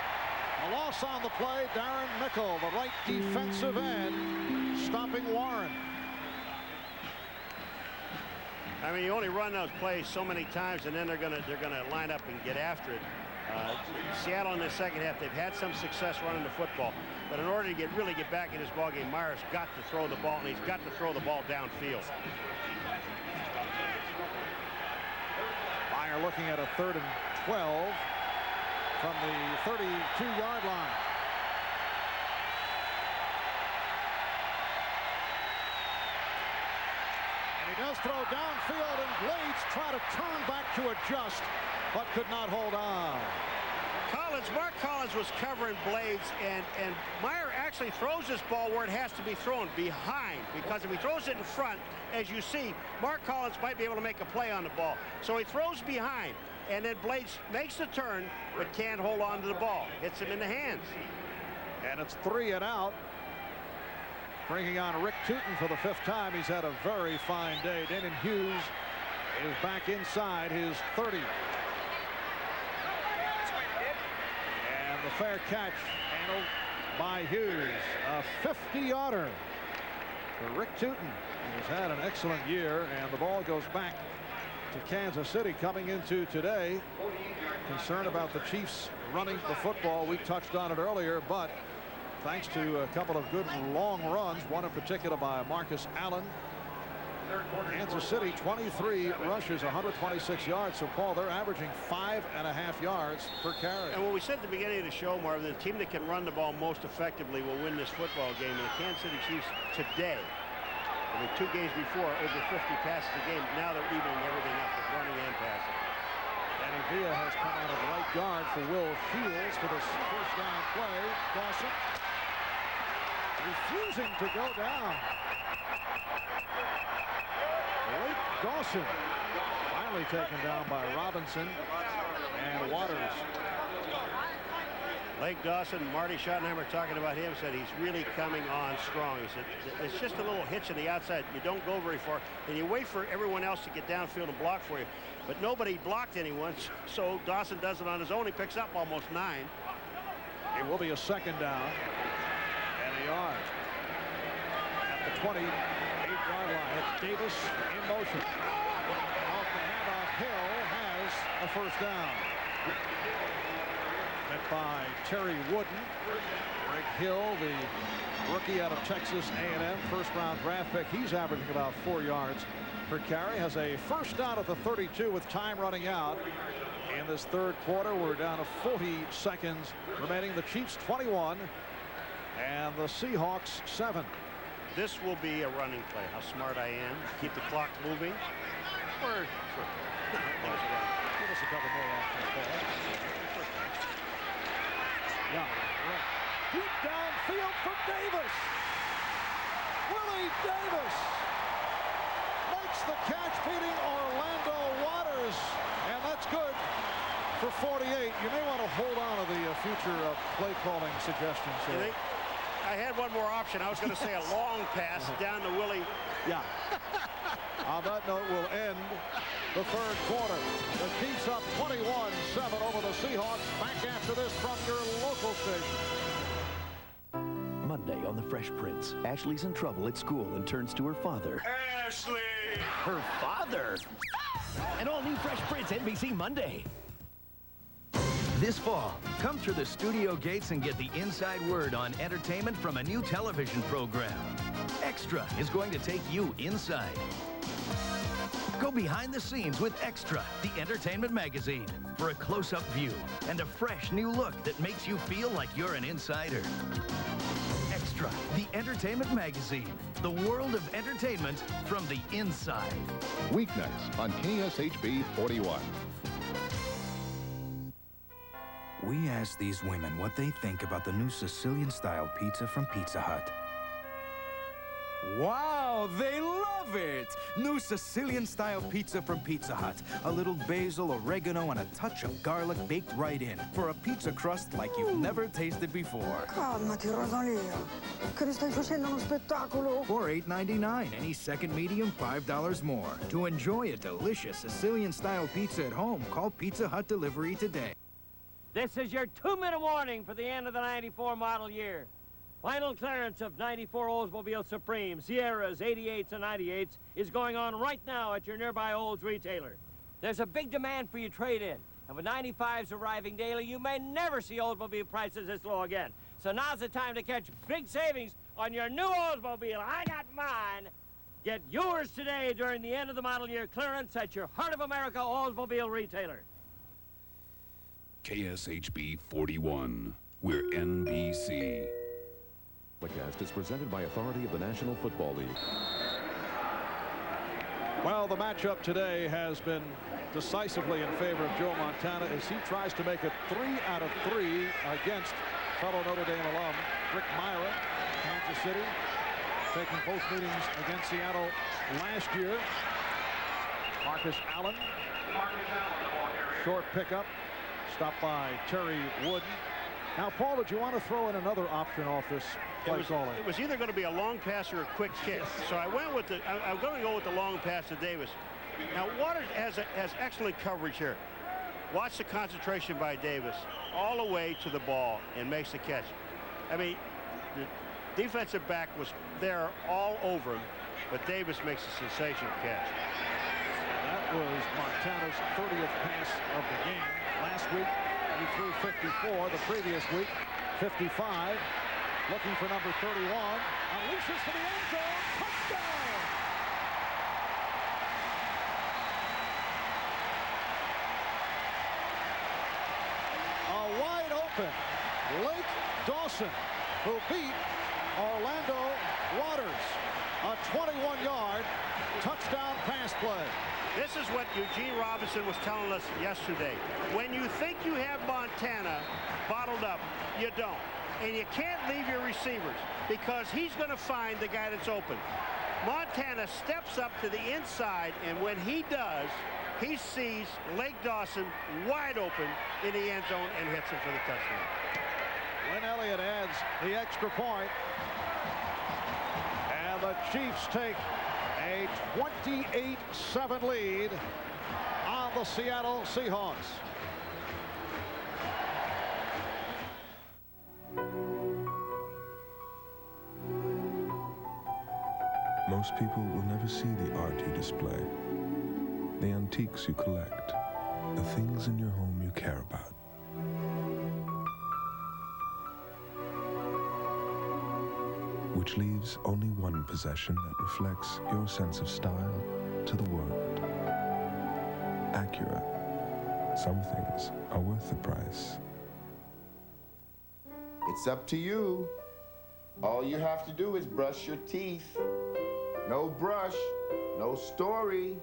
A loss on the play. Darren Mickle, the right defensive end, stopping Warren. I mean, you only run those plays so many times, and then they're gonna line up and get after it. Seattle in the second half, they've had some success running the football, but in order to really get back in this ballgame, Meyer's got to throw the ball, and he's got to throw the ball downfield. Meyer looking at a 3rd and 12 from the 32-yard line. And he does throw downfield, and Blades try to turn back to adjust, but could not hold on. Mark Collins was covering Blades, and Meyer actually throws this ball where it has to be thrown, behind, because if he throws it in front, as you see, Mark Collins might be able to make a play on the ball. So he throws behind, and then Blades makes the turn, but can't hold on to the ball. Hits him in the hands. And it's 3 and out. Bringing on Rick Tootin for the 5th time. He's had a very fine day. Damon Hughes is back inside his 30. The fair catch handled by Hughes. A 50-yarder for Rick Tootin, who's had an excellent year, and the ball goes back to Kansas City coming into today. Concern about the Chiefs running the football. We touched on it earlier, but thanks to a couple of good long runs, one in particular by Marcus Allen. Kansas City 23 rushes, 126 yards. So, Paul, they're averaging 5.5 yards per carry. And what we said at the beginning of the show, Marvin, the team that can run the ball most effectively will win this football game. And the Kansas City Chiefs today, I mean, 2 games before, over 50 passes a game. Now they're evening everything up with running and passing. Danny Villa has come out of right guard for Will Shields for this 1st down play. Dawson refusing to go down. Wade Dawson finally taken down by Robinson and Waters. Lake Dawson, Marty Schottenheimer talking about him, said he's really coming on strong. He said it's just a little hitch on the outside. You don't go very far, and you wait for everyone else to get downfield and block for you. But nobody blocked anyone, so Dawson does it on his own. He picks up almost 9. It will be a second down and a yard at the 28-yard line. It's Davis in motion. Off the handoff, Hill has a first down. Met by Terry Wooden. Greg Hill, the rookie out of Texas A&M, first-round draft pick. He's averaging about 4 yards per carry. Has a first down at the 32 with time running out. In this third quarter, we're down to 40 seconds remaining. The Chiefs 21 and the Seahawks 7. This will be a running play. How smart I am. Keep the clock moving. Or sure. Give us a couple more options. Yeah. Deep downfield for Davis. Willie Davis makes the catch, beating Orlando Waters, and that's good for 48. You may want to hold on to the future play calling suggestions here. I had one more option. I was going to say a long pass down to Willie. Yeah. On that note, we'll end the third quarter. The Chiefs up 21-7 over the Seahawks. Back after this from your local station. Monday on The Fresh Prince, Ashley's in trouble at school and turns to her father. Ashley! Her father! An all-new Fresh Prince, NBC Monday. This fall, come through the studio gates and get the inside word on entertainment from a new television program. Extra is going to take you inside. Go behind the scenes with Extra, the entertainment magazine, for a close-up view and a fresh new look that makes you feel like you're an insider. Extra, the entertainment magazine, the world of entertainment from the inside. Weeknights on KSHB 41. We asked these women what they think about the new Sicilian-style pizza from Pizza Hut. Wow, they love it! New Sicilian-style pizza from Pizza Hut. A little basil, oregano, and a touch of garlic baked right in for a pizza crust like you've never tasted before. Calmati, Rosalia. Che ne stai facendo uno spettacolo? For $8.99, any second medium, $5 more. To enjoy a delicious Sicilian-style pizza at home, call Pizza Hut Delivery today. This is your 2-minute warning for the end of the 94 model year. Final clearance of 94 Oldsmobile Supreme, Sierras, 88s and 98s is going on right now at your nearby Olds retailer. There's a big demand for your trade-in, and with 95s arriving daily, you may never see Oldsmobile prices this low again. So now's the time to catch big savings on your new Oldsmobile. I got mine. Get yours today during the end of the model year clearance at your Heart of America Oldsmobile retailer. KSHB 41. We're NBC. The cast is presented by authority of the National Football League. Well, the matchup today has been decisively in favor of Joe Montana as he tries to make it 3 out of 3 against fellow Notre Dame alum Rick Myra, Kansas City, taking both meetings against Seattle last year. Marcus Allen, short pickup. Stopped by Terry Wooden. Now, Paul, did you want to throw in another option off this play calling? It was either going to be a long pass or a quick kick. So I went with I'm going to go with the long pass to Davis. Now, Waters has excellent coverage here. Watch the concentration by Davis all the way to the ball and makes the catch. I mean, the defensive back was there all over him, but Davis makes a sensational catch. That was Montana's 30th pass of the game. Last week, he threw 54. The previous week, 55. Looking for number 31. Unleashes for the end zone. Touchdown! A wide open Lake Dawson, who beat Orlando Waters. A 21-yard touchdown pass play. This is what Eugene Robinson was telling us yesterday. When you think you have Montana bottled up, you don't. And you can't leave your receivers because he's going to find the guy that's open. Montana steps up to the inside, and when he does, he sees Lake Dawson wide open in the end zone and hits him for the touchdown. Lynn Elliott adds the extra point. And the Chiefs take a 28-7 lead on the Seattle Seahawks. Most people will never see the art you display, the antiques you collect, the things in your home you care about. Which leaves only one possession that reflects your sense of style to the world. Acura. Some things are worth the price. It's up to you. All you have to do is brush your teeth. No brush, no story.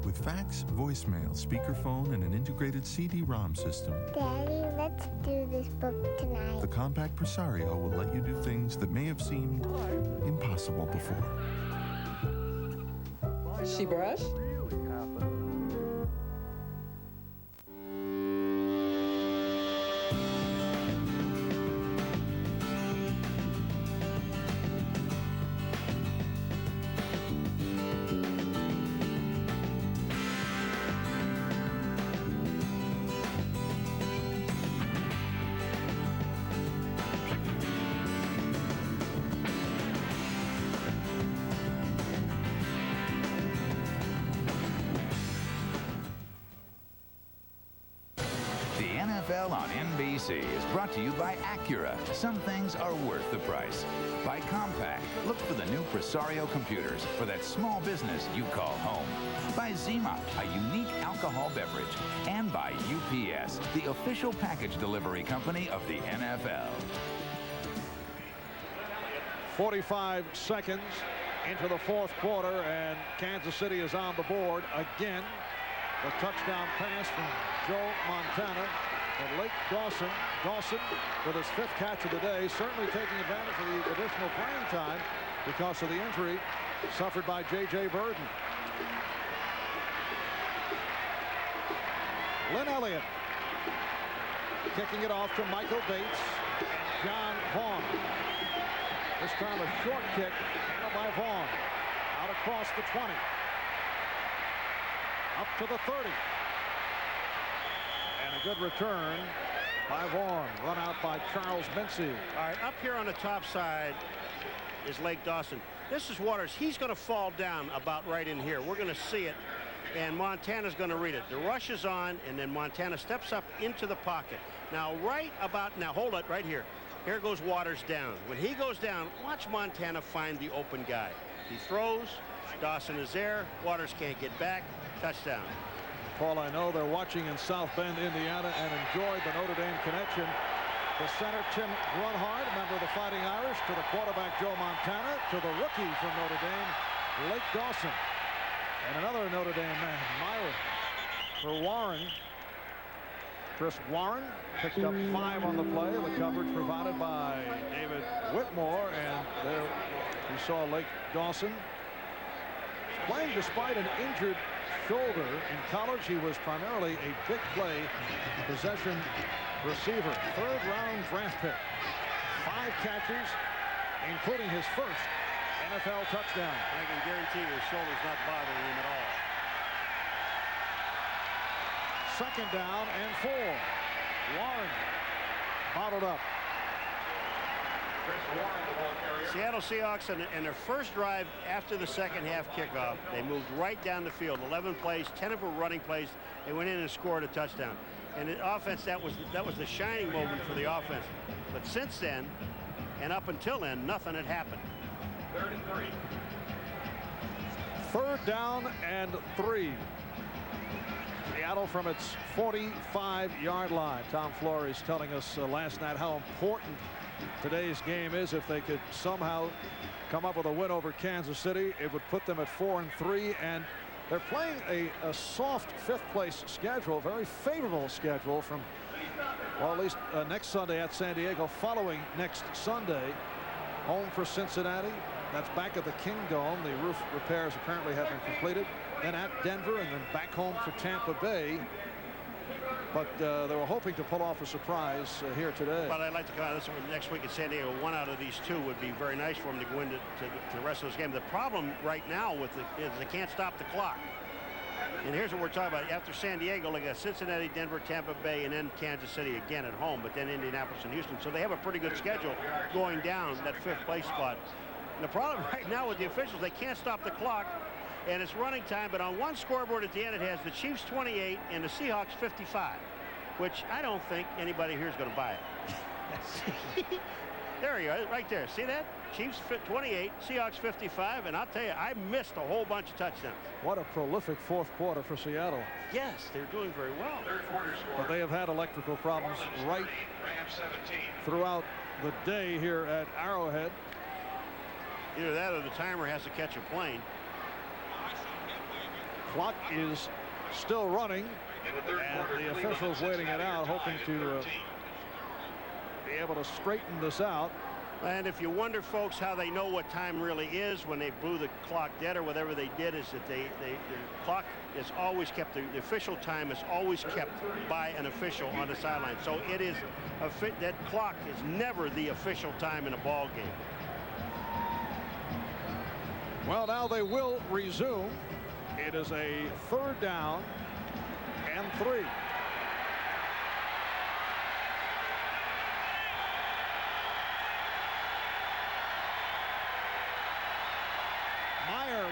With fax, voicemail, speakerphone, and an integrated CD-ROM system, Daddy, let's do this book tonight. the compact Presario will let you do things that may have seemed impossible before. She brushed? NFL on NBC is brought to you by Acura. Some things are worth the price. By Compaq. Look for the new Presario computers for that small business you call home. By Zima, a unique alcohol beverage. And by UPS, the official package delivery company of the NFL. 45 seconds into the fourth quarter, and Kansas City is on the board again. The touchdown pass from Joe Montana. And Lake Dawson with his 5th catch of the day, certainly taking advantage of the additional playing time because of the injury suffered by J.J. Burden. Lynn Elliott kicking it off to Michael Bates and John Vaughn. This time a short kick handled by Vaughn. Out across the 20. Up to the 30. And a good return by Vaughn. Run out by Charles Mincy. All right, up here on the top side is Lake Dawson. This is Waters. He's going to fall down about right in here. We're going to see it, and Montana's going to read it. The rush is on, and then Montana steps up into the pocket. Now, hold it right here. Here goes Waters down. When he goes down, watch Montana find the open guy. He throws. Dawson is there. Waters can't get back. Touchdown. Paul, I know they're watching in South Bend, Indiana, and enjoyed the Notre Dame connection. The center, Tim Grunhard, member of the Fighting Irish, to the quarterback, Joe Montana, to the rookie from Notre Dame, Lake Dawson. And another Notre Dame man, Myron, for Warren. Chris Warren picked up 5 on the play. The coverage provided by David Whitmore, and there we saw Lake Dawson playing despite an injured shoulder. In college, he was primarily a big play possession receiver. 3rd round draft pick. 5 catches, including his first NFL touchdown. I can guarantee you his shoulder's not bothering him at all. 2nd down and 4. Warren bottled up. Seattle Seahawks in their first drive after the second half kickoff, they moved right down the field. 11 plays, 10 of them running plays. They went in and scored a touchdown. And the offense, that was the shining moment for the offense. But since then, and up until then, nothing had happened. 3rd down and 3. Seattle from its 45-yard line. Tom Flores telling us last night how important today's game is. If they could somehow come up with a win over Kansas City, it would put them at 4-3, and they're playing a soft 5th place schedule, very favorable schedule from, well, at least next Sunday at San Diego, following next Sunday home for Cincinnati. That's back at the King Dome. The roof repairs apparently have been completed. Then at Denver, and then back home for Tampa Bay. but they were hoping to pull off a surprise here today. But I'd like to comment on this next week in San Diego. One out of these two would be very nice for them to go into the rest of this game. The problem right now with it is they can't stop the clock. And here's what we're talking about. After San Diego, like Cincinnati, Denver, Tampa Bay, and then Kansas City again at home, but then Indianapolis and Houston. So they have a pretty good schedule going down that 5th place spot. And the problem right now with the officials, they can't stop the clock, and it's running time. But on one scoreboard at the end, it has the Chiefs 28 and the Seahawks 55, which I don't think anybody here is going to buy it. There you go, right there. See that? Chiefs 28, Seahawks 55, and I'll tell you, I missed a whole bunch of touchdowns. What a prolific 4th quarter for Seattle. Yes, they're doing very well. But they have had electrical problems right throughout the day here at Arrowhead. Either that or the timer has to catch a plane. Clock is still running, and the officials waiting it out, hoping to be able to straighten this out. And if you wonder, folks, how they know what time really is when they blew the clock dead or whatever they did, is that the clock is always kept, the official time is always kept by an official on the sideline. So it is, that clock is never the official time in a ball game. Well, now they will resume. It is a 3rd down and 3.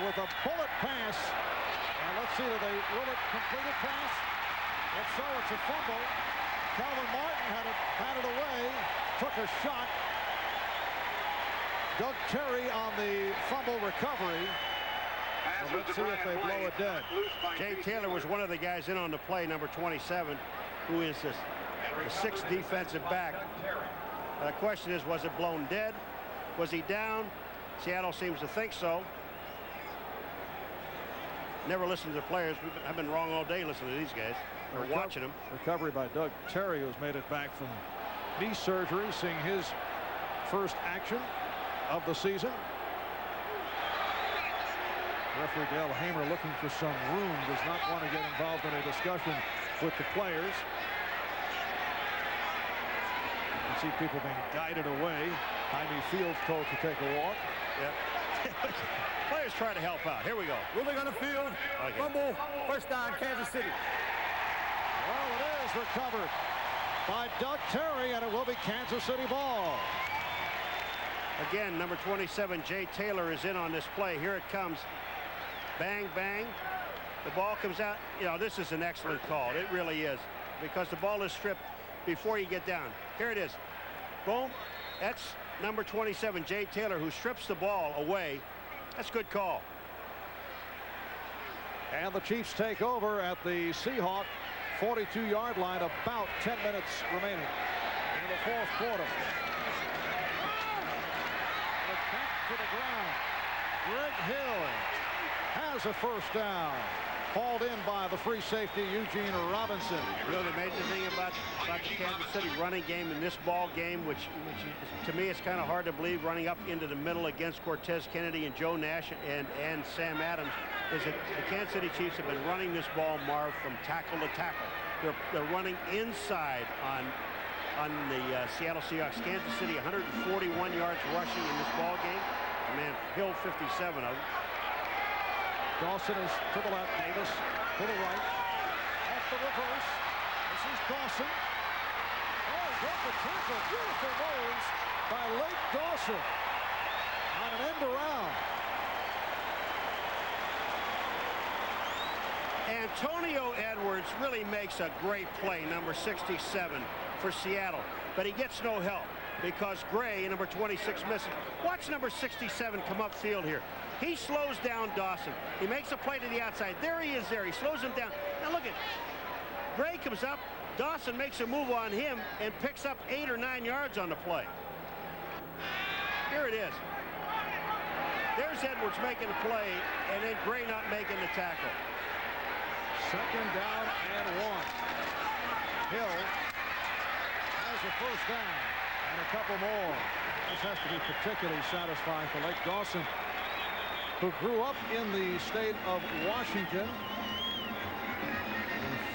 With a bullet pass, and let's see, will it complete a pass? If so, it's a fumble. Calvin Martin had it batted away, took a shot. Doug Terry on the fumble recovery. So let's see if they blow it dead. Jay Taylor was one of the guys in on the play, number 27, who is the 6th defensive back. The question is, was it blown dead? Was he down? Seattle seems to think so. Never listen to the players. I've been wrong all day listening to these guys. Or watching them. Recovery by Doug Terry, who's made it back from knee surgery, seeing his first action of the season. Referee Dale Hamer, looking for some room, does not want to get involved in a discussion with the players. You see people being guided away. Jaime Fields told to take a walk. Yep. Players try to help out. Here we go. Moving on the field. Okay. Fumble. 1st down, Kansas City. Well, it is recovered by Doug Terry, and it will be Kansas City ball. Again, number 27, Jay Taylor, is in on this play. Here it comes. Bang, bang. The ball comes out. You know, this is an excellent call. It really is, because the ball is stripped before you get down. Here it is. Boom. That's number 27, Jay Taylor, who strips the ball away. That's a good call. And the Chiefs take over at the Seahawk 42-yard line, about 10 minutes remaining in the 4th quarter. Back to the ground. Greg Hill has a 1st down. Hauled in by the free safety, Eugene Robinson. You know, the major thing about the Kansas City running game in this ball game, which to me is kind of hard to believe, running up into the middle against Cortez Kennedy and Joe Nash and Sam Adams, is that the Kansas City Chiefs have been running this ball, Marv, from tackle to tackle. They're running inside on the Seattle Seahawks. Kansas City 141 yards rushing in this ball game. Man, Hill 57 of them. Dawson is to the left, Davis to the right. Off the reverse. This is Dawson. Oh, he broke the tackle. Beautiful moves by Lake Dawson on an end around. Antonio Edwards really makes a great play, number 67 for Seattle, but he gets no help because Gray, number 26, misses. Watch number 67 come upfield here. He slows down Dawson. He makes a play to the outside. There he is there. He slows him down. Now look at Gray comes up. Dawson makes a move on him and picks up 8 or 9 yards on the play. Here it is. There's Edwards making the play, and then Gray not making the tackle. 2nd down and 1. Hill has a 1st down and a couple more. This has to be particularly satisfying for Lake Dawson, who grew up in the state of Washington, in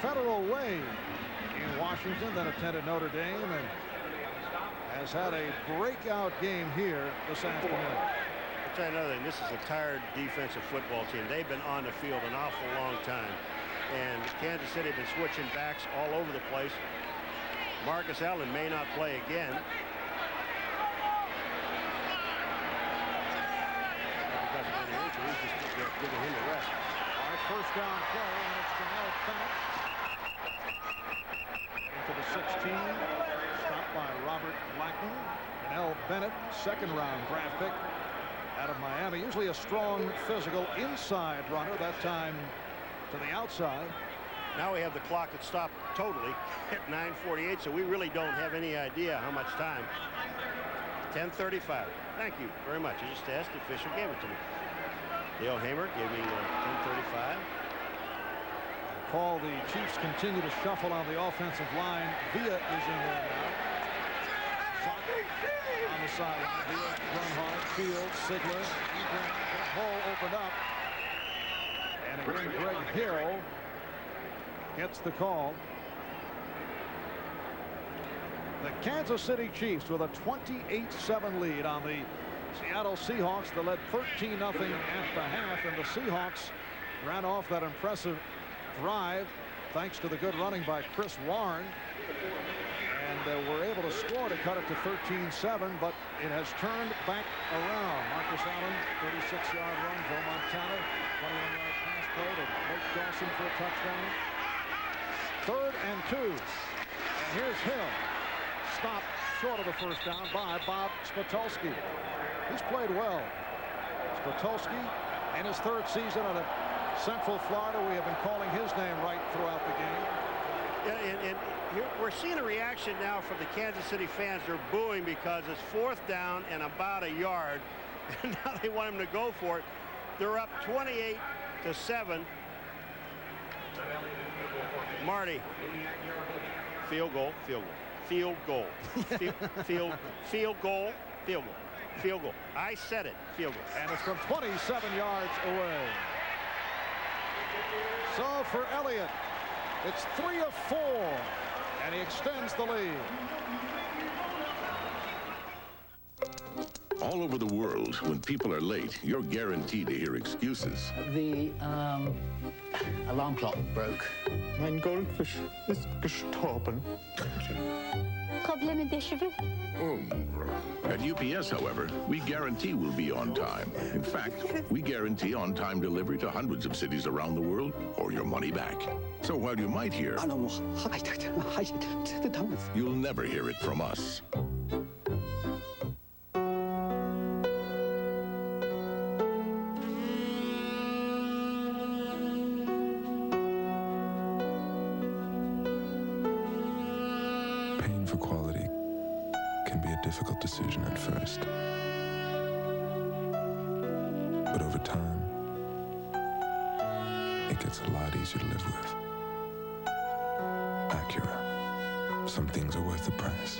Federal Way in Washington, then attended Notre Dame, and has had a breakout game here this afternoon. I'll tell you another thing. This is a tired defensive football team. They've been on the field an awful long time. And Kansas City have been switching backs all over the place. Marcus Allen may not play again. Because of an injury, he's just giving him a rest. All right, first down play, and it's Janelle Bennett into the 16. Stopped by Robert Blackman. Janelle Bennett, second-round draft pick out of Miami. Usually a strong, physical inside runner. That time to the outside. Now we have the clock that stopped totally at 9:48, so we really don't have any idea how much time. 10:35. Thank you very much. I just asked, the official gave it to me. Dale Hamer giving 10:35. Call, the Chiefs continue to shuffle on the offensive line. Villa is in there now. On the sideline. Villa, Bernhardt, Fields, Sigler. Hole opened up. And again, Greg Hill gets the call. The Kansas City Chiefs with a 28-7 lead on the Seattle Seahawks that led 13-0 at the half, and the Seahawks ran off that impressive drive thanks to the good running by Chris Warren, and were able to score to cut it to 13-7, but it has turned back around. Marcus Allen, 36-yard run. Joe Montana, 21-yard pass play to Mike Dawson for a touchdown. 3rd and 2, and here's Hill. Stopped short of the first down by Bob Spatulski. He's played well. Spatulski, in his 3rd season at Central Florida, we have been calling his name right throughout the game. Yeah, and here we're seeing a reaction now from the Kansas City fans. They're booing because it's 4th down and about a yard, and now they want him to go for it. They're up 28-7. Marty, field goal, field goal. Field goal. Field goal. Field goal. Field goal. I said it. Field goal. And it's from 27 yards away. So for Elliott, it's 3 of 4, and he extends the lead. All over the world, when people are late, you're guaranteed to hear excuses. The alarm clock broke. Mein Goldfisch ist gestorben. Problème de cheveux. At UPS, however, we guarantee we'll be on time. In fact, we guarantee on-time delivery to hundreds of cities around the world, or your money back. So while you might hear, you'll never hear it from us. Difficult decision at first, but over time it gets a lot easier to live with. Acura. Some things are worth the price.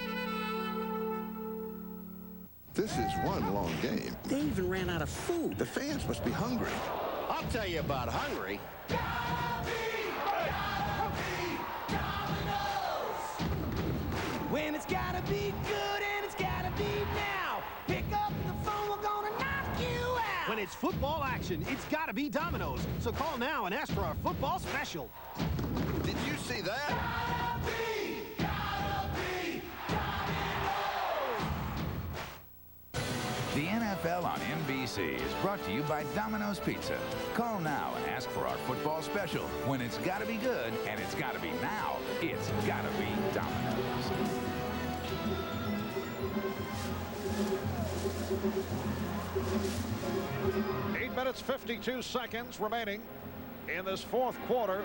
This is one long game. They even ran out of food. The fans must be hungry. I'll tell you about hungry. When it's gotta be good and it's gotta be now. Pick up the phone, we're gonna knock you out. When it's football action, it's gotta be Domino's. So call now and ask for our football special. Did you see that? Gotta be Domino's. The NFL on NBC is brought to you by Domino's Pizza. Call now and ask for our football special. When it's gotta be good and it's gotta be now, it's gotta be Domino's. 8 minutes, 52 seconds remaining in this 4th quarter,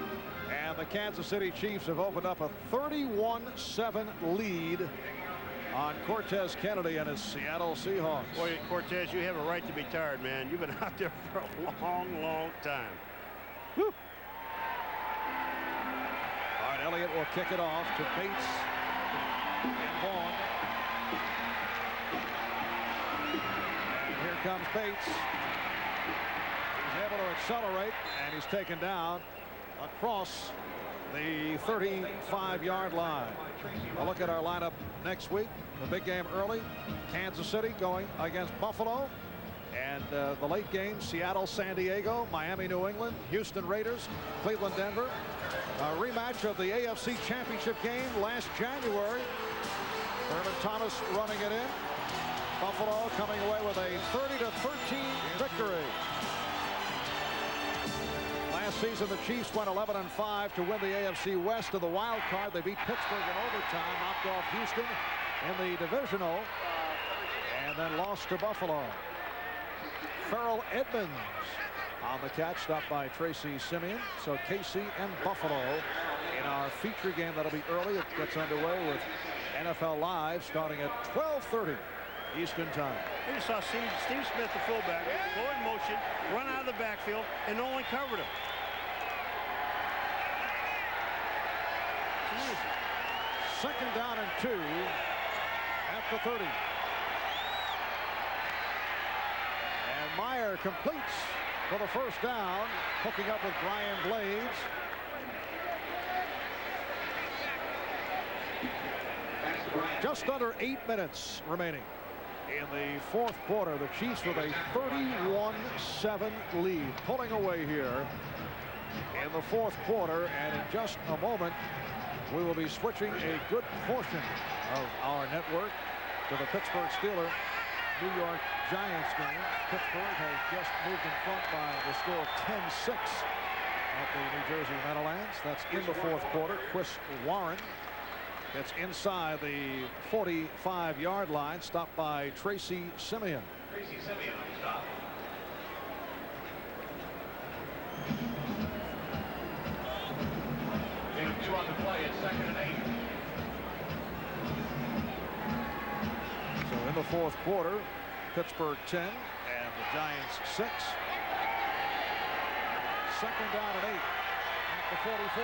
and the Kansas City Chiefs have opened up a 31-7 lead on Cortez Kennedy and his Seattle Seahawks. Boy, Cortez, you have a right to be tired, man. You've been out there for a long, long time. Whew. All right, Elliott will kick it off to Bates and Vaughn. And here comes Bates. He's able to accelerate, and he's taken down across the 35-yard line. A look at our lineup next week. The big game early. Kansas City going against Buffalo. And the late game, Seattle, San Diego, Miami, New England, Houston Raiders, Cleveland, Denver. A rematch of the AFC Championship game last January. Thurman Thomas running it in. Buffalo coming away with a 30-13 victory. Last season, the Chiefs went 11-5 to win the AFC West of the wild card. They beat Pittsburgh in overtime, knocked off Houston in the divisional, and then lost to Buffalo. Farrell Edmonds on the catch, stopped by Tracy Simeon. So KC and Buffalo in our feature game. That'll be early. It gets underway with NFL Live starting at 12:30 Eastern time. You saw Steve Smith, the fullback, go in motion, run out of the backfield, and no one covered him. Second down and 2 at the 30. And Meyer completes for the first down, hooking up with Brian Blades. Just under 8 minutes remaining in the fourth quarter. The Chiefs with a 31-7 lead, pulling away here in the fourth quarter. And in just a moment, we will be switching a good portion of our network to the Pittsburgh Steelers New York Giants game. Pittsburgh has just moved in front by the score of 10-6 at the New Jersey Meadowlands. That's in the fourth quarter. Chris Warren gets inside the 45-yard line, stopped by Tracy Simeon. Tracy Simeon on the stop. Game 2 on the play at 2nd and 8. So in the fourth quarter, Pittsburgh 10 and the Giants 6. Second down and 8 at the 44.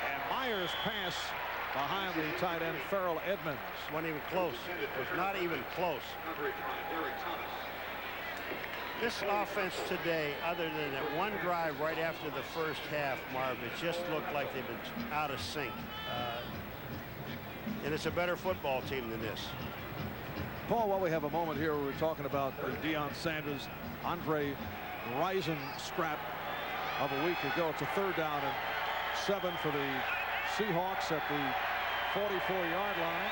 And Myers' pass behind the tight end Farrell Edmonds. Wasn't even close. It was not even close. This offense today, other than that one drive right after the first half, Marv, it just looked like they've been out of sync. And it's a better football team than this. Paul, while we have a moment here, we were talking about the Deion Sanders, Andre Rison scrap of a week ago. It's a third down and 7 for the Seahawks at the 44-yard line.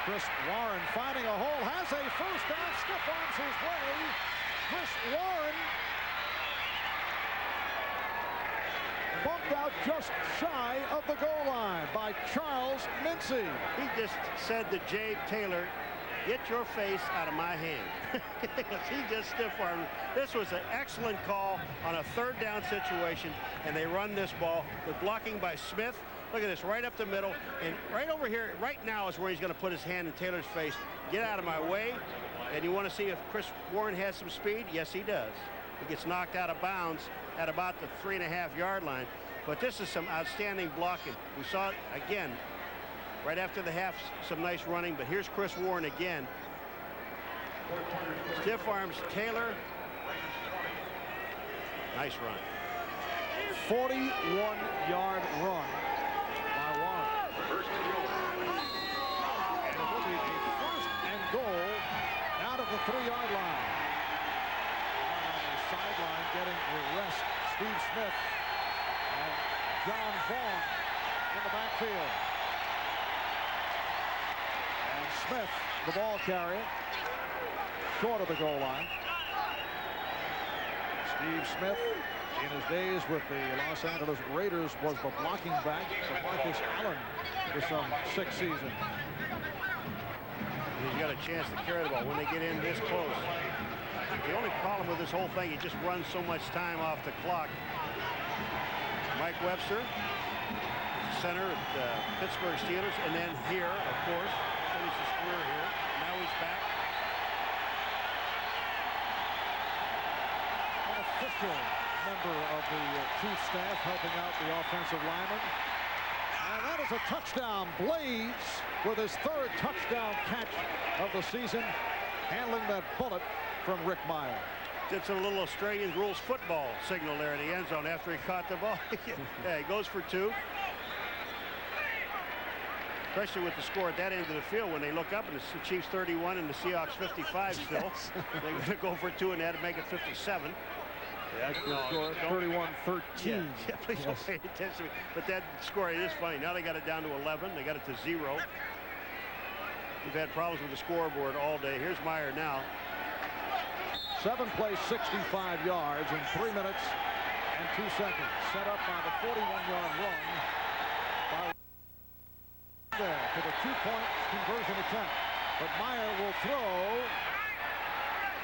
Chris Warren finding a hole, has a first down, stiff arms his way. Chris Warren bumped out just shy of the goal line by Charles Mincy. He just said to Jay Taylor, get your face out of my hand. He just stiff-armed. This was an excellent call on a third down situation, and they run this ball with blocking by Smith. Look at this, right up the middle, and right over here, right now is where he's going to put his hand in Taylor's face. Get out of my way. And you want to see if Chris Warren has some speed? Yes, he does. He gets knocked out of bounds at about the 3.5-yard line. But this is some outstanding blocking. We saw it again right after the half, some nice running. But here's Chris Warren again. Stiff arms Taylor. Nice run. 41-yard run. And it will be a first and goal out of the 3-yard line. On the sideline getting a rest, Steve Smith and John Vaughn in the backfield. And Smith, the ball carrier, short of the goal line. Steve Smith, in his days with the Los Angeles Raiders, was the blocking back for Marcus Allen for some 6 seasons. He's got a chance to carry the ball when they get in this close. The only problem with this whole thing, he just runs so much time off the clock. Mike Webster, center at the Pittsburgh Steelers, and then here, of course, finished his career here. Now he's back. An official member of the chief staff helping out the offensive lineman. And that is a touchdown. Blades with his third touchdown catch of the season, handling that bullet from Rick Meyer. It's a little Australian rules football signal there in the end zone after he caught the ball. Yeah, he goes for 2. Especially with the score at that end of the field, when they look up and it's the Chiefs 31 and the Seahawks 55 still. Yes. They're going to go for 2 and they had to make it 57. Yeah, score 31-13. Yeah, please don't pay attention. But that score is funny. Now they got it down to 11. They got it to 0. We've had problems with the scoreboard all day. Here's Meyer now. 7 plays, 65 yards in 3 minutes and 2 seconds. Set up by the 41-yard run by there to the 2-point conversion attempt. But Meyer will throw.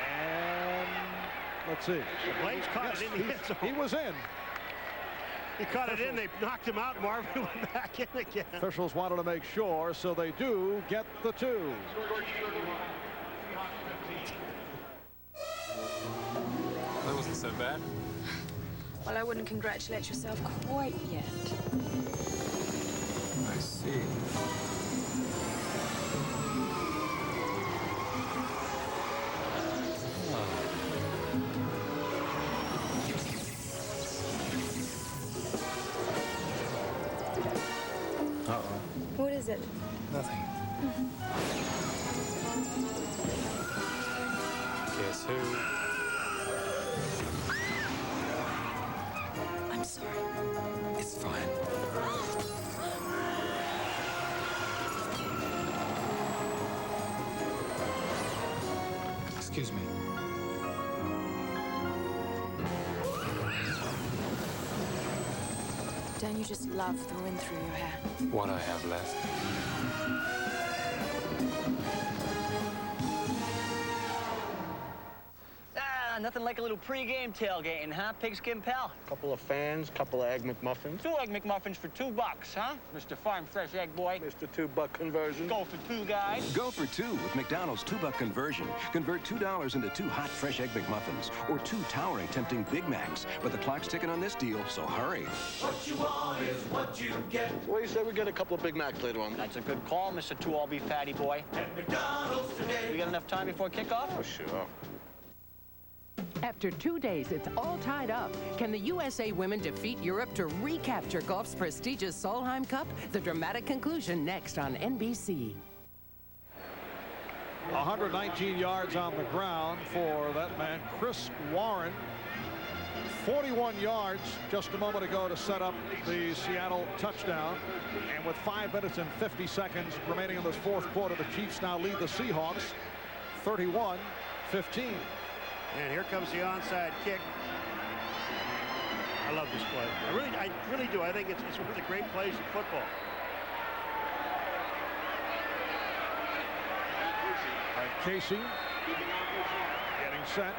And let's see. Blades caught it in the end zone. He was in. He caught it in. They knocked him out. Marvin went back in again. Officials wanted to make sure, so they do get the 2. That wasn't so bad. Well, I wouldn't congratulate yourself quite yet. I see. Uh-oh. What is it? Nothing. Guess who? I'm sorry. It's fine. Excuse me. Don't you just love the wind through your hair? What I have left. Nothing like a little pre-game tailgating, huh, Pigskin Pal? Couple of fans, couple of Egg McMuffins. 2 Egg McMuffins for $2, huh? Mr. Farm Fresh Egg Boy. Mr. $2 conversion. Go for 2, guys. Go for 2 with McDonald's $2 conversion. Convert $2 into 2 hot, fresh Egg McMuffins or 2 towering, tempting Big Macs. But the clock's ticking on this deal, so hurry. What you want is what you get. What do you say we get a couple of Big Macs later on? That's a good call, Mr. 2 all-beef patty boy. At McDonald's today. We got enough time before kickoff? Oh, sure. After 2 days, it's all tied up. Can the USA women defeat Europe to recapture golf's prestigious Solheim Cup? The dramatic conclusion next on NBC. 119 yards on the ground for that man, Chris Warren. 41 yards just a moment ago to set up the Seattle touchdown. And with 5 minutes and 50 seconds remaining in this fourth quarter, the Chiefs now lead the Seahawks 31-15. And here comes the onside kick. I love this play. I really do. I think it's one of the great plays in football. All right, Casey getting set.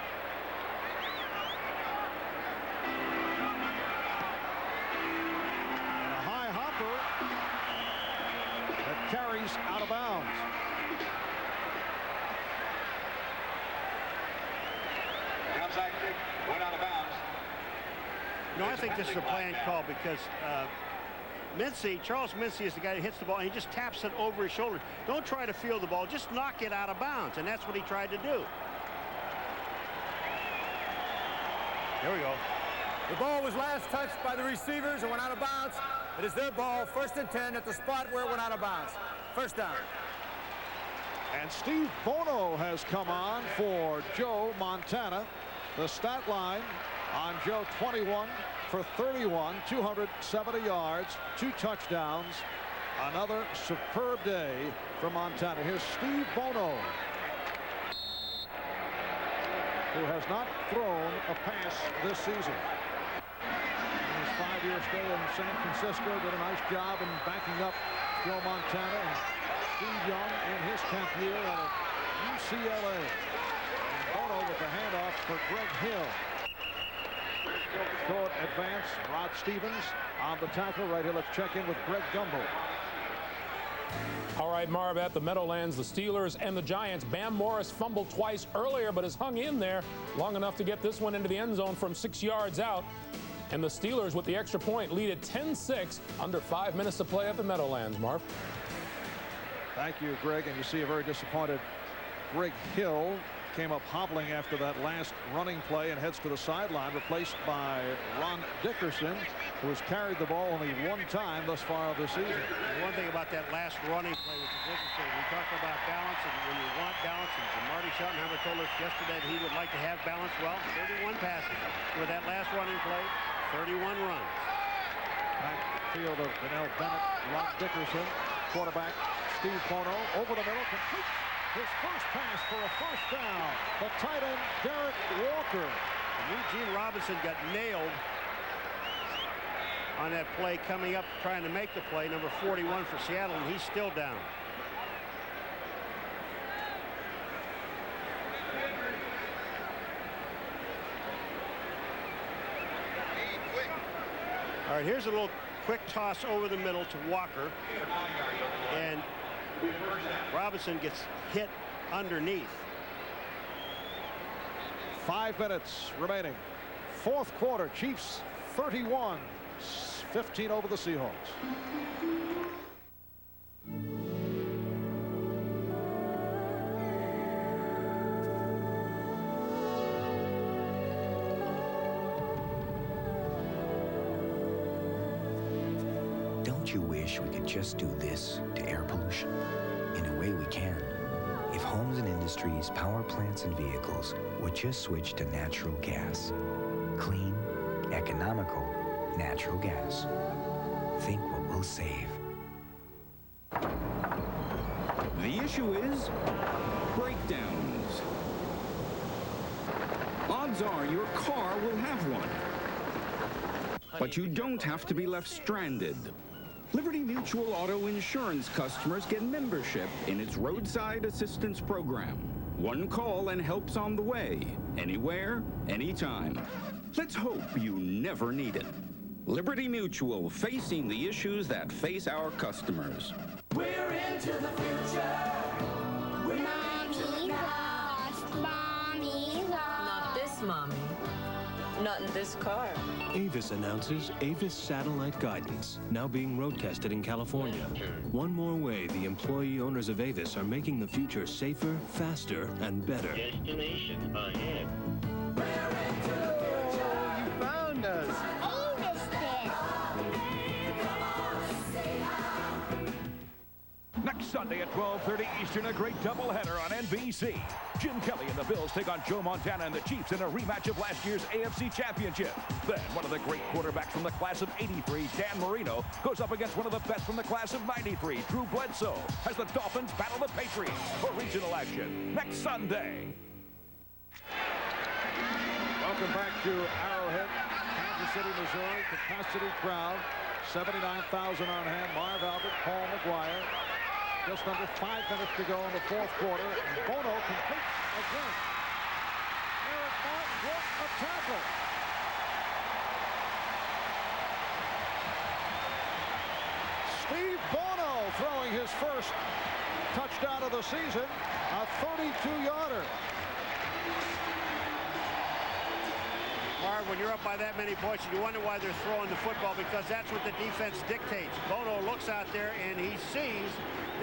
And a high hopper that carries out of bounds. Outside kick went out of bounds. No, I think this is a planned call because Charles Mincy is the guy that hits the ball and he just taps it over his shoulder. Don't try to field the ball, just knock it out of bounds, and that's what he tried to do. Here we go. The ball was last touched by the receivers and went out of bounds. It is their ball, 1st and 10 at the spot where it went out of bounds. First down. And Steve Bono has come on for Joe Montana. The stat line on Joe: 21 for 31, 270 yards, 2 touchdowns. Another superb day for Montana. Here's Steve Bono, who has not thrown a pass this season. In his 5-year stay in San Francisco, did a nice job in backing up Joe Montana and Steve Young in his 10th year out of UCLA. And Bono with the handoff for Greg Hill. Short advance, Rod Stevens on the tackle. Right here, let's check in with Greg Gumbel. All right, Marv, at the Meadowlands, the Steelers and the Giants. Bam Morris fumbled twice earlier, but has hung in there long enough to get this one into the end zone from 6 yards out. And the Steelers, with the extra point, lead at 10-6, under 5 minutes to play at the Meadowlands. Marv. Thank you, Greg. And you see a very disappointed Greg Hill. Came up hobbling after that last running play and heads to the sideline, replaced by Ron Dickerson, who has carried the ball only one time thus far this season. One thing about that last running play, which is interesting, we talked about balance, and when you want balance, and Marty Schottenheimer told us yesterday that he would like to have balance. Well, 31 passes with that last running play, 31 runs. Backfield of Donnell Bennett, Ron Dickerson, quarterback Steve Bono, over the middle, complete his first pass for a first down. The tight end, Derek Walker. Eugene Robinson got nailed on that play coming up, trying to make the play, number 41 for Seattle, and he's still down. All right, here's a little quick toss over the middle to Walker, and Robinson gets hit underneath. 5 minutes remaining. Fourth quarter, Chiefs 31, 15 over the Seahawks. Don't you wish we could just do this to air pollution? In a way we can. If homes and industries, power plants and vehicles would just switch to natural gas. Clean, economical, natural gas. Think what we'll save. The issue is breakdowns. Odds are your car will have one. But you don't have to be left stranded. Liberty Mutual Auto Insurance customers get membership in its roadside assistance program. One call and help's on the way, anywhere, anytime. Let's hope you never need it. Liberty Mutual, facing the issues that face our customers. We're into the future. We're lost. Mommy's lost. Not this mommy. Not in this car. Avis announces Avis Satellite Guidance, now being road tested in California. One more way the employee owners of Avis are making the future safer, faster, and better. Destination ahead. We're into the future. You found us. Avis Next Sunday at 12:30 Eastern, a great doubleheader on NBC. Jim Kelly and the Bills take on Joe Montana and the Chiefs in a rematch of last year's AFC Championship. Then one of the great quarterbacks from the class of '83, Dan Marino, goes up against one of the best from the class of '93, Drew Bledsoe, as the Dolphins battle the Patriots for regional action next Sunday. Welcome back to Arrowhead, Kansas City, Missouri. Capacity crowd, 79,000 on hand. Marv Albert, Paul McGuire. Just under 5 minutes to go in the fourth quarter. Bono completes again. Eric Martin broke a tackle. Steve Bono throwing his first touchdown of the season, a 32-yarder. Marv, when you're up by that many points, you wonder why they're throwing the football, because that's what the defense dictates. Bono looks out there and he sees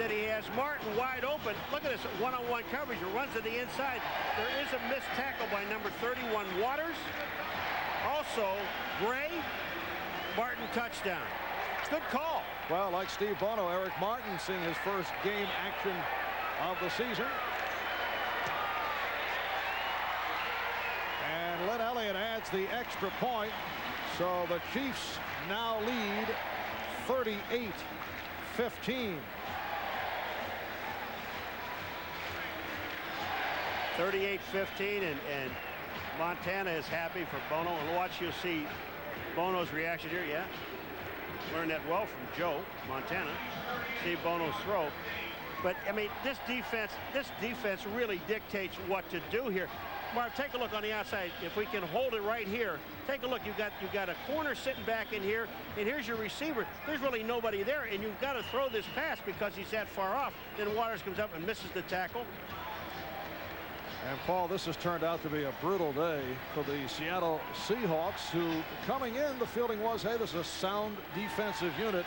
that he has Martin wide open. Look at this one-on-one coverage. It runs to the inside. There is a missed tackle by number 31, Waters. Also, Gray. Martin touchdown. Good call. Well, like Steve Bono, Eric Martin seeing his first game action of the season. And Len Elliott adds the extra point. So the Chiefs now lead 38-15. 38-15, and Montana is happy for Bono. And watch, you'll see Bono's reaction here. Yeah, learned that well from Joe Montana. See Bono's throw. But I mean, this defense really dictates what to do here. Marv, take a look on the outside. If we can hold it right here, take a look. You've got a corner sitting back in here, and here's your receiver. There's really nobody there, and you've got to throw this pass because he's that far off. Then Waters comes up and misses the tackle. And Paul, this has turned out to be a brutal day for the Seattle Seahawks, who coming in, the feeling was, hey, this is a sound defensive unit,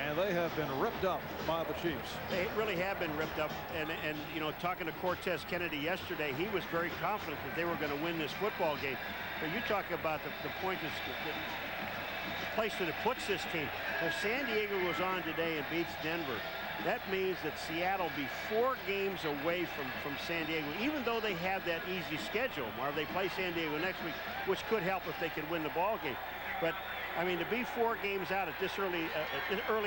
and they have been ripped up by the Chiefs. They really have been ripped up. And you know, talking to Cortez Kennedy yesterday, he was very confident that they were going to win this football game. But you talk about the point is the place that it puts this team. If San Diego goes on today and beats Denver, that means that Seattle will be 4 games away from San Diego, even though they have that easy schedule. Marv, they play San Diego next week, which could help if they could win the ball game. But I mean, to be 4 games out at this early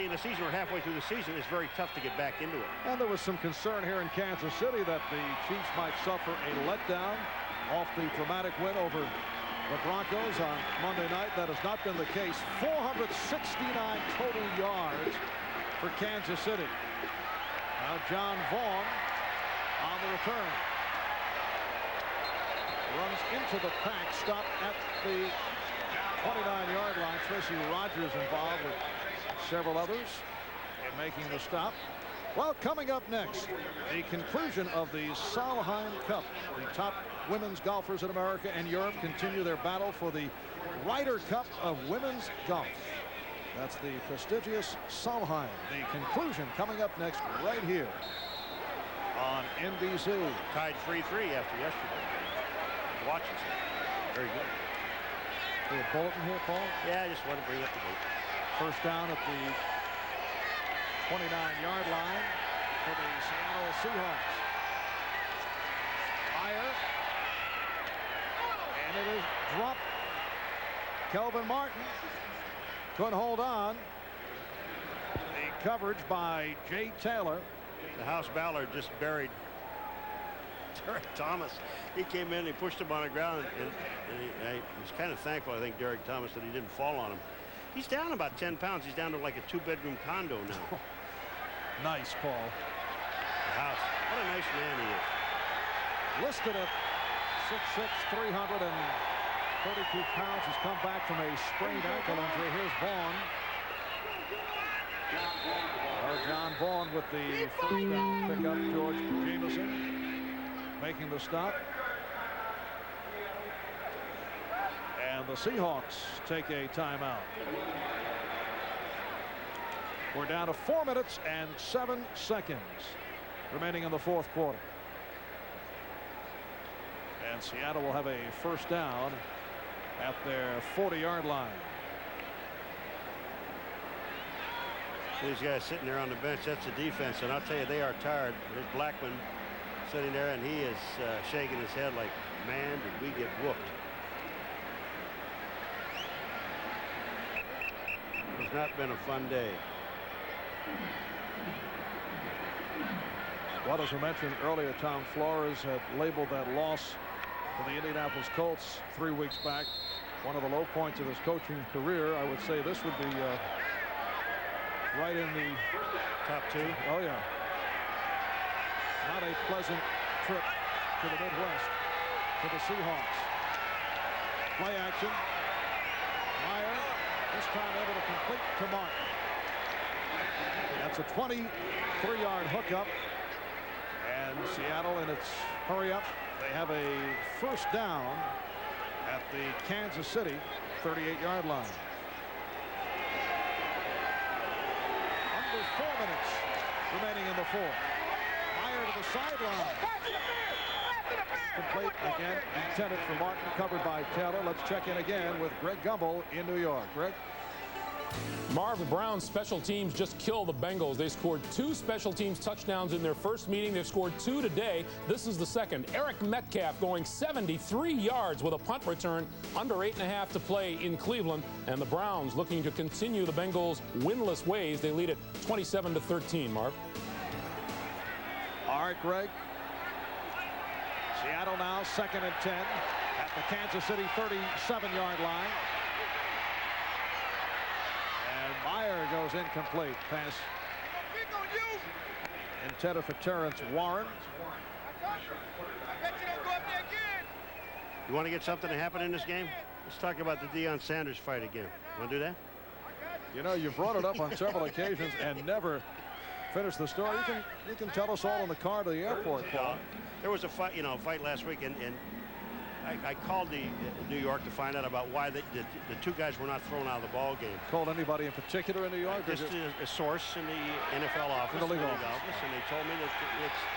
in the season or halfway through the season is very tough to get back into it. And there was some concern here in Kansas City that the Chiefs might suffer a letdown off the dramatic win over the Broncos on Monday night. That has not been the case. 469 total yards for Kansas City. Now John Vaughn on the return. Runs into the pack, stopped at the 29-yard line. Tracy Rogers involved with several others in making the stop. Well, coming up next, the conclusion of the Solheim Cup. The top women's golfers in America and Europe continue their battle for the Ryder Cup of women's golf. That's the prestigious Solheim. The conclusion coming up next right here on NBC. Tied 3-3 after yesterday. Watching something. Very good. A bulletin here, Paul? Yeah, I just want to bring up the boat. First down at the 29-yard line for the Seattle Seahawks. Meyer. And it is dropped. Kelvin Martin couldn't hold on. The coverage by Jay Taylor. The House Ballard just buried Derek Thomas. He came in, he pushed him on the ground, and he was kind of thankful, I think, Derek Thomas, that he didn't fall on him. He's down about 10 pounds. He's down to like a 2-bedroom condo now. Nice, Paul. The House. What a nice man he is. Listed at 6'6", 332 pounds. He's come back from a sprained ankle injury. Here's Vaughn. John Vaughn with the first down pickup. George Jameson making the stop. And the Seahawks take a timeout. We're down to 4 minutes and 7 seconds remaining in the fourth quarter. And Seattle will have a first down at their 40-yard line. These guys sitting there on the bench, that's the defense, and I'll tell you, they are tired. There's Blackman sitting there, and he is shaking his head like, man, did we get whooped. It's not been a fun day. Well, as we mentioned earlier, Tom Flores had labeled that loss for the Indianapolis Colts 3 weeks back one of the low points of his coaching career. I would say this would be right in the top 2. Oh, yeah. Not a pleasant trip to the Midwest for the Seahawks. Play action. Meyer, this time able to complete to Martin. That's a 23-yard hookup. And Seattle in its hurry up. They have a first down at the Kansas City 38-yard line. Under 4 minutes remaining in the fourth. Meyer to the sideline. Complete again, intended for Martin, covered by Taylor. Let's check in again with Greg Gumbel in New York. Greg? Marv, the Browns special teams just killed the Bengals. They scored 2 special teams touchdowns in their first meeting. They've scored 2 today. This is the second. Eric Metcalf going 73 yards with a punt return, under 8.5 to play in Cleveland. And the Browns looking to continue the Bengals' winless ways. They lead it 27-13, Marv. All right, Greg. Seattle now 2nd and 10 at the Kansas City 37-yard line. Meyer goes incomplete. Pass intended for Terrence Warren. You want to get something to happen in this game? Let's talk about the Deion Sanders fight again. Want to do that? You know, you've brought it up on several occasions and never finish the story. You can tell us all in the car to the airport, Paul. There was a fight, fight last week, and I called New York to find out about why the two guys were not thrown out of the ball game. Called anybody in particular in New York? Just a source in the NFL office, in the league office, and they told me that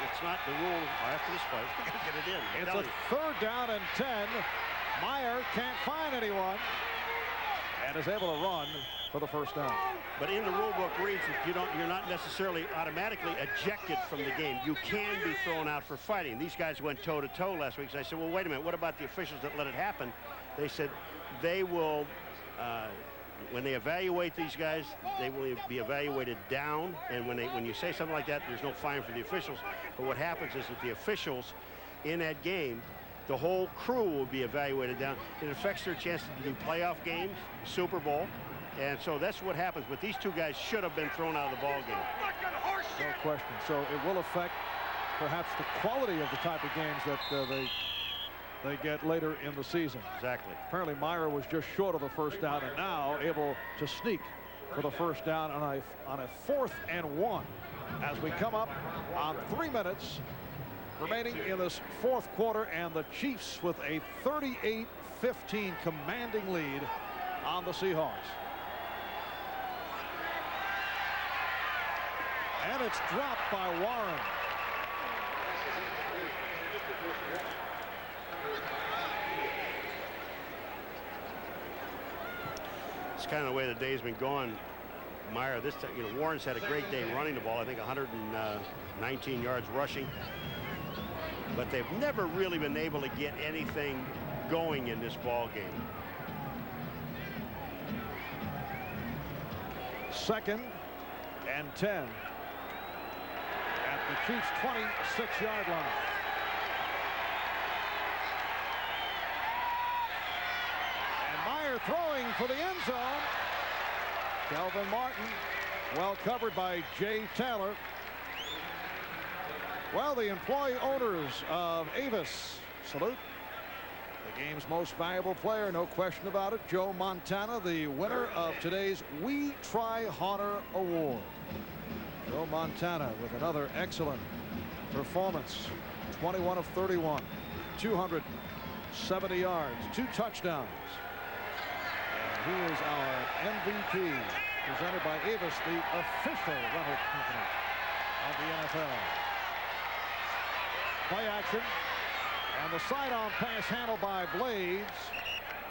it's not the rule after this fight. We're gonna get it in. It's a 3rd down and 10. Meyer can't find anyone and is able to run for the first down. But in the rule book reads that you're not necessarily automatically ejected from the game. You can be thrown out for fighting. These guys went toe-to-toe last week. So I said, well, wait a minute. What about the officials that let it happen? They said they will, when they evaluate these guys, they will be evaluated down. And when you say something like that, there's no fine for the officials. But what happens is that the officials in that game, the whole crew will be evaluated down. It affects their chances to do playoff games, Super Bowl. And so that's what happens. But these two guys should have been thrown out of the ball game. No question. So it will affect perhaps the quality of the type of games that they get later in the season. Exactly. Apparently Meyer was just short of the first down and now able to sneak for the first down on a 4th and 1 as we come up on 3 minutes remaining in this 4th quarter, and the Chiefs with a 38-15 commanding lead on the Seahawks. And it's dropped by Warren. It's kind of the way the day's been going. Meyer, this time, Warren's had a great day running the ball. I think 119 yards rushing. But they've never really been able to get anything going in this ball game. 2nd and 10 at the Chiefs' 26-yard line. And Meyer throwing for the end zone. Calvin Martin, well covered by Jay Taylor. Well, the employee owners of Avis salute the game's most valuable player, no question about it, Joe Montana, the winner of today's We Try Harder Award. Joe Montana with another excellent performance. 21 of 31, 270 yards, 2 touchdowns. And he is our MVP, presented by Avis, the official rental company of the NFL. Play action, and the side-on pass handled by Blades.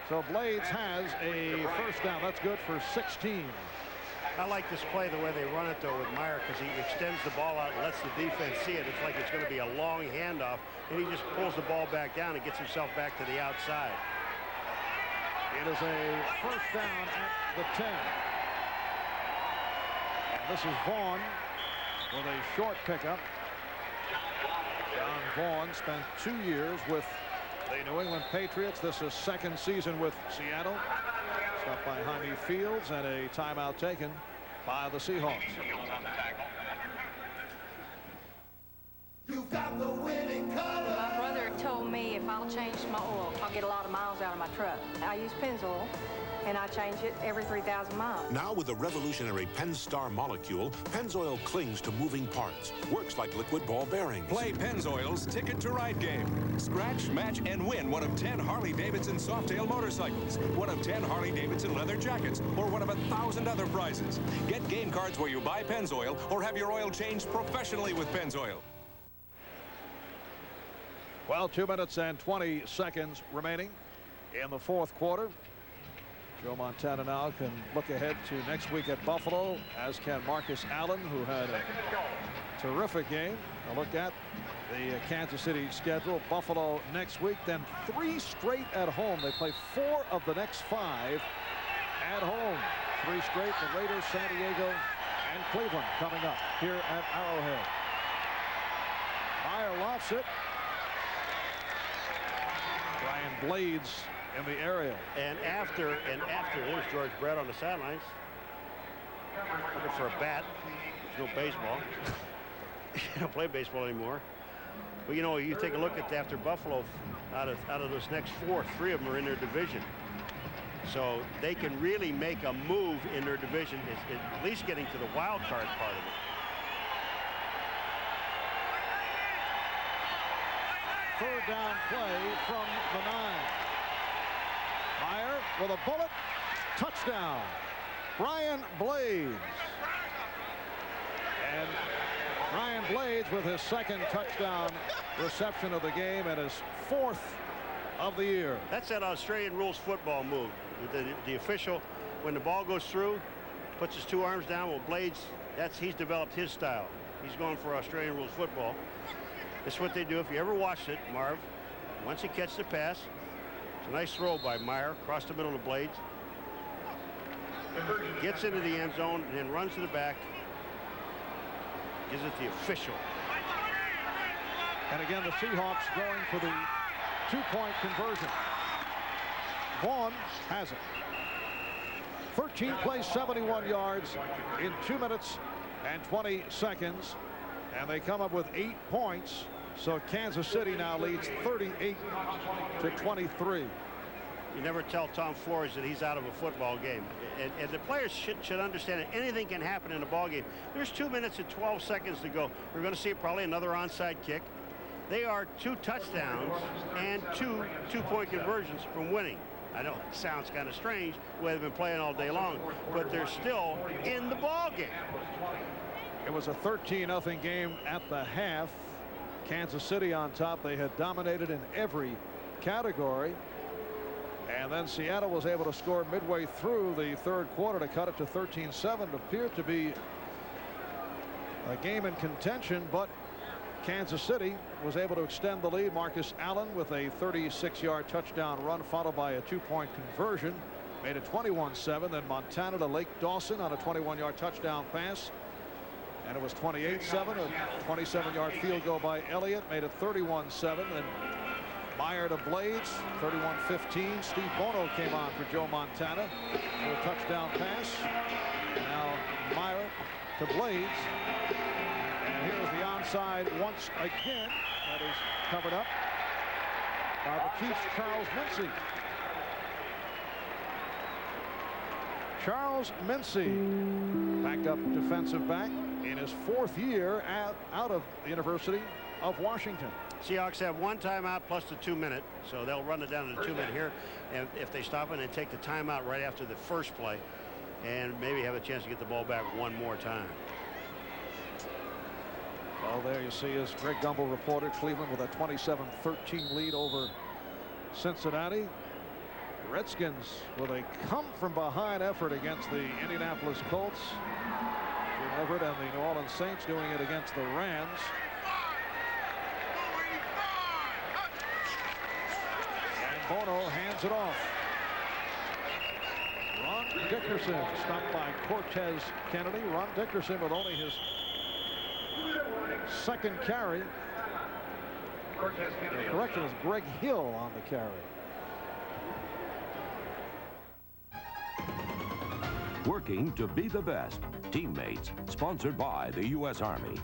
So Blades has a first down. That's good for 16. I like this play the way they run it, though, with Meyer, because he extends the ball out and lets the defense see it. It's like it's going to be a long handoff, and he just pulls the ball back down and gets himself back to the outside. It is a first down at the 10. And this is Vaughn with a short pickup. John Vaughn spent 2 years with the New England Patriots. This is 2nd season with Seattle. Stopped by Jaime Fields and a timeout taken by the Seahawks. You've got the winning color. My brother told me if I'll change my oil, I'll get a lot of miles out of my truck. I use Pennzoil, and I change it every 3,000 miles. Now with the revolutionary Pennstar molecule, Pennzoil clings to moving parts. Works like liquid ball bearings. Play Pennzoil's Ticket to Ride game. Scratch, match, and win one of 10 Harley-Davidson Softail motorcycles, one of 10 Harley-Davidson leather jackets, or one of 1,000 other prizes. Get game cards where you buy Pennzoil or have your oil changed professionally with Pennzoil. Well, 2 minutes and 20 seconds remaining in the 4th quarter. Joe Montana now can look ahead to next week at Buffalo, as can Marcus Allen, who had a terrific game. A look at the Kansas City schedule. Buffalo next week, then 3 straight at home. They play 4 of the next 5 at home. 3 straight, the Raiders, San Diego, and Cleveland coming up here at Arrowhead. Meyer lofts it. Brian Blades in the area. And after, there's George Brett on the sidelines. Looking for a bat. There's no baseball. You don't play baseball anymore. But you know, you take a look at after Buffalo, out of those next 4, 3 of them are in their division. So they can really make a move in their division, at least getting to the wild card part of it. third down play from the 9. Meyer with a bullet. Touchdown. Brian Blades. And Brian Blades with his second touchdown reception of the game and his 4th of the year. That's that Australian rules football move. The official, when the ball goes through, puts his 2 arms down. Well, Blades, he's developed his style. He's going for Australian rules football. That's what they do. If you ever watched it, Marv, once he catches the pass, it's a nice throw by Meyer across the middle of Blades. Gets into the end zone and then runs to the back. Gives it the official. And again, the Seahawks going for the 2-point conversion. Vaughn has it. 13 plays, 71 yards in 2 minutes and 20 seconds. And they come up with 8 points. So Kansas City now leads 38-23. You never tell Tom Flores that he's out of a football game. And the players should understand that anything can happen in a ball game. There's 2 minutes and 12 seconds to go. We're going to see probably another onside kick. They are 2 touchdowns and 2 2-point conversions from winning. I know it sounds kind of strange the way they've been playing all day long, but they're still in the ball game. It was a 13-0 game at the half. Kansas City on top. They had dominated in every category. And then Seattle was able to score midway through the 3rd quarter to cut it to 13-7. It appeared to be a game in contention, but Kansas City was able to extend the lead. Marcus Allen with a 36-yard touchdown run followed by a 2-point conversion. Made it 21-7. Then Montana to Lake Dawson on a 21-yard touchdown pass. And it was 28-7. A 27-yard field goal by Elliott made it 31-7. Then Meyer to Blades, 31-15. Steve Bono came on for Joe Montana for a touchdown pass. Now Meyer to Blades. And here's the onside once again. That is covered up by the Chiefs' Charles Mincy. Charles Mincy, backup defensive back in his 4th year out of the University of Washington. Seahawks have 1 timeout plus the 2-minute, so they'll run it down to the 2-minute here. And if they stop it and take the timeout right after the first play, and maybe have a chance to get the ball back 1 more time. Well, there you see, as Greg Gumbel reported, Cleveland with a 27-13 lead over Cincinnati. Redskins with a come-from-behind effort against the Indianapolis Colts. Jim Everett and the New Orleans Saints doing it against the Rams. And Bono hands it off. Ron Dickerson stopped by Cortez Kennedy. Ron Dickerson with only his 2nd carry. The correction is Greg Hill on the carry. Working to be the best. Teammates, sponsored by the U.S. Army.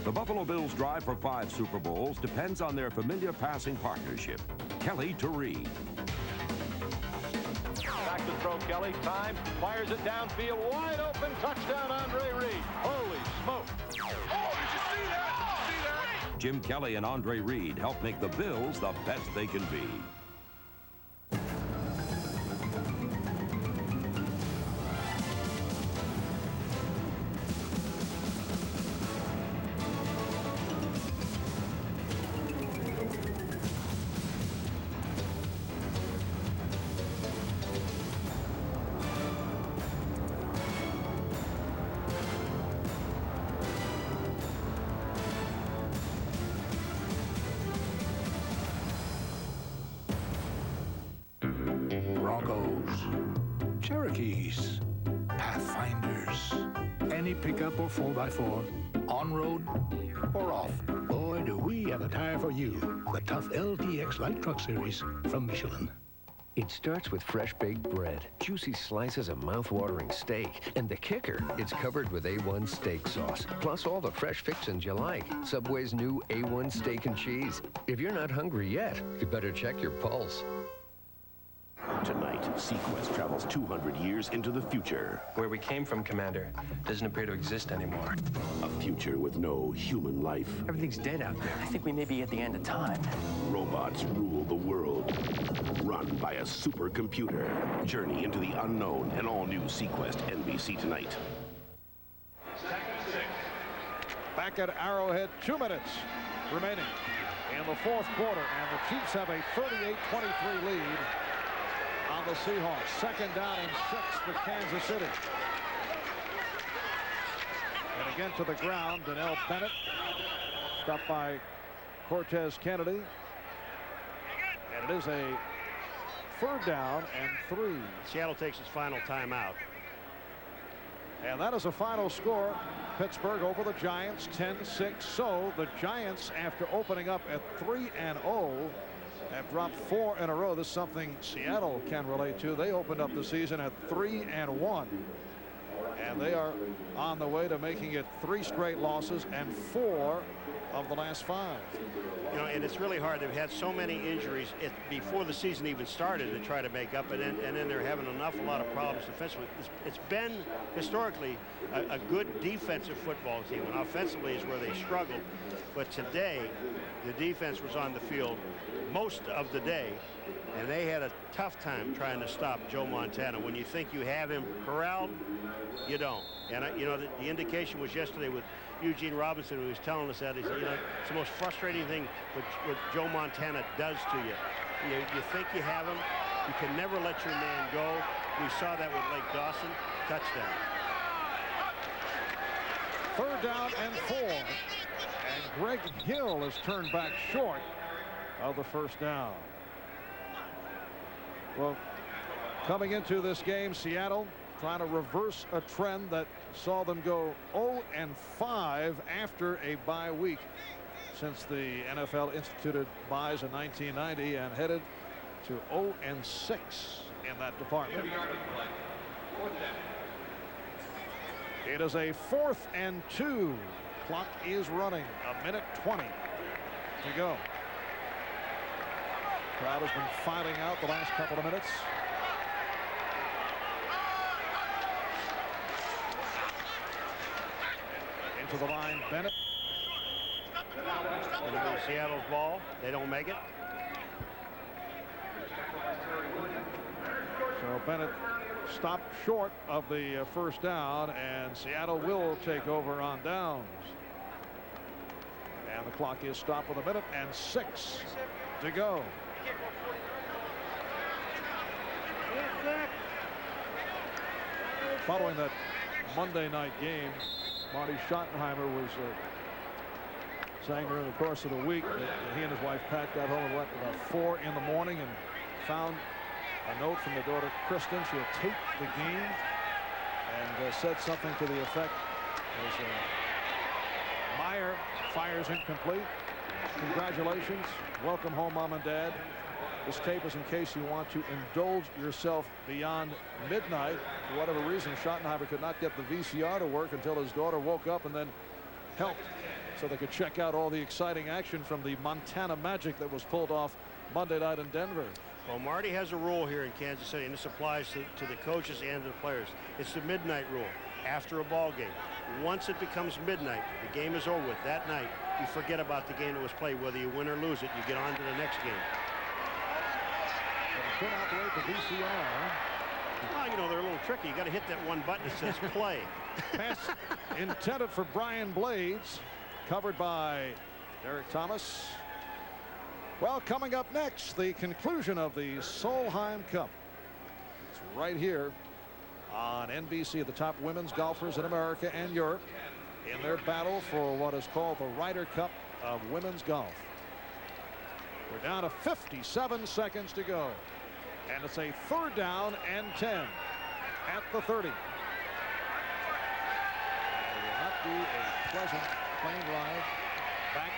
The Buffalo Bills' drive for 5 Super Bowls depends on their familiar passing partnership. Kelly to Reed. Back to throw, Kelly. Time. Fires it downfield. Wide open. Touchdown, Andre Reed. Holy smoke. Oh, did you see that? Did you see that? Jim Kelly and Andre Reed help make the Bills the best they can be. Cherokees, Pathfinders, any pickup or 4x4, on road or off. Boy, do we have a tire for you. The tough LTX Light Truck Series from Michelin. It starts with fresh baked bread, juicy slices of mouth-watering steak, and the kicker, it's covered with A1 steak sauce, plus all the fresh fixins you like. Subway's new A1 steak and cheese. If you're not hungry yet, you better check your pulse. Tonight, Sequest travels 200 years into the future. Where we came from, Commander, doesn't appear to exist anymore. A future with no human life. Everything's dead out there. I think we may be at the end of time. Robots rule the world. Run by a supercomputer. Journey into the unknown and all-new Sequest, NBC tonight. Back at Arrowhead, 2 minutes remaining in the fourth quarter, and the Chiefs have a 38-23 lead on the Seahawks. Second down and 6 for Kansas City. And again to the ground, Donnell Bennett stopped by Cortez Kennedy. And it is a 3rd down and 3. Seattle takes its final timeout. And that is a final score. Pittsburgh over the Giants 10-6. So the Giants, after opening up at 3-0, have dropped 4 in a row. This is something Seattle can relate to. They opened up the season at 3-1. And they are on the way to making it 3 straight losses and 4 of the last 5. You know, and it's really hard. They've had so many injuries before the season even started to try to make up, and then they're having an awful lot of problems defensively. It's been historically a good defensive football team, and offensively is where they struggled. But today, the defense was on the field most of the day, and they had a tough time trying to stop Joe Montana. When you think you have him corralled, you don't. And you know, the indication was yesterday with Eugene Robinson, who was telling us that. He said, you know, it's the most frustrating thing what Joe Montana does to you. You think you have him, you can never let your man go. We saw that with Lake Dawson. Touchdown. 3rd down and 4. And Greg Hill is turned back short of the 1st down. Well, coming into this game, Seattle trying to reverse a trend that saw them go 0-5 after a bye week since the NFL instituted byes in 1990, and headed to 0-6 in that department. It is a 4th and 2. Clock is running. 1:20 to go. Crowd has been filing out the last couple of minutes. Into the line, Bennett. Seattle's ball. They don't make it. So Bennett stopped short of the 1st down, and Seattle will take over on downs. And the clock is stopped with 1:06 to go. Following that Monday night game, Marty Schottenheimer was saying during the course of the week that he and his wife Pat got home at about 4 in the morning and found a note from the daughter Kristen. She had taped the game and said something to the effect as Meyer fires incomplete. Congratulations. Welcome home, Mom and Dad. This tape is in case you want to indulge yourself beyond midnight. For whatever reason, Schottenheimer could not get the VCR to work until his daughter woke up and then helped so they could check out all the exciting action from the Montana Magic that was pulled off Monday night in Denver. Well, Marty has a rule here in Kansas City, and this applies to the coaches and to the players. It's the midnight rule after a ball game. Once it becomes midnight, the game is over with. That night, you forget about the game that was played. Whether you win or lose it, you get on to the next game. Could operate the VCR. Well, you know, they're a little tricky. You got to hit that one button that says play. Pass intended for Brian Blades, covered by Derek Thomas. Well, coming up next, the conclusion of the Solheim Cup. It's right here on NBC. The top women's golfers in America and Europe in their battle for what is called the Ryder Cup of women's golf. We're down to 57 seconds to go. And it's a 3rd down and 10 at the 30. It will not be a pleasant plane ride back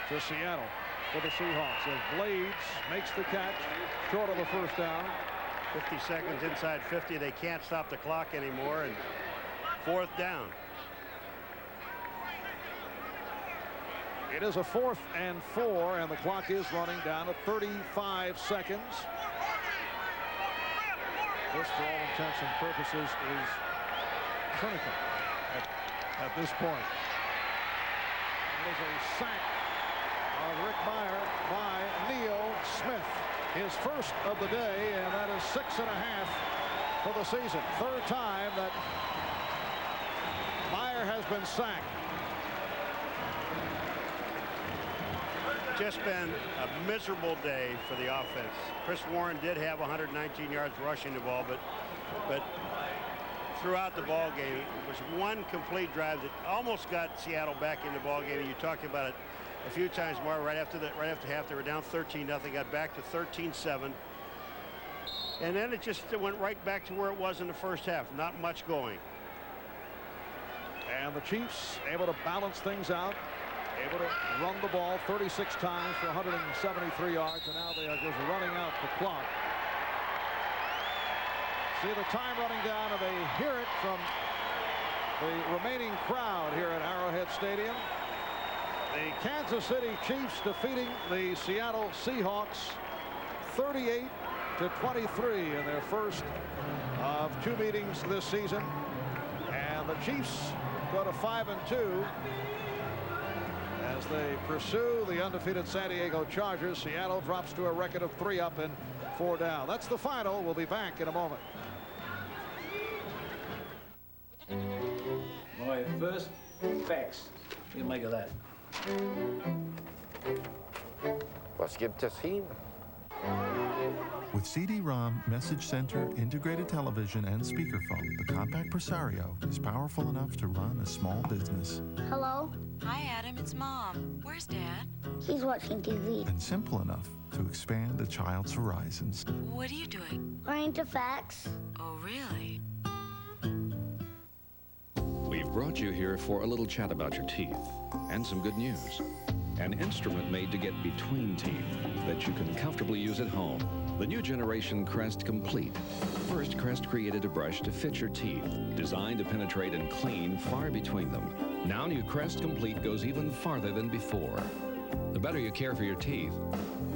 to Seattle for the Seahawks as Blades makes the catch short of the 1st down. 50 seconds inside 50. They can't stop the clock anymore, and 4th down. It is a 4th and 4, and the clock is running down to 35 seconds. This, for all intents and purposes, is critical at this point. It is a sack of Rick Meyer by Neil Smith. His first of the day, and that is 6.5 for the season. Third time that Meyer has been sacked. Just been a miserable day for the offense. Chris Warren did have 119 yards rushing the ball, but throughout the ball game, it was one complete drive that almost got Seattle back in the ball game. You talked about it a few times, Mark. Right after half, they were down 13-0. Got back to 13-7, and then it just went right back to where it was in the first half. Not much going. And the Chiefs able to balance things out. Able to run the ball 36 times for 173 yards, and now they are just running out the clock. See the time running down, and they hear it from the remaining crowd here at Arrowhead Stadium. The Kansas City Chiefs defeating the Seattle Seahawks 38-23 in their first of 2 meetings this season. And the Chiefs go to 5-2. As they pursue the undefeated San Diego Chargers. Seattle drops to a record of 3 up and 4 down. That's the final. We'll be back in a moment. My first fax. What do you make of that? Was gibt es hier? With CD-ROM, message center, integrated television, and speakerphone, the compact Presario is powerful enough to run a small business. Hello? Hi, Adam. It's Mom. Where's Dad? He's watching TV. And simple enough to expand a child's horizons. What are you doing? Learning to fax. Oh, really? We've brought you here for a little chat about your teeth and some good news. An instrument made to get between teeth that you can comfortably use at home. The new generation Crest Complete. First, Crest created a brush to fit your teeth, designed to penetrate and clean far between them. Now new Crest Complete goes even farther than before. The better you care for your teeth,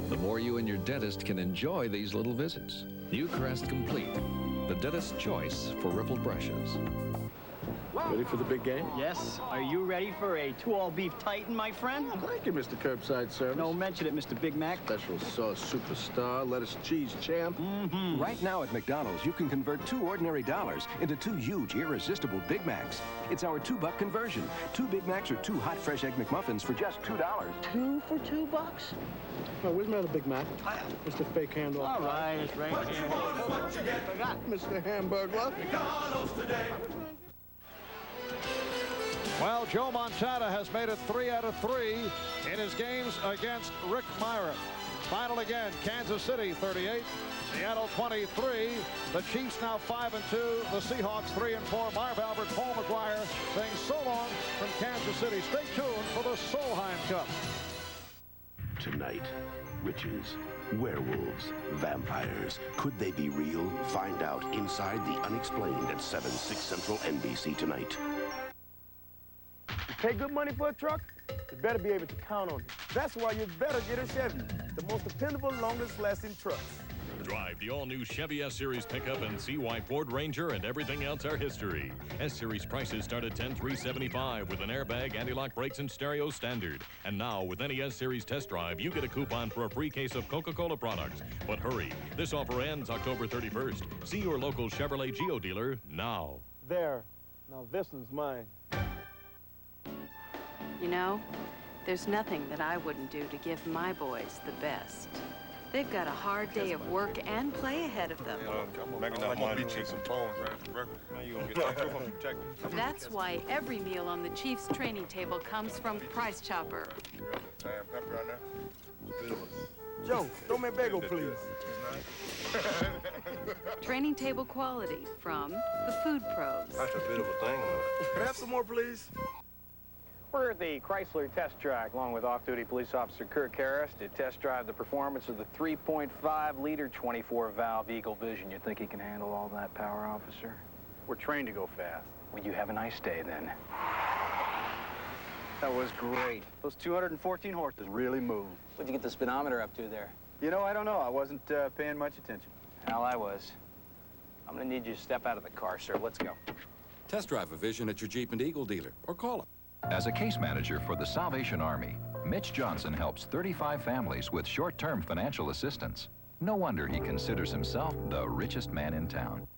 the more you and your dentist can enjoy these little visits. New Crest Complete, the dentist's choice for rippled brushes. Ready for the big game? Yes. Are you ready for a 2-all-beef Titan, my friend? Thank you, Mr. Curbside Service. No mention it, Mr. Big Mac. Special sauce superstar, lettuce cheese champ. Mm-hmm. Right now at McDonald's, you can convert 2 ordinary dollars into 2 huge, irresistible Big Macs. It's our $2 conversion. 2 Big Macs or 2 hot, fresh Egg McMuffins for just $2. 2 for $2? Oh, where's my other Big Mac? Mr. Fake Handle. All right, it's right here. What you get? Forgot. Mr. Hamburglar. McDonald's today. Well, Joe Montana has made it 3 out of 3 in his games against Rick Meyer. Final again, Kansas City 38, Seattle 23. The Chiefs now 5-2. The Seahawks 3-4. Marv Albert, Paul McGuire saying so long from Kansas City. Stay tuned for the Solheim Cup. Tonight, witches, werewolves, vampires. Could they be real? Find out inside the unexplained at 7/6 Central NBC tonight. Pay good money for a truck, you better be able to count on it. That's why you better get a Chevy, the most dependable, longest-lasting truck. Drive the all-new Chevy S-Series pickup and see why Ford Ranger and everything else are history. S-Series prices start at $10,375 with an airbag, anti-lock brakes, and stereo standard. And now, with any S-Series test drive, you get a coupon for a free case of Coca-Cola products. But hurry, this offer ends October 31st. See your local Chevrolet Geo dealer now. There. Now this one's mine. You know, there's nothing that I wouldn't do to give my boys the best. They've got a hard day of work and play ahead of them. That's why every meal on the Chiefs training table comes from Price Chopper. Joe, throw me a bagel, please. Training table quality from the Food Pros. That's a bit of a thing. Can I have some more, please? We're at the Chrysler test track, along with off-duty police officer Kirk Harris, to test drive the performance of the 3.5-liter 24-valve Eagle Vision. You think he can handle all that power, officer? We're trained to go fast. Well, you have a nice day, then. That was great. Those 214 horses really moved. What'd you get the speedometer up to there? You know, I don't know. I wasn't paying much attention. Hell, I was. I'm going to need you to step out of the car, sir. Let's go. Test drive a Vision at your Jeep and Eagle dealer, or call them. As a case manager for the Salvation Army, Mitch Johnson helps 35 families with short-term financial assistance. No wonder he considers himself the richest man in town.